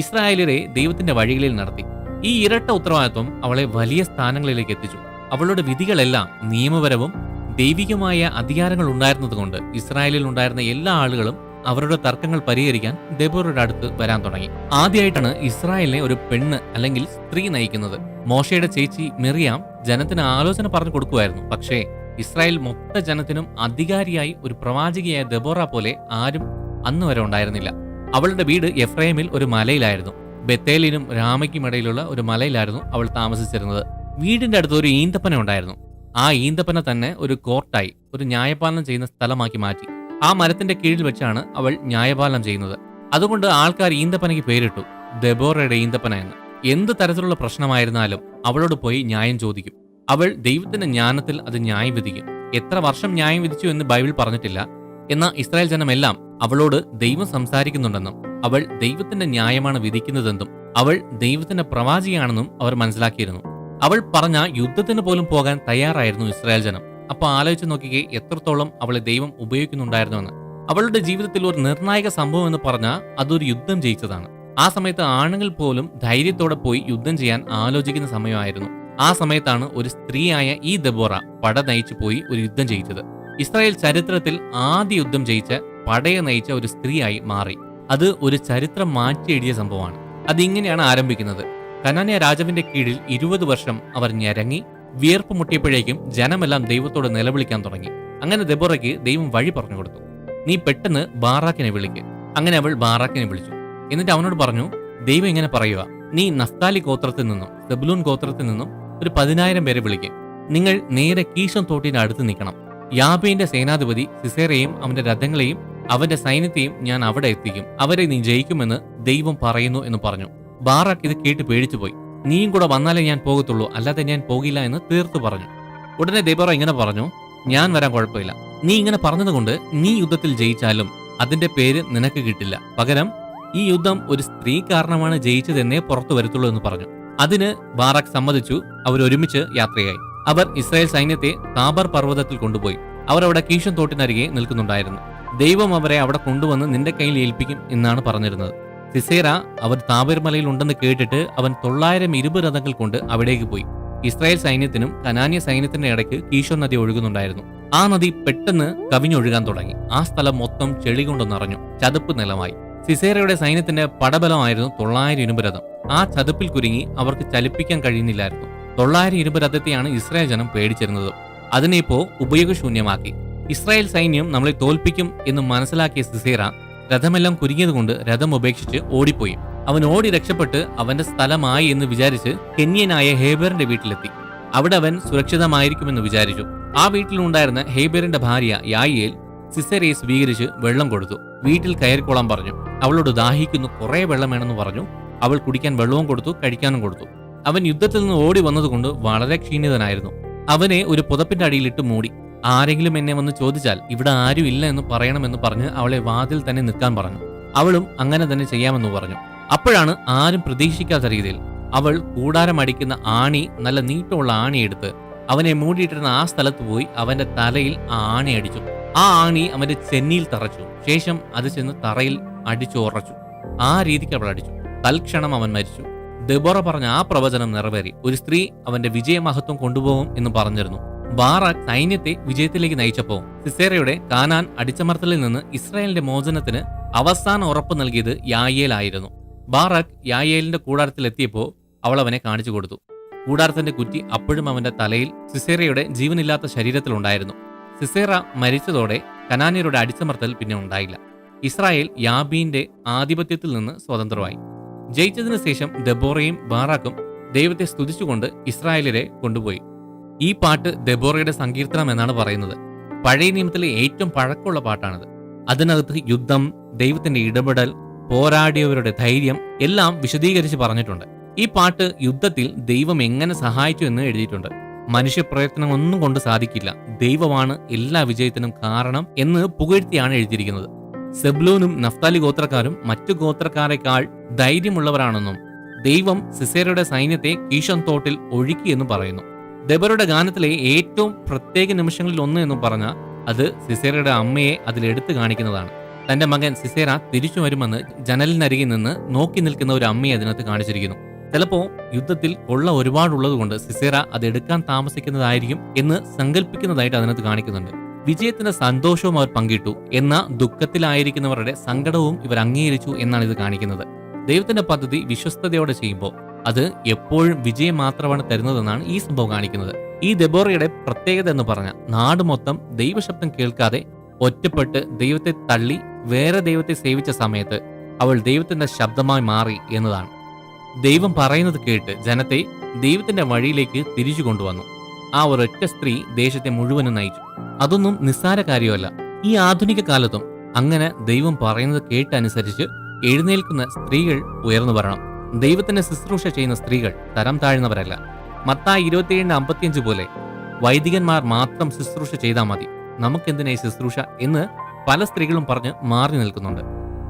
Speaker 2: ഇസ്രായേലിനെ ദൈവത്തിന്റെ വഴികളിൽ നടത്തി. ഈ ഇരട്ട ഉത്തരവാദിത്വം അവളെ വലിയ സ്ഥാനങ്ങളിലേക്ക് എത്തിച്ചു. അവളുടെ വിധികളെല്ലാം നിയമപരവും ദൈവികമായ അധികാരങ്ങൾ ഉണ്ടായിരുന്നതുകൊണ്ട് ഇസ്രായേലിൽ ഉണ്ടായിരുന്ന എല്ലാ ആളുകളും അവരുടെ തർക്കങ്ങൾ പരിഹരിക്കാൻ ദെബോറയുടെ അടുത്ത് വരാൻ തുടങ്ങി. ആദ്യമായിട്ടാണ് ഇസ്രായേലിനെ ഒരു പെണ്ണ് അല്ലെങ്കിൽ സ്ത്രീ നയിക്കുന്നത്. മോശയുടെ ചേച്ചി മിറിയാം ജനത്തിന് ആലോചന പറഞ്ഞു കൊടുക്കുമായിരുന്നു. പക്ഷേ ഇസ്രായേൽ മൊത്ത ജനത്തിനും അധികാരിയായി ഒരു പ്രവാചകിയായ ദെബോറ പോലെ ആരും അന്ന് വരെ ഉണ്ടായിരുന്നില്ല. അവളുടെ വീട് എഫ്രൈമിൽ ഒരു മലയിലായിരുന്നു. ബത്തേലിനും രാമയ്ക്കും ഇടയിലുള്ള ഒരു മലയിലായിരുന്നു അവൾ താമസിച്ചിരുന്നത്. വീടിന്റെ അടുത്ത് ഒരു ഈന്തപ്പന ഉണ്ടായിരുന്നു. ആ ഈന്തപ്പന തന്നെ ഒരു കോർട്ടായി, ഒരു ന്യായപാലനം ചെയ്യുന്ന സ്ഥലമാക്കി മാറ്റി. ആ മരത്തിന്റെ കീഴിൽ വെച്ചാണ് അവൾ ന്യായപാലനം ചെയ്യുന്നത്. അതുകൊണ്ട് ആൾക്കാർ ഈന്തപ്പനയ്ക്ക് പേരിട്ടു ദെബോറയുടെ ഈന്തപ്പന എന്ന്. എന്ത് തരത്തിലുള്ള പ്രശ്നമായിരുന്നാലും അവളോട് പോയി ന്യായം ചോദിക്കും. അവൾ ദൈവത്തിന്റെ ജ്ഞാനത്തിൽ അത് ന്യായം വിധിക്കും. എത്ര വർഷം ന്യായം വിധിച്ചു എന്ന് ബൈബിൾ പറഞ്ഞിട്ടില്ല. എന്നാൽ ഇസ്രായേൽ ജനമെല്ലാം അവളോട് ദൈവം സംസാരിക്കുന്നുണ്ടെന്നും അവൾ ദൈവത്തിന്റെ ന്യായമാണ് വിധിക്കുന്നതെന്നും അവൾ ദൈവത്തിന്റെ പ്രവാചിയാണെന്നും അവർ മനസ്സിലാക്കിയിരുന്നു. അവൾ പറഞ്ഞ യുദ്ധത്തിന് പോലും പോകാൻ തയ്യാറായിരുന്നു ഇസ്രായേൽ ജനം. അപ്പൊ ആലോചിച്ച് നോക്കിക്കേ എത്രത്തോളം അവളെ ദൈവം ഉപയോഗിക്കുന്നുണ്ടായിരുന്നുവെന്ന്. അവളുടെ ജീവിതത്തിൽ ഒരു നിർണായക സംഭവം എന്ന് പറഞ്ഞാൽ അതൊരു യുദ്ധം ജയിച്ചതാണ്. ആ സമയത്ത് ആണുങ്ങൾ പോലും ധൈര്യത്തോടെ പോയി യുദ്ധം ചെയ്യാൻ ആലോചിക്കുന്ന സമയമായിരുന്നു. ആ സമയത്താണ് ഒരു സ്ത്രീയായ ഈ ദെബോറ പട നയിച്ചു പോയി ഒരു യുദ്ധം ജയിച്ചത്. ഇസ്രായേൽ ചരിത്രത്തിൽ ആദ്യ യുദ്ധം ജയിച്ച പടയെ നയിച്ച ഒരു സ്ത്രീയായി മാറി. അത് ഒരു ചരിത്രം മാറ്റി എഴുതിയ സംഭവമാണ്. അതിങ്ങനെയാണ് ആരംഭിക്കുന്നത്. കനാന്യ രാജാവിന്റെ കീഴിൽ 20 വർഷം അവർ ഞരങ്ങി, വിയർപ്പ് മുട്ടിയപ്പോഴേക്കും ജനമെല്ലാം ദൈവത്തോട് നിലവിളിക്കാൻ തുടങ്ങി. അങ്ങനെ ദെബോറയ്ക്ക് ദൈവം വഴി പറഞ്ഞു കൊടുത്തു. നീ പെട്ടെന്ന് ബാറാക്കിനെ വിളിക്ക്. അങ്ങനെ അവൾ ബാറാക്കിനെ വിളിച്ചു. എന്നിട്ട് അവനോട് പറഞ്ഞു, ദൈവം ഇങ്ങനെ പറയുക, നീ നഫ്താലി ഗോത്രത്തിൽ നിന്നും സെബുലൂൻ ഗോത്രത്തിൽ നിന്നും ഒരു 10,000 പേരെ വിളിക്കും. നിങ്ങൾ നേരെ കീശോൻ തോട്ടിന്റെ അടുത്ത് നിൽക്കണം. യാബീന്റെ സേനാധിപതി സിസേറയെയും അവന്റെ രഥങ്ങളെയും അവന്റെ സൈന്യത്തെയും ഞാൻ അവിടെ എത്തിക്കും. അവരെ നീ ജയിക്കുമെന്ന് ദൈവം പറയുന്നു എന്ന് പറഞ്ഞു. ബാറാക്ക് ഇത് കേട്ട് പേടിച്ചുപോയി. നീയും കൂടെ വന്നാലേ ഞാൻ പോകത്തുള്ളൂ, അല്ലാതെ ഞാൻ പോകില്ല എന്ന് തീർത്തു പറഞ്ഞു. ഉടനെ ദെബോറ ഇങ്ങനെ പറഞ്ഞു, ഞാൻ വരാൻ കുഴപ്പമില്ല. നീ ഇങ്ങനെ പറഞ്ഞതുകൊണ്ട് നീ യുദ്ധത്തിൽ ജയിച്ചാലും അതിന്റെ പേര് നിനക്ക് കിട്ടില്ല. പകരം ഈ യുദ്ധം ഒരു സ്ത്രീ കാരണമാണ് ജയിച്ചതെന്നേ പുറത്തു വരത്തുള്ളൂ എന്ന് പറഞ്ഞു. അതിന് ബാറാക്ക് സമ്മതിച്ചു. അവരൊരുമിച്ച് യാത്രയായി. അവർ ഇസ്രായേൽ സൈന്യത്തെ താബർ പർവ്വതത്തിൽ കൊണ്ടുപോയി. അവർ അവിടെ കീശോൻ തോട്ടിനരികെ നിൽക്കുന്നുണ്ടായിരുന്നു. ദൈവം അവരെ അവിടെ കൊണ്ടുവന്ന് നിന്റെ കയ്യിൽ ഏൽപ്പിക്കും എന്നാണ് പറഞ്ഞിരുന്നത്. സിസേര അവർ താബർ മലയിൽ ഉണ്ടെന്ന് കേട്ടിട്ട് അവൻ 920 രഥങ്ങൾ കൊണ്ട് അവിടേക്ക് പോയി. ഇസ്രായേൽ സൈന്യത്തിനും കനാന്യ സൈന്യത്തിന്റെ ഇടയ്ക്ക് കീശോൻ നദി ഒഴുകുന്നുണ്ടായിരുന്നു. ആ നദി പെട്ടെന്ന് കവിഞ്ഞൊഴുകാൻ തുടങ്ങി. ആ സ്ഥലം മൊത്തം ചെളി കൊണ്ട് നിറഞ്ഞു, ചതുപ്പ് നിലമായി. സിസേറയുടെ സൈന്യത്തിന്റെ പടബലമായിരുന്നു 920 രഥം. ആ ചതുപ്പിൽ കുരുങ്ങി അവർക്ക് ചലിപ്പിക്കാൻ കഴിയുന്നില്ലായിരുന്നു. 920 രഥത്തെയാണ് ഇസ്രായേൽ ജനം പേടിച്ചിരുന്നത്. അതിനെ ഇപ്പോ ഉപയോഗശൂന്യമാക്കി. ഇസ്രായേൽ സൈന്യം നമ്മളെ തോൽപ്പിക്കും എന്ന് മനസ്സിലാക്കിയ സിസേറ രഥമെല്ലാം കുരുങ്ങിയതുകൊണ്ട് രഥം ഉപേക്ഷിച്ച് ഓടിപ്പോയി. അവൻ ഓടി രക്ഷപ്പെട്ട് അവന്റെ സ്ഥലമായി എന്ന് വിചാരിച്ച് കെന്യനായ ഹേബറിന്റെ വീട്ടിലെത്തി. അവിടെ അവൻ സുരക്ഷിതമായിരിക്കുമെന്ന് വിചാരിച്ചു. ആ വീട്ടിലുണ്ടായിരുന്ന ഹേബറിന്റെ ഭാര്യ യായേൽ സിസേറയെ സ്വീകരിച്ച് വെള്ളം കൊടുത്തു. വീട്ടിൽ കയറിക്കോളാൻ പറഞ്ഞു. അവളോട് ദാഹിക്കുന്നു, കുറെ വെള്ളം വേണമെന്ന് പറഞ്ഞു. അവൾ കുടിക്കാൻ വെള്ളവും കൊടുത്തു, കഴിക്കാനും കൊടുത്തു. അവൻ യുദ്ധത്തിൽ നിന്ന് ഓടി വന്നതുകൊണ്ട് വളരെ ക്ഷീണിതനായിരുന്നു. അവനെ ഒരു പുതപ്പിന്റെ അടിയിലിട്ട് മൂടി. ആരെങ്കിലും എന്നെ വന്ന് ചോദിച്ചാൽ ഇവിടെ ആരും ഇല്ല എന്ന് പറയണമെന്ന് പറഞ്ഞ് അവളെ വാതിൽ തന്നെ നിൽക്കാൻ പറഞ്ഞു. അവളും അങ്ങനെ തന്നെ ചെയ്യാമെന്ന് പറഞ്ഞു. അപ്പോഴാണ് ആരും പ്രതീക്ഷിക്കാത്ത രീതിയിൽ അവൾ കൂടാരം അടിക്കുന്ന ആണി, നല്ല നീട്ടമുള്ള ആണി എടുത്ത് അവനെ മൂടിയിട്ടിരുന്ന ആ സ്ഥലത്ത് പോയി അവന്റെ തലയിൽ ആ ആണി അടിച്ചു. ആ ആണി അവന്റെ ചെന്നിയിൽ തറച്ചു. ശേഷം അത് ചെന്ന് തറയിൽ അടിച്ചുറച്ചു. ആ രീതിക്ക് അവൾ അടിച്ചു. തൽക്ഷണം അവൻ മരിച്ചു. ദെബോറ പറഞ്ഞ ആ പ്രവചനം നിറവേറി. ഒരു സ്ത്രീ അവന്റെ വിജയമഹത്വം കൊണ്ടുപോകും എന്ന് പറഞ്ഞിരുന്നു. ബാറാക്ക് സൈന്യത്തെ വിജയത്തിലേക്ക് നയിച്ചപ്പോ സിസേറയുടെ കാനാൻ അടിച്ചമർത്തലിൽ നിന്ന് ഇസ്രായേലിന്റെ മോചനത്തിന് അവസാന ഉറപ്പ് നൽകിയത് യായേലായിരുന്നു. ബാറാക്ക് യായേലിന്റെ കൂടാരത്തിലെത്തിയപ്പോ അവൾ അവനെ കാണിച്ചു കൊടുത്തു. കൂടാരത്തിന്റെ കുറ്റി അപ്പോഴും അവന്റെ തലയിൽ സിസേറയുടെ ജീവനില്ലാത്ത ശരീരത്തിലുണ്ടായിരുന്നു. സിസേറ മരിച്ചതോടെ കനാന്യരുടെ അടിച്ചമർത്തൽ പിന്നെ ഉണ്ടായില്ല. ഇസ്രായേൽ യാബീന്റെ ആധിപത്യത്തിൽ നിന്ന് സ്വതന്ത്രമായി. ജയിച്ചതിനു ശേഷം ദെബോറയും ബാറാക്കും ദൈവത്തെ സ്തുതിച്ചുകൊണ്ട് ഇസ്രായേലിനെ കൊണ്ടുപോയി. ഈ പാട്ട് ദെബോറയുടെ സങ്കീർത്തനം എന്നാണ് പറയുന്നത്. പഴയ നിയമത്തിലെ ഏറ്റവും പഴക്കമുള്ള പാട്ടാണിത്. അതിനകത്ത് യുദ്ധം, ദൈവത്തിന്റെ ഇടപെടൽ, പോരാടിയവരുടെ ധൈര്യം എല്ലാം വിശദീകരിച്ച് പറഞ്ഞിട്ടുണ്ട്. ഈ പാട്ട് യുദ്ധത്തിൽ ദൈവം എങ്ങനെ സഹായിച്ചു എന്ന് എഴുതിയിട്ടുണ്ട്. മനുഷ്യപ്രയത്നം ഒന്നും കൊണ്ട് സാധിക്കില്ല, ദൈവമാണ് എല്ലാ വിജയത്തിനും കാരണം എന്ന് പുകഴ്ത്തിയാണ് എഴുതിയിരിക്കുന്നത്. സെബ്ലൂനും നഫ്താലി ഗോത്രക്കാരും മറ്റു ഗോത്രക്കാരെക്കാൾ ധൈര്യമുള്ളവരാണെന്നും ദൈവം സിസേറയുടെ സൈന്യത്തെ കീശോൻ തോട്ടിൽ ഒഴുക്കിയെന്നും പറയുന്നു. ദെബോറയുടെ ഗാനത്തിലെ ഏറ്റവും പ്രത്യേക നിമിഷങ്ങളിൽ ഒന്ന് എന്നും പറഞ്ഞാൽ അത് സിസേറയുടെ അമ്മയെ അതിലെടുത്ത് കാണിക്കുന്നതാണ്. തന്റെ മകൻ സിസേറ തിരിച്ചു വരുമെന്ന് ജനലിനരികിൽ നിന്ന് നോക്കി നിൽക്കുന്ന ഒരു അമ്മയെ അതിനകത്ത് കാണിച്ചിരിക്കുന്നു. ചിലപ്പോ യുദ്ധത്തിൽ കൊള്ള ഒരുപാടുള്ളതുകൊണ്ട് സിസേറ അത് എടുക്കാൻ താമസിക്കുന്നതായിരിക്കും എന്ന് സങ്കല്പിക്കുന്നതായിട്ട് അതിനകത്ത് കാണിക്കുന്നുണ്ട്. വിജയത്തിന്റെ സന്തോഷവും അവർ പങ്കിട്ടു, എന്നാൽ ദുഃഖത്തിലായിരിക്കുന്നവരുടെ സങ്കടവും ഇവർ അംഗീകരിച്ചു എന്നാണ് ഇത് കാണിക്കുന്നത്. ദൈവത്തിന്റെ പദ്ധതി വിശ്വസ്തയോടെ ചെയ്യുമ്പോൾ അത് എപ്പോഴും വിജയം മാത്രമാണ് തരുന്നതെന്നാണ് ഈ സംഭവം കാണിക്കുന്നത്. ഈ ദെബോറയുടെ പ്രത്യേകത എന്ന് പറഞ്ഞാൽ നാട് മൊത്തം ദൈവശബ്ദം കേൾക്കാതെ ഒറ്റപ്പെട്ട് ദൈവത്തെ തള്ളി വേറെ ദൈവത്തെ സേവിച്ച സമയത്ത് അവൾ ദൈവത്തിന്റെ ശബ്ദമായി മാറി എന്നതാണ്. ദൈവം പറയുന്നത് കേട്ട് ജനത്തെ ദൈവത്തിന്റെ വഴിയിലേക്ക് തിരിച്ചു കൊണ്ടുവന്നു. ആ ഒരൊറ്റ സ്ത്രീ ദേശത്തെ മുഴുവനും നയിച്ചു. അതൊന്നും നിസ്സാര കാര്യമല്ല. ഈ ആധുനിക കാലത്തും അങ്ങനെ ദൈവം പറയുന്നത് കേട്ടനുസരിച്ച് എഴുന്നേൽക്കുന്ന സ്ത്രീകൾ ഉയർന്നു വരണം. ദൈവത്തിന്റെ ശുശ്രൂഷ ചെയ്യുന്ന സ്ത്രീകൾ തരം താഴ്ന്നവരല്ല. മത്തായി 27:55 പോലെ വൈദികന്മാർ മാത്രം ശുശ്രൂഷ ചെയ്താൽ മതി, നമുക്കെന്തിനായി ശുശ്രൂഷ എന്ന് പല സ്ത്രീകളും പറഞ്ഞ് മാറി നിൽക്കുന്നുണ്ട്.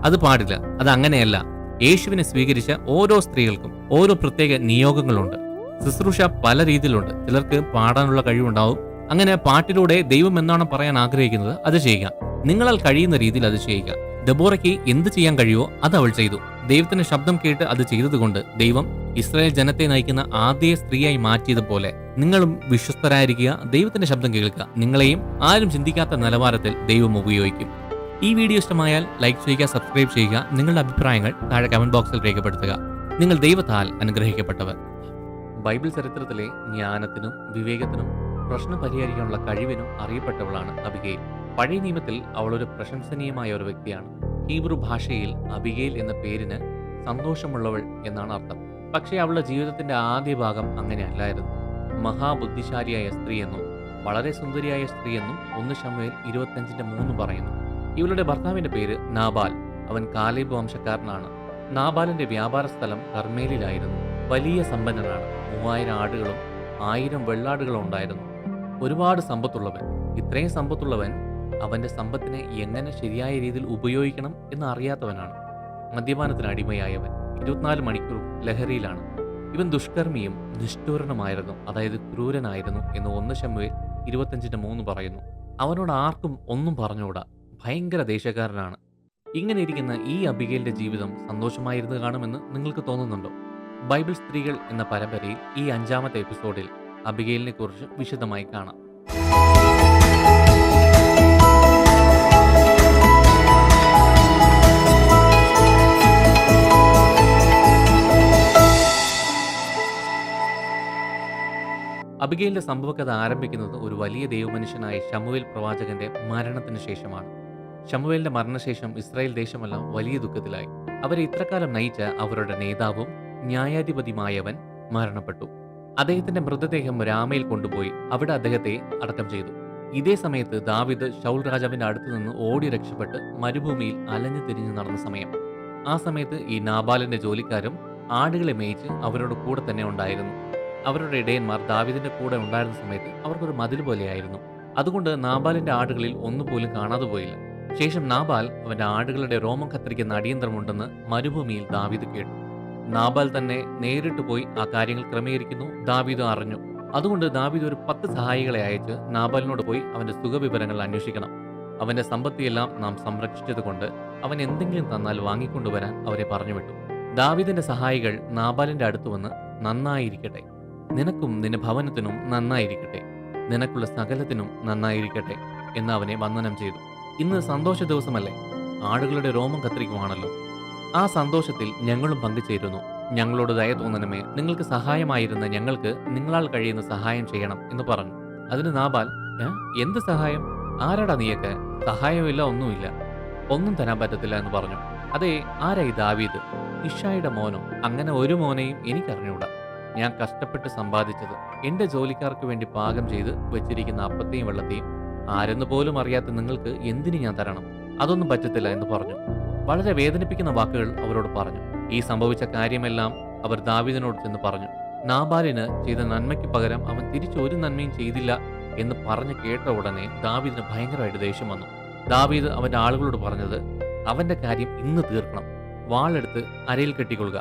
Speaker 2: അത് പാടില്ല. അത് അങ്ങനെയല്ല. യേശുവിനെ സ്വീകരിച്ച ഓരോ സ്ത്രീകൾക്കും ഓരോ പ്രത്യേക നിയോഗങ്ങളുണ്ട്. ശുശ്രൂഷ പല രീതിയിലുണ്ട്. ചിലർക്ക് പാടാനുള്ള കഴിവുണ്ടാവും. അങ്ങനെ പാട്ടിലൂടെ ദൈവം എന്നാണ് പറയാൻ ആഗ്രഹിക്കുന്നത് അത് ചെയ്യുക. നിങ്ങളാൽ കഴിയുന്ന രീതിയിൽ അത് ചെയ്യുക. ദെബോറയ്ക്ക് എന്ത് ചെയ്യാൻ കഴിയുമോ അത് അവൾ ചെയ്തു. ദൈവത്തിന്റെ ശബ്ദം കേട്ട് അത് ചെയ്തതുകൊണ്ട് ദൈവം ഇസ്രായേൽ ജനത്തെ നയിക്കുന്ന ആദ്യ സ്ത്രീയായി മാറ്റിയതുപോലെ നിങ്ങളും വിശ്വസ്തരായിരിക്കുക, ദൈവത്തിന്റെ ശബ്ദം കേൾക്കുക. നിങ്ങളെയും ആരും ചിന്തിക്കാത്ത നിലവാരത്തിൽ ദൈവം ഉപയോഗിക്കും. ഈ വീഡിയോ ഇഷ്ടമായാൽ ലൈക്ക് ചെയ്യുക, സബ്സ്ക്രൈബ് ചെയ്യുക. നിങ്ങളുടെ അഭിപ്രായങ്ങൾ താഴെ കമന്റ് ബോക്സിൽ രേഖപ്പെടുത്തുക. നിങ്ങൾ ദൈവത്താൽ അനുഗ്രഹിക്കപ്പെട്ടവർ. ബൈബിൾ ചരിത്രത്തിലെ ജ്ഞാനത്തിനും വിവേകത്തിനും പ്രശ്നം പരിഹരിക്കാനുള്ള കഴിവിനും അറിയപ്പെട്ടവളാണ് അബിഗയിൽ. പഴയ നിയമത്തിൽ അവൾ ഒരു പ്രശംസനീയമായ ഒരു വ്യക്തിയാണ്. ഹീബ്രു ഭാഷയിൽ അബിഗയിൽ എന്ന പേരിന് സന്തോഷമുള്ളവൾ എന്നാണ് അർത്ഥം. പക്ഷേ അവളുടെ ജീവിതത്തിന്റെ ആദ്യ ഭാഗം അങ്ങനെയല്ലായിരുന്നു. മഹാബുദ്ധിശാലിയായ സ്ത്രീ എന്നും വളരെ സുന്ദരിയായ സ്ത്രീ എന്നും 1 ശമൂവേൽ 25:3 പറയുന്നു. ഇവളുടെ ഭർത്താവിന്റെ പേര് നാബാൽ. അവൻ കാലേബ് വംശക്കാരനാണ്. നാബാലിന്റെ വ്യാപാര സ്ഥലം കർമ്മേലിലായിരുന്നു. വലിയ സമ്പന്നനാണ്. 3000 ആടുകളും 1000 വെള്ളാടുകളും ഉണ്ടായിരുന്നു. ഒരുപാട് സമ്പത്തുള്ളവൻ. ഇത്രയും സമ്പത്തുള്ളവൻ അവന്റെ സമ്പത്തിനെ എങ്ങനെ ശരിയായ രീതിയിൽ ഉപയോഗിക്കണം എന്ന് അറിയാത്തവനാണ്. മദ്യപാനത്തിന് അടിമയായവൻ. 24 മണിക്കൂറും ലഹരിയിലാണ്. ഇവൻ ദുഷ്കർമ്മിയും നിഷ്ഠൂരനുമായിരുന്നു, അതായത് ക്രൂരനായിരുന്നു എന്ന് 1 ശമൂവേൽ 25:3 പറയുന്നു. അവനോട് ആർക്കും ഒന്നും പറഞ്ഞുകൂടാ. ഭയങ്കര ദേഷ്യക്കാരനാണ്. ഇങ്ങനെ ഇരിക്കുന്ന ഈ അബിഗയിലിന്റെ ജീവിതം സന്തോഷമായിരുന്നു കാണുമെന്ന് നിങ്ങൾക്ക് തോന്നുന്നുണ്ടോ? ബൈബിൾ സ്ത്രീകൾ എന്ന പരമ്പരയിൽ ഈ 5-ാമത്തെ എപ്പിസോഡിൽ അബിഗയിലിനെ കുറിച്ച് വിശദമായി കാണാം. അബിഗയിലിന്റെ സംഭവകഥ ആരംഭിക്കുന്നത് ഒരു വലിയ ദൈവമനുഷ്യനായ ശമൂവേൽ പ്രവാചകന്റെ മരണത്തിന് ശേഷമാണ്. ശമൂവേലിന്റെ മരണശേഷം ഇസ്രായേൽ ദേശമെല്ലാം വലിയ ദുഃഖത്തിലായി. അവരെ ഇത്രകാലം നയിച്ച അവരുടെ നേതാവും ന്യായാധിപതിയുമായവൻ മരണപ്പെട്ടു. അദ്ദേഹത്തിന്റെ മൃതദേഹം രാമയിൽ കൊണ്ടുപോയി അവിടെ അദ്ദേഹത്തെ അടക്കം ചെയ്തു. ഇതേ സമയത്ത് ദാവീദ് ശൗൽ രാജാവിന്റെ അടുത്ത് നിന്ന് ഓടി രക്ഷപ്പെട്ട് മരുഭൂമിയിൽ അലഞ്ഞു തിരിഞ്ഞു നടന്ന സമയം. ആ സമയത്ത് ഈ നാബാലിന്റെ ജോലിക്കാരും ആടുകളെ മേയിച്ച് അവരോട് കൂടെ തന്നെ ഉണ്ടായിരുന്നു. അവരുടെ ഇടയന്മാർ ദാവീദിന്റെ കൂടെ ഉണ്ടായിരുന്ന സമയത്ത് അവർക്കൊരു മതിൽ പോലെയായിരുന്നു. അതുകൊണ്ട് നാബാലിന്റെ ആടുകളിൽ ഒന്നുപോലും കാണാതെ പോയില്ല. ശേഷം നാബാൽ അവന്റെ ആടുകളുടെ രോമം കത്തിരിക്കുന്ന അടിയന്തരമുണ്ടെന്ന് മരുഭൂമിയിൽ ദാവീദ് കേട്ടു. നാബാൽ തന്നെ നേരിട്ട് പോയി ആ കാര്യങ്ങൾ ക്രമീകരിക്കുന്നു ദാവീദ് അറിഞ്ഞു. അതുകൊണ്ട് ദാവീദ് ഒരു 10 സഹായികളെ അയച്ച് നാബാലിനോട് പോയി അവന്റെ സുഖവിവരങ്ങൾ അന്വേഷിക്കണം. അവന്റെ സമ്പത്തിയെല്ലാം നാം സംരക്ഷിച്ചത് കൊണ്ട് അവൻ എന്തെങ്കിലും തന്നാൽ വാങ്ങിക്കൊണ്ടുവരാൻ അവരെ പറഞ്ഞുവിട്ടു. ദാവീദിന്റെ സഹായികൾ നാബാലിന്റെ അടുത്ത് വന്ന്, നന്നായിരിക്കട്ടെ, നിനക്കും നിന്റെ ഭവനത്തിനും നന്നായിരിക്കട്ടെ, നിനക്കുള്ള സകലത്തിനും നന്നായിരിക്കട്ടെ എന്ന് അവനെ വന്ദനം ചെയ്തു. ഇന്ന് സന്തോഷ ദിവസമല്ലേ? ആടുകളുടെ രോമം കത്തിരിക്കുവാണല്ലോ. ആ സന്തോഷത്തിൽ ഞങ്ങളും പങ്കുചേരുന്നു. ഞങ്ങളോട് ദയ തോന്നണമേ, നിങ്ങൾക്ക് സഹായമായിരുന്ന ഞങ്ങൾക്ക് നിങ്ങളാൽ കഴിയുന്ന സഹായം ചെയ്യണം എന്ന് പറഞ്ഞു. അതിന് നാബാൽ, എന്ത് സഹായം? ആരാടാ നീയൊക്കെ? സഹായമില്ല, ഒന്നുമില്ല, ഒന്നും തരാൻ പറ്റത്തില്ല എന്ന് പറഞ്ഞു. അതെ, ആരായി? ദാവീദ്, ഇഷായുടെ മോനോ? അങ്ങനെ ഒരു മോനെയും എനിക്കറിഞ്ഞൂടാ. ഞാൻ കഷ്ടപ്പെട്ട് സമ്പാദിച്ചത് എന്റെ ജോലിക്കാർക്ക് വേണ്ടി പാകം ചെയ്ത് വെച്ചിരിക്കുന്ന അപ്പത്തെയും വെള്ളത്തെയും ആരെന്ന് പോലും അറിയാത്ത നിങ്ങൾക്ക് എന്തിനു ഞാൻ തരണം? അതൊന്നും പറ്റത്തില്ല എന്ന് പറഞ്ഞു. വളരെ വേദനിപ്പിക്കുന്ന വാക്കുകൾ അവരോട് പറഞ്ഞു. ഈ സംഭവിച്ച കാര്യമെല്ലാം അവർ ദാവീദിനോട് ചെന്ന് പറഞ്ഞു. നാബാലിന് ചെയ്ത നന്മയ്ക്ക് പകരം അവൻ തിരിച്ചു ഒരു നന്മയും ചെയ്തില്ല എന്ന് പറഞ്ഞു കേട്ട ഉടനെ ദാവീദിന് ഭയങ്കരമായിട്ട് ദേഷ്യം വന്നു. ദാവീദ് അവന്റെ ആളുകളോട് പറഞ്ഞത്, അവന്റെ കാര്യം ഇന്ന് തീർക്കണം. വാളെടുത്ത് അരയിൽ കെട്ടിക്കൊള്ളുക.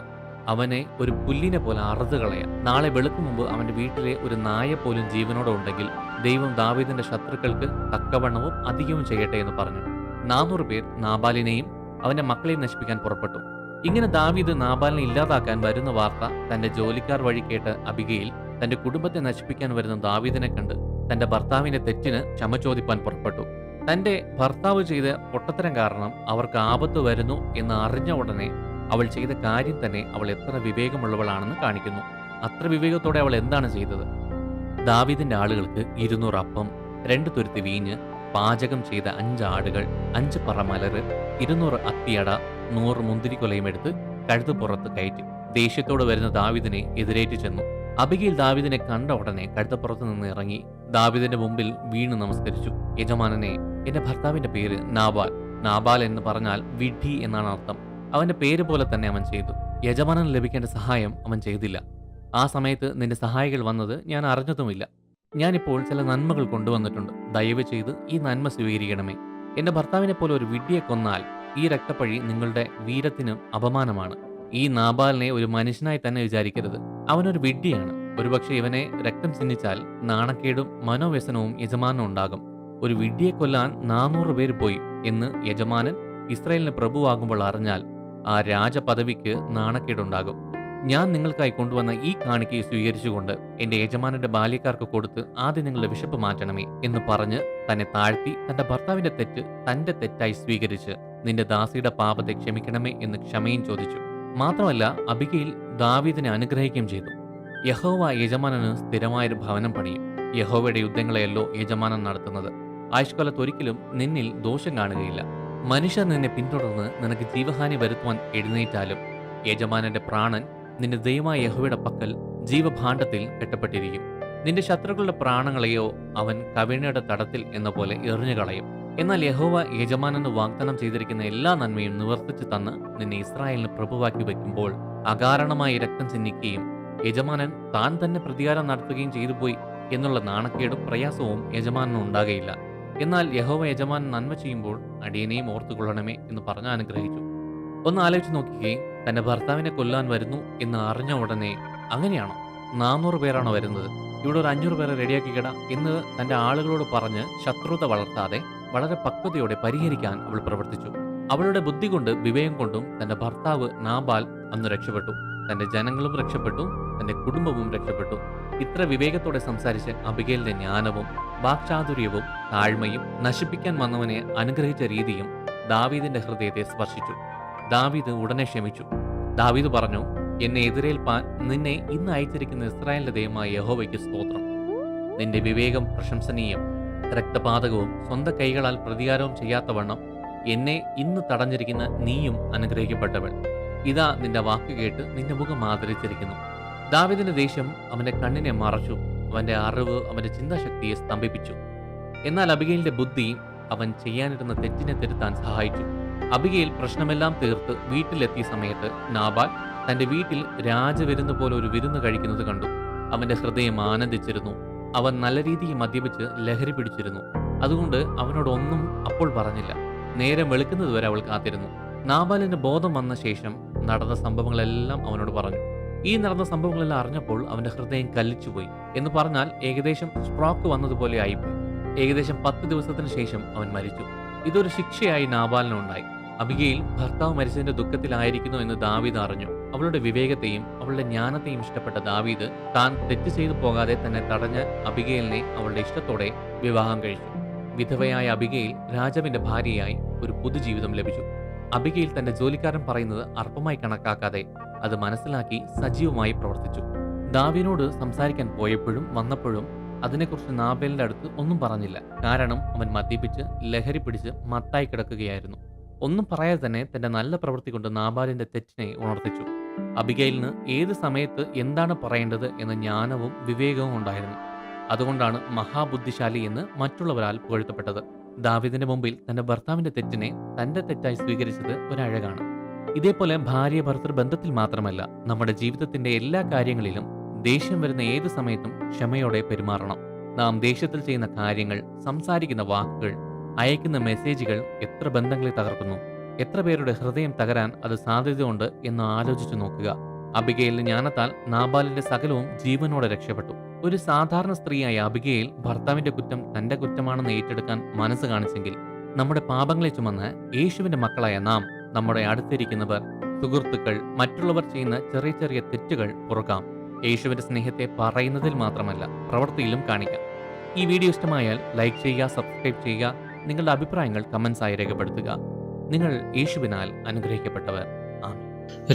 Speaker 2: അവനെ ഒരു പുല്ലിനെ പോലെ അറുതു കളയാം. നാളെ വെളുക്കും മുമ്പ് അവന്റെ വീട്ടിലെ ഒരു നായ പോലും ജീവനോടെ ഉണ്ടെങ്കിൽ ദൈവം ദാവീദിന്റെ ശത്രുക്കൾക്ക് തക്കവണ്ണവും അധികവും ചെയ്യട്ടെ എന്ന് പറഞ്ഞു. 400 പേർ നാബാലിനെയും അവന്റെ മക്കളെയും നശിപ്പിക്കാൻ പുറപ്പെട്ടു. ഇങ്ങനെ ദാവീദ് നാബാലിനെ ഇല്ലാതാക്കാൻ വരുന്ന വാർത്ത തന്റെ ജോലിക്കാർ വഴി കേട്ട് അബിഗയിൽ തന്റെ കുടുംബത്തെ നശിപ്പിക്കാൻ വരുന്ന ദാവീദിനെ കണ്ട് തന്റെ ഭർത്താവിന്റെ തെറ്റിന് ക്ഷമ ചോദിപ്പാൻ പുറപ്പെട്ടു. തന്റെ ഭർത്താവ് ചെയ്ത പൊട്ടത്തരം കാരണം അവർക്ക് ആപത്ത് വരുന്നു എന്ന് അറിഞ്ഞ ഉടനെ അവൾ ചെയ്ത കാര്യം തന്നെ അവൾ എത്ര വിവേകമുള്ളവളാണെന്ന് കാണിക്കുന്നു. അത്ര വിവേകത്തോടെ അവൾ എന്താണ് ചെയ്തത്? ദാവീദിന്റെ ആളുകൾക്ക് 200 അപ്പം, 2 തുരുത്തി വീഞ്ഞ്, പാചകം ചെയ്ത 5 ആടുകൾ, 5 പറ മലര്, 200 അത്തിയട, 100 മുന്തിരിക്കൊലയും എടുത്ത് കഴുതപ്പുറത്ത് കയറ്റി ദേഷ്യത്തോട് വരുന്ന ദാവീദിനെ എതിരേറ്റ് ചെന്നു. അബിഗയിൽ ദാവീദിനെ കണ്ട ഉടനെ കഴുതപ്പുറത്ത് നിന്ന് ഇറങ്ങി ദാവീദിന്റെ മുമ്പിൽ വീണു നമസ്കരിച്ചു. യജമാനനെ, എന്റെ ഭർത്താവിന്റെ പേര് നാബാൽ. നാബാൽ എന്ന് പറഞ്ഞാൽ വിഡ്ഢി എന്നാണ് അർത്ഥം. അവന്റെ പേര് പോലെ തന്നെ അവൻ ചെയ്തു. യജമാനന് ലഭിക്കേണ്ട സഹായം അവൻ ചെയ്തില്ല. ആ സമയത്ത് നിന്റെ സഹായികൾ വന്നത് ഞാൻ അറിഞ്ഞതുമില്ല. ഞാനിപ്പോൾ ചില നന്മകൾ കൊണ്ടുവന്നിട്ടുണ്ട്. ദയവ് ചെയ്ത് ഈ നന്മ സ്വീകരിക്കണമേ. എന്റെ ഭർത്താവിനെ പോലെ ഒരു വിഡ്ഢിയെ കൊന്നാൽ ഈ രക്തപ്പഴി നിങ്ങളുടെ വീരത്തിനും അപമാനമാണ്. ഈ നാബാലിനെ ഒരു മനുഷ്യനായി തന്നെ വിചാരിക്കരുത്. അവനൊരു വിഡ്ഢിയാണ്. ഒരുപക്ഷെ ഇവനെ രക്തം ചിന്നിച്ചാൽ നാണക്കേടും മനോവ്യസനവും യജമാനും ഉണ്ടാകും. ഒരു വിഡ്ഢിയെ കൊല്ലാൻ 400 പേര് പോയി എന്ന് യജമാനൻ ഇസ്രായേലിന് പ്രഭുവാകുമ്പോൾ അറിഞ്ഞാൽ ആ രാജപദവിക്ക് നാണക്കേടുണ്ടാകും. ഞാൻ നിങ്ങൾക്കായി കൊണ്ടുവന്ന ഈ കാണിക്കയെ സ്വീകരിച്ചുകൊണ്ട് എന്റെ യജമാനന്റെ ബാല്യക്കാർക്ക് കൊടുത്ത് ആദ്യം നിങ്ങളുടെ വിശപ്പ് മാറ്റണമേ എന്ന് പറഞ്ഞ് തന്നെ താഴ്ത്തി തന്റെ ഭർത്താവിന്റെ തെറ്റ് തന്റെ തെറ്റായി സ്വീകരിച്ച് നിന്റെ ദാസിയുടെ പാപത്തെ ക്ഷമിക്കണമേ എന്ന് ക്ഷമയും ചോദിച്ചു. മാത്രമല്ല അബിഗയിൽ ദാവീദിനെ അനുഗ്രഹിക്കുകയും ചെയ്തു. യഹോവ യജമാനന് സ്ഥിരമായൊരു ഭവനം പണിയും. യഹോവയുടെ യുദ്ധങ്ങളെയല്ലോ യജമാനൻ നടത്തുന്നത്. ആയുഷ്കാലത്ത് ഒരിക്കലും നിന്നിൽ ദോഷം കാണുകയില്ല. മനുഷ്യർ നിന്നെ പിന്തുടർന്ന് നിനക്ക് ജീവഹാനി വരുത്തുവാൻ എഴുന്നേറ്റാലും യജമാനന്റെ പ്രാണൻ നിന്റെ ദൈവമായ യഹോവയുടെ പക്കൽ ജീവഭാണ്ഡത്തിൽ കെട്ടപ്പെട്ടിരിക്കും. നിന്റെ ശത്രുക്കളുടെ പ്രാണങ്ങളെയോ അവൻ കവിണയുടെ തടത്തിൽ എന്ന പോലെ എറിഞ്ഞു കളയും. എന്നാൽ യഹോവ യജമാനന് വാഗ്ദാനം ചെയ്തിരിക്കുന്ന എല്ലാ നന്മയും നിവർത്തിച്ചു തന്ന് നിന്നെ ഇസ്രായേലിന് പ്രഭുവാക്കി വയ്ക്കുമ്പോൾ അകാരണമായി രക്തം ചിന്തിക്കുകയും യജമാനൻ താൻ തന്നെ പ്രതികാരം നടത്തുകയും ചെയ്തു പോയി എന്നുള്ള നാണക്കേടും പ്രയാസവും യജമാനന് ഉണ്ടാകയില്ല. എന്നാൽ യഹോവ യജമാനൻ നന്മ ചെയ്യുമ്പോൾ അടിയനെയും ഓർത്തുകൊള്ളണമേ എന്ന് പറഞ്ഞ് അനുഗ്രഹിച്ചു. ഒന്ന് ആലോചിച്ച് നോക്കിക്കേ, തന്റെ ഭർത്താവിനെ കൊല്ലാൻ വരുന്നു എന്ന് അറിഞ്ഞ ഉടനെ അങ്ങനെയാണോ 400 പേരാണോ വരുന്നത്, ഇവിടെ ഒരു 500 പേരെ റെഡിയാക്കിക്കിട എന്ന് തന്റെ ആളുകളോട് പറഞ്ഞ് ശത്രുത വളർത്താതെ വളരെ പക്വതയോടെ പരിഹരിക്കാൻ അവൾ പ്രവർത്തിച്ചു. അവളുടെ ബുദ്ധി കൊണ്ട് വിവേകം കൊണ്ടും തന്റെ ഭർത്താവ് നാബാൽ അന്ന് രക്ഷപ്പെട്ടു. തന്റെ ജനങ്ങളും രക്ഷപ്പെട്ടു, തന്റെ കുടുംബവും രക്ഷപ്പെട്ടു. ഇത്ര വിവേകത്തോടെ സംസാരിച്ച് അബിഗേലിന്റെ ജ്ഞാനവും വാക്ചാതുര്യവും താഴ്മയും നശിപ്പിക്കാൻ വന്നവനെ അനുഗ്രഹിച്ച രീതിയും ദാവീദിന്റെ ഹൃദയത്തെ സ്പർശിച്ചു. ദാവീദ് ഉടനെ ക്ഷമിച്ചു. ദാവീദ് പറഞ്ഞു, എന്നെ എതിരേൽപ്പാൻ നിന്നെ ഇന്ന് അയച്ചിരിക്കുന്ന ഇസ്രായേലിന്റെ ദൈവമായ യഹോവയ്ക്ക് സ്തോത്രം. നിന്റെ വിവേകം പ്രശംസനീയം. രക്തപാതകവും സ്വന്തം കൈകളാൽ പ്രതികാരവും ചെയ്യാത്തവണ്ണം എന്നെ ഇന്ന് തടഞ്ഞിരിക്കുന്ന നീയും അനുഗ്രഹിക്കപ്പെട്ടവൾ. ഇതാ നിന്റെ വാക്ക് കേട്ട് നിന്റെ മുഖം ആദരിച്ചിരിക്കുന്നു. ദാവീദിന്റെ ദേഷ്യം അവന്റെ കണ്ണിനെ മറച്ചു, അവന്റെ അറിവ് അവന്റെ ചിന്താശക്തിയെ സ്തംഭിപ്പിച്ചു. എന്നാൽ അബിഗയിലിന്റെ ബുദ്ധി അവൻ ചെയ്യാനിരുന്ന തെറ്റിനെ തിരുത്താൻ സഹായിച്ചു. അബിഗയിൽ പ്രശ്നമെല്ലാം തീർത്ത് വീട്ടിലെത്തിയ സമയത്ത് നാബാൽ തന്റെ വീട്ടിൽ രാജവിരുന്ന് പോലെ ഒരു വിരുന്ന് കഴിക്കുന്നത് കണ്ടു. അവന്റെ ഹൃദയം ആനന്ദിച്ചിരുന്നു. അവൻ നല്ല രീതിയിൽ മദ്യപിച്ച് ലഹരി പിടിച്ചിരുന്നു. അതുകൊണ്ട് അവനോടൊന്നും അപ്പോൾ പറഞ്ഞില്ല. നേരം വെളുക്കുന്നതുവരെ അവൾ കാത്തിരുന്നു. നാബാലിന് ബോധം വന്ന ശേഷം നടന്ന സംഭവങ്ങളെല്ലാം അവനോട് പറഞ്ഞു. ഈ നടന്ന സംഭവങ്ങളെല്ലാം അറിഞ്ഞപ്പോൾ അവന്റെ ഹൃദയം കല്ലിച്ചുപോയി. എന്ന് പറഞ്ഞാൽ ഏകദേശം സ്ട്രോക്ക് വന്നതുപോലെ ആയിപ്പോയി. ഏകദേശം 10 ദിവസത്തിന് ശേഷം അവൻ മരിച്ചു. ഇതൊരു ശിക്ഷയായി നാബാലിനുണ്ടായി. അബിഗയിൽ ഭർത്താവ് മരിച്ചതിന്റെ ദുഃഖത്തിലായിരിക്കുന്നു എന്ന് ദാവീദ് അറിഞ്ഞു. അവളുടെ വിവേകത്തെയും അവളുടെ ജ്ഞാനത്തെയും ഇഷ്ടപ്പെട്ട ദാവീദ് താൻ തെറ്റ് ചെയ്തു പോകാതെ തന്നെ തടഞ്ഞ അബിഗയിലിനെ അവളുടെ ഇഷ്ടത്തോടെ വിവാഹം കഴിച്ചു. വിധവയായ അബിഗയിൽ രാജാവിന്റെ ഭാര്യയായി ഒരു പുതുജീവിതം ലഭിച്ചു. അബിഗയിൽ തന്റെ ജോലിക്കാരൻ പറയുന്നത് അർപ്പമായി കണക്കാക്കാതെ അത് മനസ്സിലാക്കി സജീവമായി പ്രവർത്തിച്ചു. ദാവീദിനോട് സംസാരിക്കാൻ പോയപ്പോഴും വന്നപ്പോഴും അതിനെക്കുറിച്ച് നാബേലിന്റെ അടുത്ത് ഒന്നും പറഞ്ഞില്ല. കാരണം അവൻ മദ്യപിച്ച് ലഹരി പിടിച്ച് മത്തായി കിടക്കുകയായിരുന്നു. ഒന്നും പറയാതെ തന്നെ തന്റെ നല്ല പ്രവൃത്തി കൊണ്ട് നാബാലിന്റെ തെറ്റിനെ ഉണർത്തിച്ചു. അബിഗയിലിന് ഏത് സമയത്ത് എന്താണ് പറയേണ്ടത് എന്ന ജ്ഞാനവും വിവേകവും ഉണ്ടായിരുന്നു. അതുകൊണ്ടാണ് മഹാബുദ്ധിശാലി എന്ന് മറ്റുള്ളവരാൽ പുകഴ്ത്തപ്പെട്ടത്. ദാവീദിന്റെ മുമ്പിൽ തന്റെ ഭർത്താവിന്റെ തെറ്റിനെ തന്റെ തെറ്റായി സ്വീകരിച്ചത് ഒരഴകാണ്. ഇതേപോലെ ഭാര്യ ഭർത്തൃ ബന്ധത്തിൽ മാത്രമല്ല, നമ്മുടെ ജീവിതത്തിന്റെ എല്ലാ കാര്യങ്ങളിലും ദേഷ്യം വരുന്ന ഏത് സമയത്തും ക്ഷമയോടെ പെരുമാറണം. നാം ദേഷ്യത്തിൽ ചെയ്യുന്ന കാര്യങ്ങൾ, സംസാരിക്കുന്ന വാക്കുകൾ, അയക്കുന്ന മെസ്സേജുകൾ എത്ര ബന്ധങ്ങളെ തകർക്കുന്നു. എത്ര പേരുടെ ഹൃദയം തകരാൻ അത് സാധ്യതയുണ്ട് എന്ന് ആലോചിച്ചു നോക്കുക. അബിഗയിലിന്റെ ജ്ഞാനത്താൽ നാബാലിന്റെ സകലവും ജീവനോടെ രക്ഷപ്പെട്ടു. ഒരു സാധാരണ സ്ത്രീയായ അബിഗയിൽ ഭർത്താവിന്റെ കുറ്റം തന്റെ കുറ്റമാണെന്ന് ഏറ്റെടുക്കാൻ മനസ്സ് കാണിച്ചെങ്കിൽ നമ്മുടെ പാപങ്ങളെ ചുമന്ന് യേശുവിന്റെ മക്കളായ നാം, നമ്മുടെ അടുത്തിരിക്കുന്നവർ, സുഹൃത്തുക്കൾ, മറ്റുള്ളവർ ചെയ്യുന്ന ചെറിയ ചെറിയ തെറ്റുകൾ പൊറുക്കാം. യേശുവിന്റെ സ്നേഹത്തെ പറയുന്നതിൽ മാത്രമല്ല പ്രവൃത്തിയിലും കാണിക്കാം. ഈ വീഡിയോ ഇഷ്ടമായാൽ ലൈക്ക് ചെയ്യുക, സബ്സ്ക്രൈബ് ചെയ്യുക. നിങ്ങളുടെ അഭിപ്രായങ്ങൾ കമന്റ്സ് ആയി രേഖപ്പെടുത്തുക. നിങ്ങൾ യേശുവിനാൽ അനുഗ്രഹിക്കപ്പെട്ടവർ. ആമേൻ.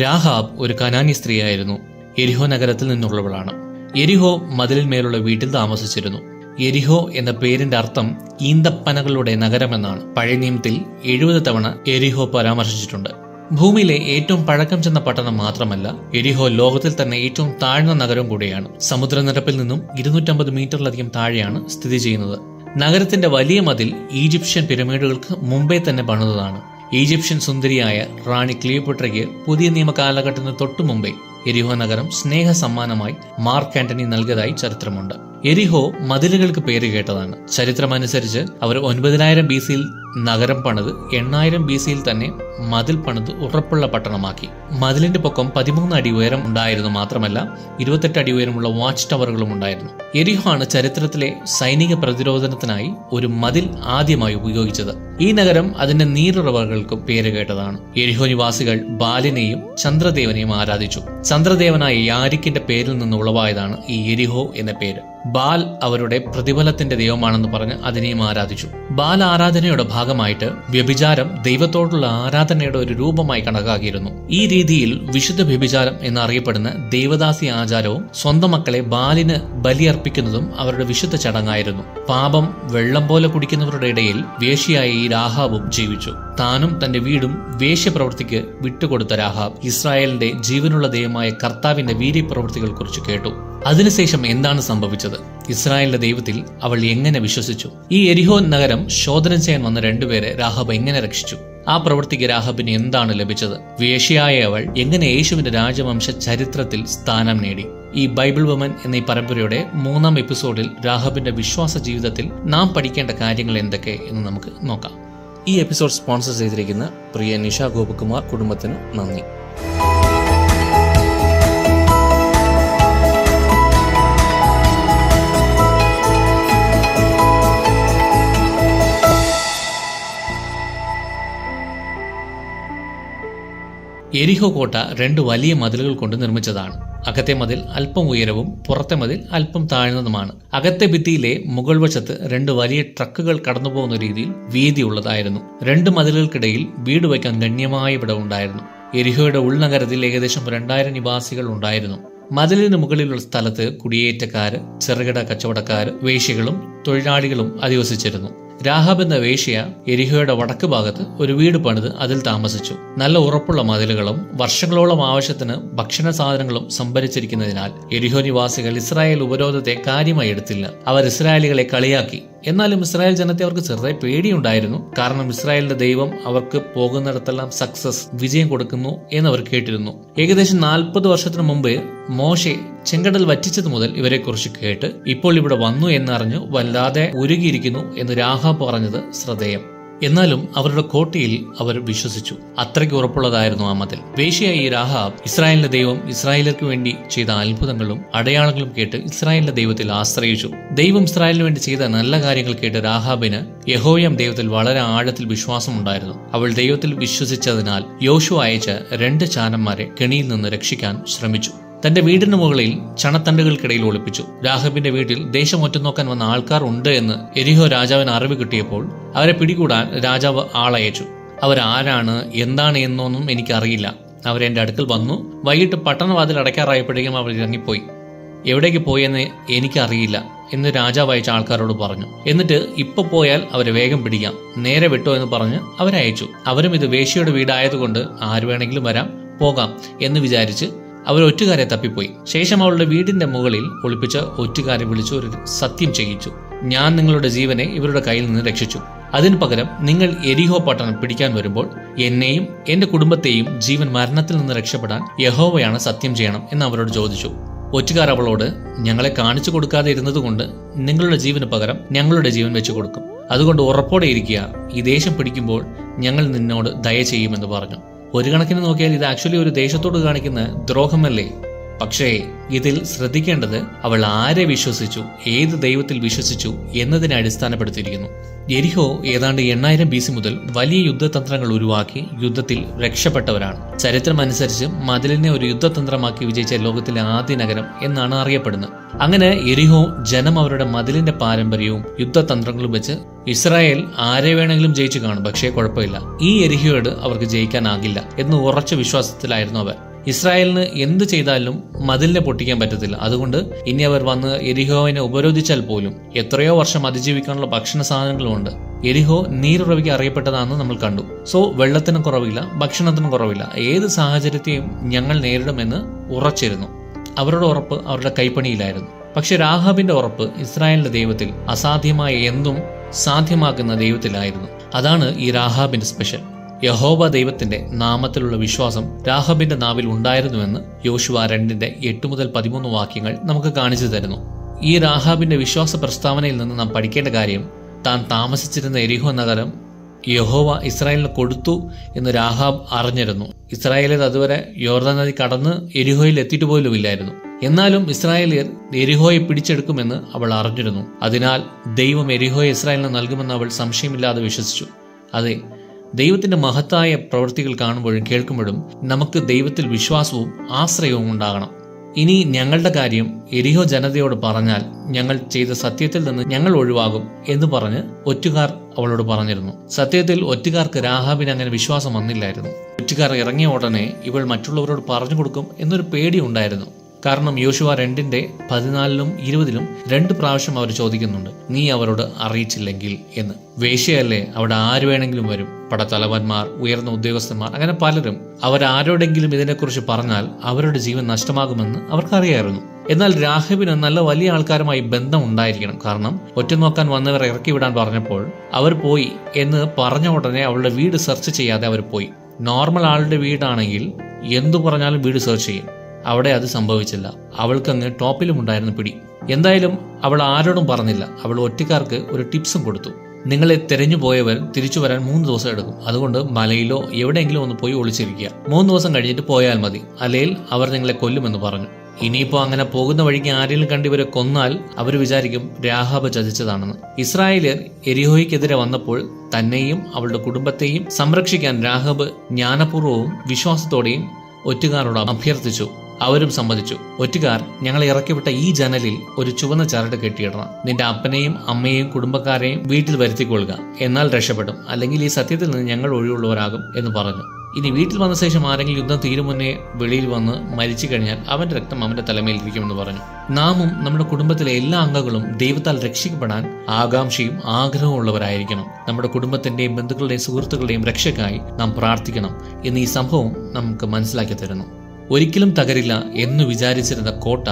Speaker 1: രാഹാബ് ഒരു കനാന്യ സ്ത്രീയായിരുന്നു. യെരിഹോ നഗരത്തിൽ നിന്നുള്ളവളാണ്. യെരിഹോ മതിലിന്മേലുള്ള വീട്ടിൽ താമസിച്ചിരുന്നു. യെരിഹോ എന്ന പേരിന്റെ അർത്ഥം ഈന്തപ്പനകളുടെ നഗരമെന്നാണ്. പഴയ നിയമത്തിൽ 70 തവണ യെരിഹോ പരാമർശിച്ചിട്ടുണ്ട്. ഭൂമിയിലെ ഏറ്റവും പഴക്കം ചെന്ന പട്ടണം മാത്രമല്ല, യെരിഹോ ലോകത്തിൽ തന്നെ ഏറ്റവും താഴ്ന്ന നഗരം കൂടിയാണ്. സമുദ്രനിരപ്പിൽ നിന്നും 250 മീറ്ററിലധികം താഴെയാണ് സ്ഥിതി ചെയ്യുന്നത്. നഗരത്തിന്റെ വലിയ മതിൽ ഈജിപ്ഷ്യൻ പിരമിഡുകൾക്ക് മുമ്പേ തന്നെ പണിതതാണ്. ഈജിപ്ഷ്യൻ സുന്ദരിയായ റാണി ക്ലിയോപട്രയ്ക്ക് പുതിയ നിയമ കാലഘട്ടത്തിന് തൊട്ടു മുമ്പേ യെരിഹോ നഗരം സ്നേഹ സമ്മാനമായി മാർക്ക് ആന്റണി നൽകിയതായി ചരിത്രമുണ്ട്. യെരിഹോ മതിലുകൾക്ക് പേര് കേട്ടതാണ്. ചരിത്രമനുസരിച്ച് അവർ 9000 BC-യിൽ നഗരം പണിത് 8000 BC-യിൽ തന്നെ മതിൽ പണിത് ഉറപ്പുള്ള പട്ടണമാക്കി. മതിലിന്റെ പൊക്കം 13 അടി ഉയരം ഉണ്ടായിരുന്നു. മാത്രമല്ല 28 അടി ഉയരമുള്ള വാച്ച് ടവറുകളും ഉണ്ടായിരുന്നു. യെരിഹോ ആണ് ചരിത്രത്തിലെ സൈനിക പ്രതിരോധനത്തിനായി ഒരു മതിൽ ആദ്യമായി ഉപയോഗിച്ചത്. ഈ നഗരം അതിന്റെ നീരുറവകൾക്കും പേര് കേട്ടതാണ്. യെരിഹോ നിവാസികൾ ബാലിനെയും ചന്ദ്രദേവനെയും ആരാധിച്ചു. ചന്ദ്രദേവനായ യാരിക്കിന്റെ പേരിൽ നിന്ന് ഉളവായതാണ് ഈ യെരിഹോ എന്ന പേര്. ബാൽ അവരുടെ പ്രതിഫലത്തിന്റെ ദൈവമാണെന്ന് പറഞ്ഞ് അതിനെയും ആരാധിച്ചു. ബാൽ ആരാധനയുടെ ഭാഗമായിട്ട് വ്യഭിചാരം ദൈവത്തോടുള്ള ആരാധനയുടെ ഒരു രൂപമായി കണക്കാക്കിയിരുന്നു. ഈ രീതിയിൽ വിശുദ്ധ വ്യഭിചാരം എന്നറിയപ്പെടുന്ന ദേവദാസി ആചാരവും സ്വന്തം മക്കളെ ബാലിന് ബലിയർപ്പിക്കുന്നതും അവരുടെ വിശുദ്ധ ചടങ്ങായിരുന്നു. പാപം വെള്ളം പോലെ കുടിക്കുന്നവരുടെ ഇടയിൽ വേശ്യയായ ഈ രാഹാബും ജീവിച്ചു. താനും തന്റെ വീടും വേശ്യപ്രവൃത്തിക്ക് വിട്ടുകൊടുത്ത രാഹാബ് ഇസ്രായേലിന്റെ ജീവനുള്ള ദൈവമായ കർത്താവിന്റെ വീര്യപ്രവൃത്തികളെ കുറിച്ച് കേട്ടു. അതിനുശേഷം എന്താണ് സംഭവിച്ചത്? ഇസ്രായേലിന്റെ ദൈവത്തിൽ അവൾ എങ്ങനെ വിശ്വസിച്ചു? ഈ എരിഹോ നഗരം ശോധന ചെയ്യാൻ വന്ന രണ്ടുപേരെ രാഹാബ് എങ്ങനെ രക്ഷിച്ചു? ആ പ്രവൃത്തിക്ക് രാഹാബിന് എന്താണ് ലഭിച്ചത്? വേശ്യയായ അവൾ എങ്ങനെ യേശുവിന്റെ രാജവംശ ചരിത്രത്തിൽ സ്ഥാനം നേടി? ഈ ബൈബിൾ വുമൻ എന്ന ഈ പരമ്പരയുടെ 3-ാം എപ്പിസോഡിൽ രാഹാബിന്റെ വിശ്വാസ ജീവിതത്തിൽ നാം പഠിക്കേണ്ട കാര്യങ്ങൾ എന്തൊക്കെ എന്ന് നമുക്ക് നോക്കാം. ഈ എപ്പിസോഡ് സ്പോൺസർ ചെയ്തിരിക്കുന്ന പ്രിയ നിഷ ഗോപകുമാർ കുടുംബത്തിന് നന്ദി. എരിഹോ കോട്ട 2 വലിയ മതിലുകൾ കൊണ്ട് നിർമ്മിച്ചതാണ്. അകത്തെ മതിൽ അല്പം ഉയരവും പുറത്തെ മതിൽ അല്പം താഴ്ന്നതുമാണ്. അകത്തെ ഭിത്തിയിലെ മുകൾ വശത്ത് 2 വലിയ ട്രക്കുകൾ കടന്നുപോകുന്ന രീതിയിൽ വീതിയുള്ളതായിരുന്നു. 2 മതിലുകൾക്കിടയിൽ വീട് വയ്ക്കാൻ ഗണ്യമായ വിടവുണ്ടായിരുന്നു. എരിഹോയുടെ ഉൾനഗരത്തിൽ ഏകദേശം 2000 നിവാസികൾ ഉണ്ടായിരുന്നു. മതിലിന് മുകളിലുള്ള സ്ഥലത്ത് കുടിയേറ്റക്കാര്, ചെറുകിട കച്ചവടക്കാര്, വേശ്യകളും തൊഴിലാളികളും അധിവസിച്ചിരുന്നു. രാഹാബ് എന്ന വേശ്യ എരിഹോയുടെ വടക്ക് ഭാഗത്ത് ഒരു വീട് പണിത് അതിൽ താമസിച്ചു. നല്ല ഉറപ്പുള്ള മതിലുകളും വർഷങ്ങളോളം ആവശ്യത്തിന് ഭക്ഷണ സാധനങ്ങളും സംഭരിച്ചിരിക്കുന്നതിനാൽ എരിഹോ നിവാസികൾ ഇസ്രായേൽ ഉപരോധത്തെ കാര്യമായി എടുത്തില്ല. അവർ ഇസ്രായേലികളെ കളിയാക്കി. എന്നാലും ഇസ്രായേൽ ജനത്തെ അവർക്ക് ചെറുതായി പേടിയുണ്ടായിരുന്നു. കാരണം ഇസ്രായേലിന്റെ ദൈവം അവർക്ക് പോകുന്നിടത്തെല്ലാം വിജയം കൊടുക്കുന്നു എന്നവർ കേട്ടിരുന്നു. ഏകദേശം 40 വർഷത്തിന് മുമ്പ് മോശെ ചെങ്കടൽ വറ്റിച്ചത് മുതൽ ഇവരെ കുറിച്ച് കേട്ട് ഇപ്പോൾ ഇവിടെ വന്നു എന്നറിഞ്ഞു വല്ലാതെ ഉരുകിയിരിക്കുന്നു എന്ന് രാഹാബ് പറഞ്ഞത് ശ്രദ്ധേയം. എന്നാലും അവരുടെ കോട്ടയിൽ അവർ വിശ്വസിച്ചു. അത്രയ്ക്ക് ഉറപ്പുള്ളതായിരുന്നു ആ മതിൽ. വേശ്യയായ ഈ രാഹാബ് ഇസ്രായേലിന്റെ ദൈവം ഇസ്രായേലർക്ക് വേണ്ടി ചെയ്ത അത്ഭുതങ്ങളും അടയാളങ്ങളും കേട്ട് ഇസ്രായേലിന്റെ ദൈവത്തിൽ ആശ്രയിച്ചു. ദൈവം ഇസ്രായേലിന് വേണ്ടി ചെയ്ത നല്ല കാര്യങ്ങൾ കേട്ട് രാഹാബിന് യഹോവയാം ദൈവത്തിൽ വളരെ ആഴത്തിൽ വിശ്വാസമുണ്ടായിരുന്നു. അവൾ ദൈവത്തിൽ വിശ്വസിച്ചതിനാൽ യോശുവ അയച്ച 2 ചാരന്മാരെ കെണിയിൽ നിന്ന് രക്ഷിക്കാൻ ശ്രമിച്ചു. തന്റെ വീടിന് മുകളിൽ ചണത്തണ്ടുകൾക്കിടയിൽ ഒളിപ്പിച്ചു. രാഹാബിന്റെ വീട്ടിൽ ദേശം ഒറ്റുനോക്കാൻ വന്ന ആൾക്കാർ ഉണ്ട് എന്ന് എരിഹോ രാജാവിന് അറിവ് കിട്ടിയപ്പോൾ അവരെ പിടികൂടാൻ രാജാവ് ആളയച്ചു. അവരാരാണ് എന്താണ് എന്നൊന്നും എനിക്കറിയില്ല. അവരെന്റെ അടുക്കൽ വന്നു. വൈകിട്ട് പട്ടണവാതിൽ അടയ്ക്കാറായപ്പോഴേക്കും അവർ ഇറങ്ങിപ്പോയി. എവിടേക്ക് പോയെന്ന് എനിക്കറിയില്ല എന്ന് രാജാവ് അയച്ച ആൾക്കാരോട് പറഞ്ഞു. എന്നിട്ട് ഇപ്പൊ പോയാൽ അവരെ വേഗം പിടിക്കാം, നേരെ വിട്ടോ എന്ന് പറഞ്ഞ് അവരയച്ചു. അവരും ഇത് വേശ്യയുടെ വീടായതുകൊണ്ട് ആര് വേണമെങ്കിലും വരാം, പോകാം എന്ന് വിചാരിച്ച് അവർ ഒറ്റുകാരെ തപ്പിപ്പോയി. ശേഷം അവളുടെ വീടിന്റെ മുകളിൽ ഒളിപ്പിച്ച ഒറ്റുകാരെ വിളിച്ചു ഒരു സത്യം ചെയ്യിച്ചു. ഞാൻ നിങ്ങളുടെ ജീവനെ ഇവരുടെ കയ്യിൽ നിന്ന് രക്ഷിച്ചു. അതിനു പകരം നിങ്ങൾ എരിഹോ പട്ടണം പിടിക്കാൻ വരുമ്പോൾ എന്നെയും എന്റെ കുടുംബത്തെയും ജീവൻ മരണത്തിൽ നിന്ന് രക്ഷപ്പെടാൻ യഹോവയാണ് സത്യം ചെയ്യണം എന്ന് അവരോട് ചോദിച്ചു. ഒറ്റുകാർ അവളോട്, ഞങ്ങളെ കാണിച്ചു കൊടുക്കാതെ ഇരുന്നതുകൊണ്ട് നിങ്ങളുടെ ജീവന് പകരം ഞങ്ങളുടെ ജീവൻ വെച്ചു കൊടുക്കും. അതുകൊണ്ട് ഉറപ്പോടെ ഇരിക്കുക, ഈ ദേശം പിടിക്കുമ്പോൾ ഞങ്ങൾ നിന്നോട് ദയ ചെയ്യുമെന്ന് പറഞ്ഞു. ഒരു കണക്കിന് നോക്കിയാൽ ഇത് ആക്ച്വലി ഒരു ദേശത്തോട് കാണിക്കുന്ന ദ്രോഹമല്ലേ? പക്ഷേ ഇതിൽ ശ്രദ്ധിക്കേണ്ടത് അവൾ ആരെ വിശ്വസിച്ചു, ഏത് ദൈവത്തിൽ വിശ്വസിച്ചു എന്നതിനെ അടിസ്ഥാനപ്പെടുത്തിയിരിക്കുന്നു. എരിഹോ ഏതാണ്ട് 8000 BC മുതൽ വലിയ യുദ്ധതന്ത്രങ്ങൾ ഉരുവാക്കി യുദ്ധത്തിൽ രക്ഷപ്പെട്ടവരാണ്. ചരിത്രം അനുസരിച്ച് മതിലിനെ ഒരു യുദ്ധതന്ത്രമാക്കി വിജയിച്ച ലോകത്തിലെ ആദ്യ നഗരം എന്നാണ് അറിയപ്പെടുന്നത്. അങ്ങനെ എരിഹോ ജനം അവരുടെ മതിലിന്റെ പാരമ്പര്യവും യുദ്ധതന്ത്രങ്ങളും വെച്ച് ഇസ്രായേൽ ആരെ വേണമെങ്കിലും ജയിച്ചു കാണും, പക്ഷേ കുഴപ്പമില്ല, ഈ എരിഹോയോട് അവർക്ക് ജയിക്കാനാകില്ല എന്ന് ഉറച്ച വിശ്വാസത്തിലായിരുന്നു അവർ. ഇസ്രായേലിന് എന്ത് ചെയ്താലും മതിലിനെ പൊട്ടിക്കാൻ പറ്റത്തില്ല. അതുകൊണ്ട് ഇനി അവർ വന്ന് എരിഹോവിനെ ഉപരോധിച്ചാൽ പോലും എത്രയോ വർഷം അതിജീവിക്കാനുള്ള ഭക്ഷണ സാധനങ്ങളുമുണ്ട്. എരിഹോ നീരുറവിക്ക് അറിയപ്പെട്ടതാണെന്ന് നമ്മൾ കണ്ടു. സോ വെള്ളത്തിനും കുറവില്ല, ഭക്ഷണത്തിനും കുറവില്ല, ഏത് സാഹചര്യത്തെയും ഞങ്ങൾ നേരിടുമെന്ന് ഉറച്ചിരുന്നു. അവരുടെ ഉറപ്പ് അവരുടെ കൈപ്പണിയിലായിരുന്നു. പക്ഷെ രാഹാബിന്റെ ഉറപ്പ് ഇസ്രായേലിന്റെ ദൈവത്തിൽ, അസാധ്യമായ എന്തും സാധ്യമാക്കുന്ന ദൈവത്തിലായിരുന്നു. അതാണ് ഈ രാഹാബിന്റെ സ്പെഷ്യൽ. യഹോവ ദൈവത്തിന്റെ നാമത്തിലുള്ള വിശ്വാസം രാഹാബിന്റെ നാവിൽ ഉണ്ടായിരുന്നുവെന്ന് യോശുവ 2:8-13 വാക്യങ്ങൾ നമുക്ക് കാണിച്ചു തരുന്നു. ഈ രാഹാബിന്റെ വിശ്വാസ പ്രസ്താവനയിൽ നിന്ന് നാം പഠിക്കേണ്ട കാര്യം, താൻ താമസിച്ചിരുന്ന എരിഹോ നഗരം യഹോവ ഇസ്രായേലിന് കൊടുത്തു എന്ന് രാഹാബ് അറിഞ്ഞിരുന്നു. ഇസ്രായേലിൽ അതുവരെ യോർദാൻ നദി കടന്ന് എരിഹോയിൽ എത്തിയിട്ട് പോലും ഇല്ലായിരുന്നു. എന്നാലും ഇസ്രായേലിയർ എരിഹോയെ പിടിച്ചെടുക്കുമെന്ന് അവൾ അറിഞ്ഞിരുന്നു. അതിനാൽ ദൈവം എരിഹോയെ ഇസ്രായേലിന് നൽകുമെന്ന് അവൾ സംശയമില്ലാതെ വിശ്വസിച്ചു. അതെ, ദൈവത്തിന്റെ മഹത്തായ പ്രവൃത്തികൾ കാണുമ്പോഴും കേൾക്കുമ്പോഴും നമുക്ക് ദൈവത്തിൽ വിശ്വാസവും ആശ്രയവും ഉണ്ടാകണം. ഇനി ഞങ്ങളുടെ കാര്യം എരിഹോ ജനതയോട് പറഞ്ഞാൽ ഞങ്ങൾ ചെയ്ത സത്യത്തിൽ നിന്ന് ഞങ്ങൾ ഒഴിവാകും എന്ന് പറഞ്ഞ് ഒറ്റുകാർ അവളോട് പറഞ്ഞിരുന്നു. സത്യത്തിൽ ഒറ്റുകാർക്ക് രാഹാബിന് അങ്ങനെ വിശ്വാസം വന്നില്ലായിരുന്നു. ഒറ്റുകാർ ഇറങ്ങിയ ഉടനെ ഇവൾ മറ്റുള്ളവരോട് പറഞ്ഞു കൊടുക്കും എന്നൊരു പേടി ഉണ്ടായിരുന്നു. കാരണം യോശുവ 2:14-20 2 പ്രാവശ്യം അവർ ചോദിക്കുന്നുണ്ട്, നീ അവരോട് അറിയിച്ചില്ലെങ്കിൽ എന്ന്. വേശ്യയല്ലേ, അവിടെ ആര് വേണമെങ്കിലും വരും, പടത്തലവന്മാർ, ഉയർന്ന ഉദ്യോഗസ്ഥന്മാർ, അങ്ങനെ പലരും. അവരാരോടെങ്കിലും ഇതിനെക്കുറിച്ച് പറഞ്ഞാൽ അവരുടെ ജീവൻ നഷ്ടമാകുമെന്ന് അവർക്കറിയായിരുന്നു. എന്നാൽ രാഹബിന് നല്ല വലിയ ആൾക്കാരുമായി ബന്ധം ഉണ്ടായിരിക്കണം. കാരണം ഒറ്റുനോക്കാൻ വന്നവർ ഇറക്കി വിടാൻ പറഞ്ഞപ്പോൾ അവർ പോയി എന്ന് പറഞ്ഞ ഉടനെ അവളുടെ വീട് സെർച്ച് ചെയ്യാതെ അവർ പോയി. നോർമൽ ആളുടെ വീടാണെങ്കിൽ എന്തു പറഞ്ഞാലും വീട് സെർച്ച് ചെയ്യും. അവിടെ അത് സംഭവിച്ചില്ല. അവൾക്കങ്ങ് ടോപ്പിലും ഉണ്ടായിരുന്ന പിടി. എന്തായാലും അവൾ ആരോടും പറഞ്ഞില്ല. അവൾ ഒറ്റക്കാർക്ക് ഒരു ടിപ്സും കൊടുത്തു. നിങ്ങളെ തെരഞ്ഞു പോയവർ തിരിച്ചു വരാൻ 3 ദിവസം എടുക്കും. അതുകൊണ്ട് മലയിലോ എവിടെയെങ്കിലും ഒന്ന് പോയി ഒളിച്ചിരിക്കുക. 3 ദിവസം കഴിഞ്ഞിട്ട് പോയാൽ മതി, അല്ലെങ്കിൽ അവർ നിങ്ങളെ കൊല്ലുമെന്ന് പറഞ്ഞു. ഇനിയിപ്പോൾ അങ്ങനെ പോകുന്ന വഴിക്ക് ആരെങ്കിലും കണ്ട് ഇവരെ കൊന്നാൽ അവർ വിചാരിക്കും രാഹാബ് ചതിച്ചതാണെന്ന്. ഇസ്രായേലിയർ എരിഹോയ്ക്കെതിരെ വന്നപ്പോൾ തന്നെയും അവളുടെ കുടുംബത്തെയും സംരക്ഷിക്കാൻ രാഹാബ് ജ്ഞാനപൂർവ്വവും വിശ്വാസത്തോടെയും ഒറ്റുകാരോട് അഭ്യർത്ഥിച്ചു. അവരും സമ്മതിച്ചു. ഒറ്റുകാർ, ഞങ്ങളെ ഇറക്കിവിട്ട ഈ ജനലിൽ ഒരു ചുവന്ന ചരട് കെട്ടിയിടണം. നിന്റെ അപ്പനെയും അമ്മയെയും കുടുംബക്കാരെയും വീട്ടിൽ വരുത്തിക്കൊള്ളുക, എന്നാൽ രക്ഷപ്പെടും. അല്ലെങ്കിൽ ഈ സത്യത്തിൽ നിന്ന് ഞങ്ങൾ ഒഴിവുള്ളവരാകും എന്ന് പറഞ്ഞു. ഇനി വീട്ടിൽ വന്ന ശേഷം ആരെങ്കിലും യുദ്ധം തീരുമുന്നേ വെളിയിൽ വന്ന് മരിച്ചു കഴിഞ്ഞാൽ അവന്റെ രക്തം അവന്റെ തലമേൽ ഇരിക്കുമെന്ന് പറഞ്ഞു. നാമും നമ്മുടെ കുടുംബത്തിലെ എല്ലാ അംഗങ്ങളും ദൈവത്താൽ രക്ഷിക്കപ്പെടാൻ ആകാംക്ഷയും ആഗ്രഹവും ഉള്ളവരായിരിക്കണം. നമ്മുടെ കുടുംബത്തിന്റെയും ബന്ധുക്കളുടെയും സുഹൃത്തുക്കളുടെയും രക്ഷയ്ക്കായി നാം പ്രാർത്ഥിക്കണം എന്ന് ഈ സംഭവം നമുക്ക് മനസ്സിലാക്കി തരുന്നു. ഒരിക്കലും തകരില്ല എന്ന് വിചാരിച്ചിരുന്ന കോട്ട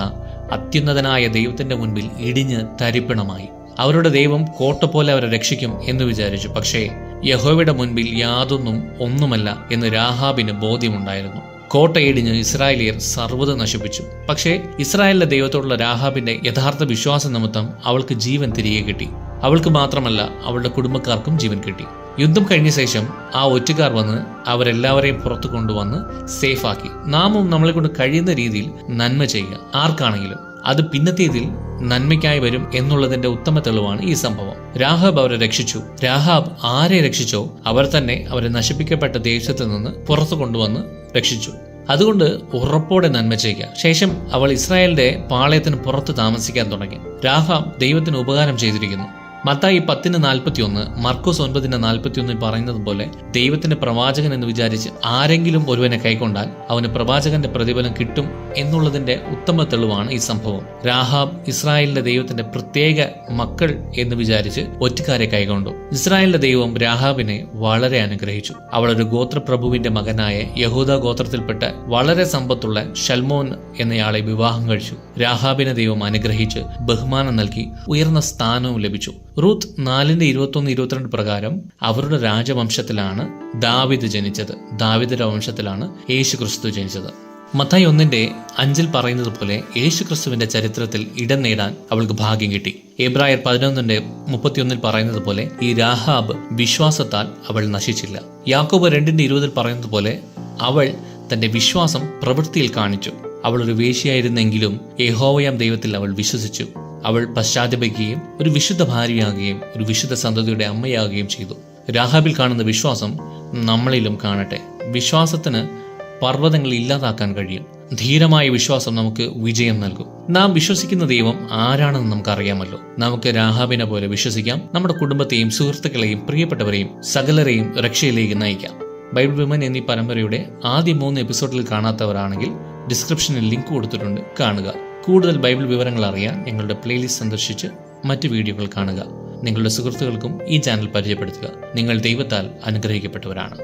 Speaker 1: അത്യുന്നതനായ ദൈവത്തിന്റെ മുൻപിൽ ഇടിഞ്ഞ് തരിപ്പണമായി. അവരുടെ ദൈവം കോട്ട പോലെ അവരെ രക്ഷിക്കും എന്ന് വിചാരിച്ചു. പക്ഷേ യഹോവയുടെ മുൻപിൽ യാതൊന്നും ഒന്നുമല്ല എന്ന് രാഹാബിന് ബോധ്യമുണ്ടായിരുന്നു. കോട്ട ഇടിഞ്ഞ് ഇസ്രായേലിയർ സർവ്വത നശിപ്പിച്ചു. പക്ഷേ ഇസ്രായേലിന്റെ ദൈവത്തോടുള്ള രാഹാബിന്റെ യഥാർത്ഥ വിശ്വാസ നിമിത്തം അവൾക്ക് ജീവൻ തിരികെ കിട്ടി. അവൾക്ക് മാത്രമല്ല, അവളുടെ കുടുംബക്കാർക്കും ജീവൻ കിട്ടി. യുദ്ധം കഴിഞ്ഞ ശേഷം ആ ഒറ്റുകാർ വന്ന് അവരെല്ലാവരെയും പുറത്തു കൊണ്ടുവന്ന് സേഫാക്കി. നാമും നമ്മളെ കൊണ്ട് കഴിയുന്ന രീതിയിൽ നന്മ ചെയ്യുക. ആർക്കാണെങ്കിലും അത് പിന്നത്തേതിൽ നന്മയ്ക്കായി വരും എന്നുള്ളതിന്റെ ഉത്തമ തെളിവാണ് ഈ സംഭവം. രാഹാബ് അവരെ രക്ഷിച്ചു. രാഹാബ് ആരെ രക്ഷിച്ചോ അവർ തന്നെ അവരെ നശിപ്പിക്കപ്പെട്ട ദേശത്ത് നിന്ന് പുറത്തു കൊണ്ടുവന്ന് രക്ഷിച്ചു. അതുകൊണ്ട് ഉറപ്പോടെ നന്മ ചെയ്യുക. ശേഷം അവൾ ഇസ്രായേലിന്റെ പാളയത്തിന് പുറത്ത് താമസിക്കാൻ തുടങ്ങി. രാഹാബ് ദൈവത്തിന് ഉപകാരം ചെയ്തിരിക്കുന്നു. മത്തായി 10:41, മർക്കോസ് 9:41 പറയുന്നത് പോലെ ദൈവത്തിന്റെ പ്രവാചകൻ എന്ന് വിചാരിച്ച് ആരെങ്കിലും ഒരുവനെ കൈക്കൊണ്ടാൽ അവന് പ്രവാചകന്റെ പ്രതിഫലം കിട്ടും എന്നുള്ളതിന്റെ ഉത്തമ തെളിവാണ് ഈ സംഭവം. രാഹാബ് ഇസ്രായേലിന്റെ ദൈവത്തിന്റെ പ്രത്യേക മക്കൾ എന്ന് വിചാരിച്ച് ഒറ്റുകാരെ കൈക്കൊണ്ടു. ഇസ്രായേലിന്റെ ദൈവം രാഹാബിനെ വളരെ അനുഗ്രഹിച്ചു. അവളൊരു ഗോത്രപ്രഭുവിന്റെ മകനായ യഹൂദ ഗോത്രത്തിൽപ്പെട്ട വളരെ സമ്പത്തുള്ള ഷൽമോൻ എന്നയാളെ വിവാഹം കഴിച്ചു. രാഹാബിനെ ദൈവം അനുഗ്രഹിച്ച് ബഹുമാനം നൽകി ഉയർന്ന സ്ഥാനവും ലഭിച്ചു. റൂത്ത് 4:21-22 പ്രകാരം അവരുടെ രാജവംശത്തിലാണ് ദാവീദ് ജനിച്ചത്. ദാവീദിന്റെ വംശത്തിലാണ് യേശു ക്രിസ്തു ജനിച്ചത്. മത്തായി 1:5 പറയുന്നത് പോലെ യേശു ക്രിസ്തുവിന്റെ ചരിത്രത്തിൽ ഇടം നേടാൻ അവൾക്ക് ഭാഗ്യം കിട്ടി. എബ്രായർ 11:31 പറയുന്നത് പോലെ ഈ രാഹാബ് വിശ്വാസത്താൽ അവൾ നശിച്ചില്ല. യാക്കോബ് 2:20 പറയുന്നത് പോലെ അവൾ തന്റെ വിശ്വാസം പ്രവൃത്തിയിൽ കാണിച്ചു. അവൾ ഒരു വേശ്യയായിരുന്നെങ്കിലും യഹോവയാം ദൈവത്തിൽ അവൾ വിശ്വസിച്ചു. അവൾ പശ്ചാത്തപിക്കുകയും ഒരു വിശുദ്ധ ഭാര്യയാകുകയും ഒരു വിശുദ്ധ സന്തതിയുടെ അമ്മയാകുകയും ചെയ്തു. രാഹാബിൽ കാണുന്ന വിശ്വാസം നമ്മളിലും കാണട്ടെ. വിശ്വാസത്തിന് പർവ്വതങ്ങൾ ഇല്ലാതാക്കാൻ കഴിയും. ധീരമായ വിശ്വാസം നമുക്ക് വിജയം നൽകും. നാം വിശ്വസിക്കുന്ന ദൈവം ആരാണെന്ന് നമുക്കറിയാമല്ലോ. നമുക്ക് രാഹാബിനെ പോലെ വിശ്വസിക്കാം. നമ്മുടെ കുടുംബത്തെയും സുഹൃത്തുക്കളെയും പ്രിയപ്പെട്ടവരെയും സകലരെയും രക്ഷയിലേക്ക് നയിക്കാം. ബൈബിൾ വിമൻ എന്നീ പരമ്പരയുടെ ആദ്യ 3 എപ്പിസോഡിൽ കാണാത്തവരാണെങ്കിൽ ഡിസ്ക്രിപ്ഷനിൽ ലിങ്ക് കൊടുത്തിട്ടുണ്ട്, കാണുക. കൂടുതൽ ബൈബിൾ വിവരങ്ങൾ അറിയാൻ ഞങ്ങളുടെ പ്ലേലിസ്റ്റ് സന്ദർശിച്ച് മറ്റ് വീഡിയോകൾ കാണുക. നിങ്ങളുടെ സുഹൃത്തുക്കൾക്കും ഈ ചാനൽ പരിചയപ്പെടുത്തുക. നിങ്ങൾ ദൈവത്താൽ അനുഗ്രഹിക്കപ്പെട്ടവരാണ്.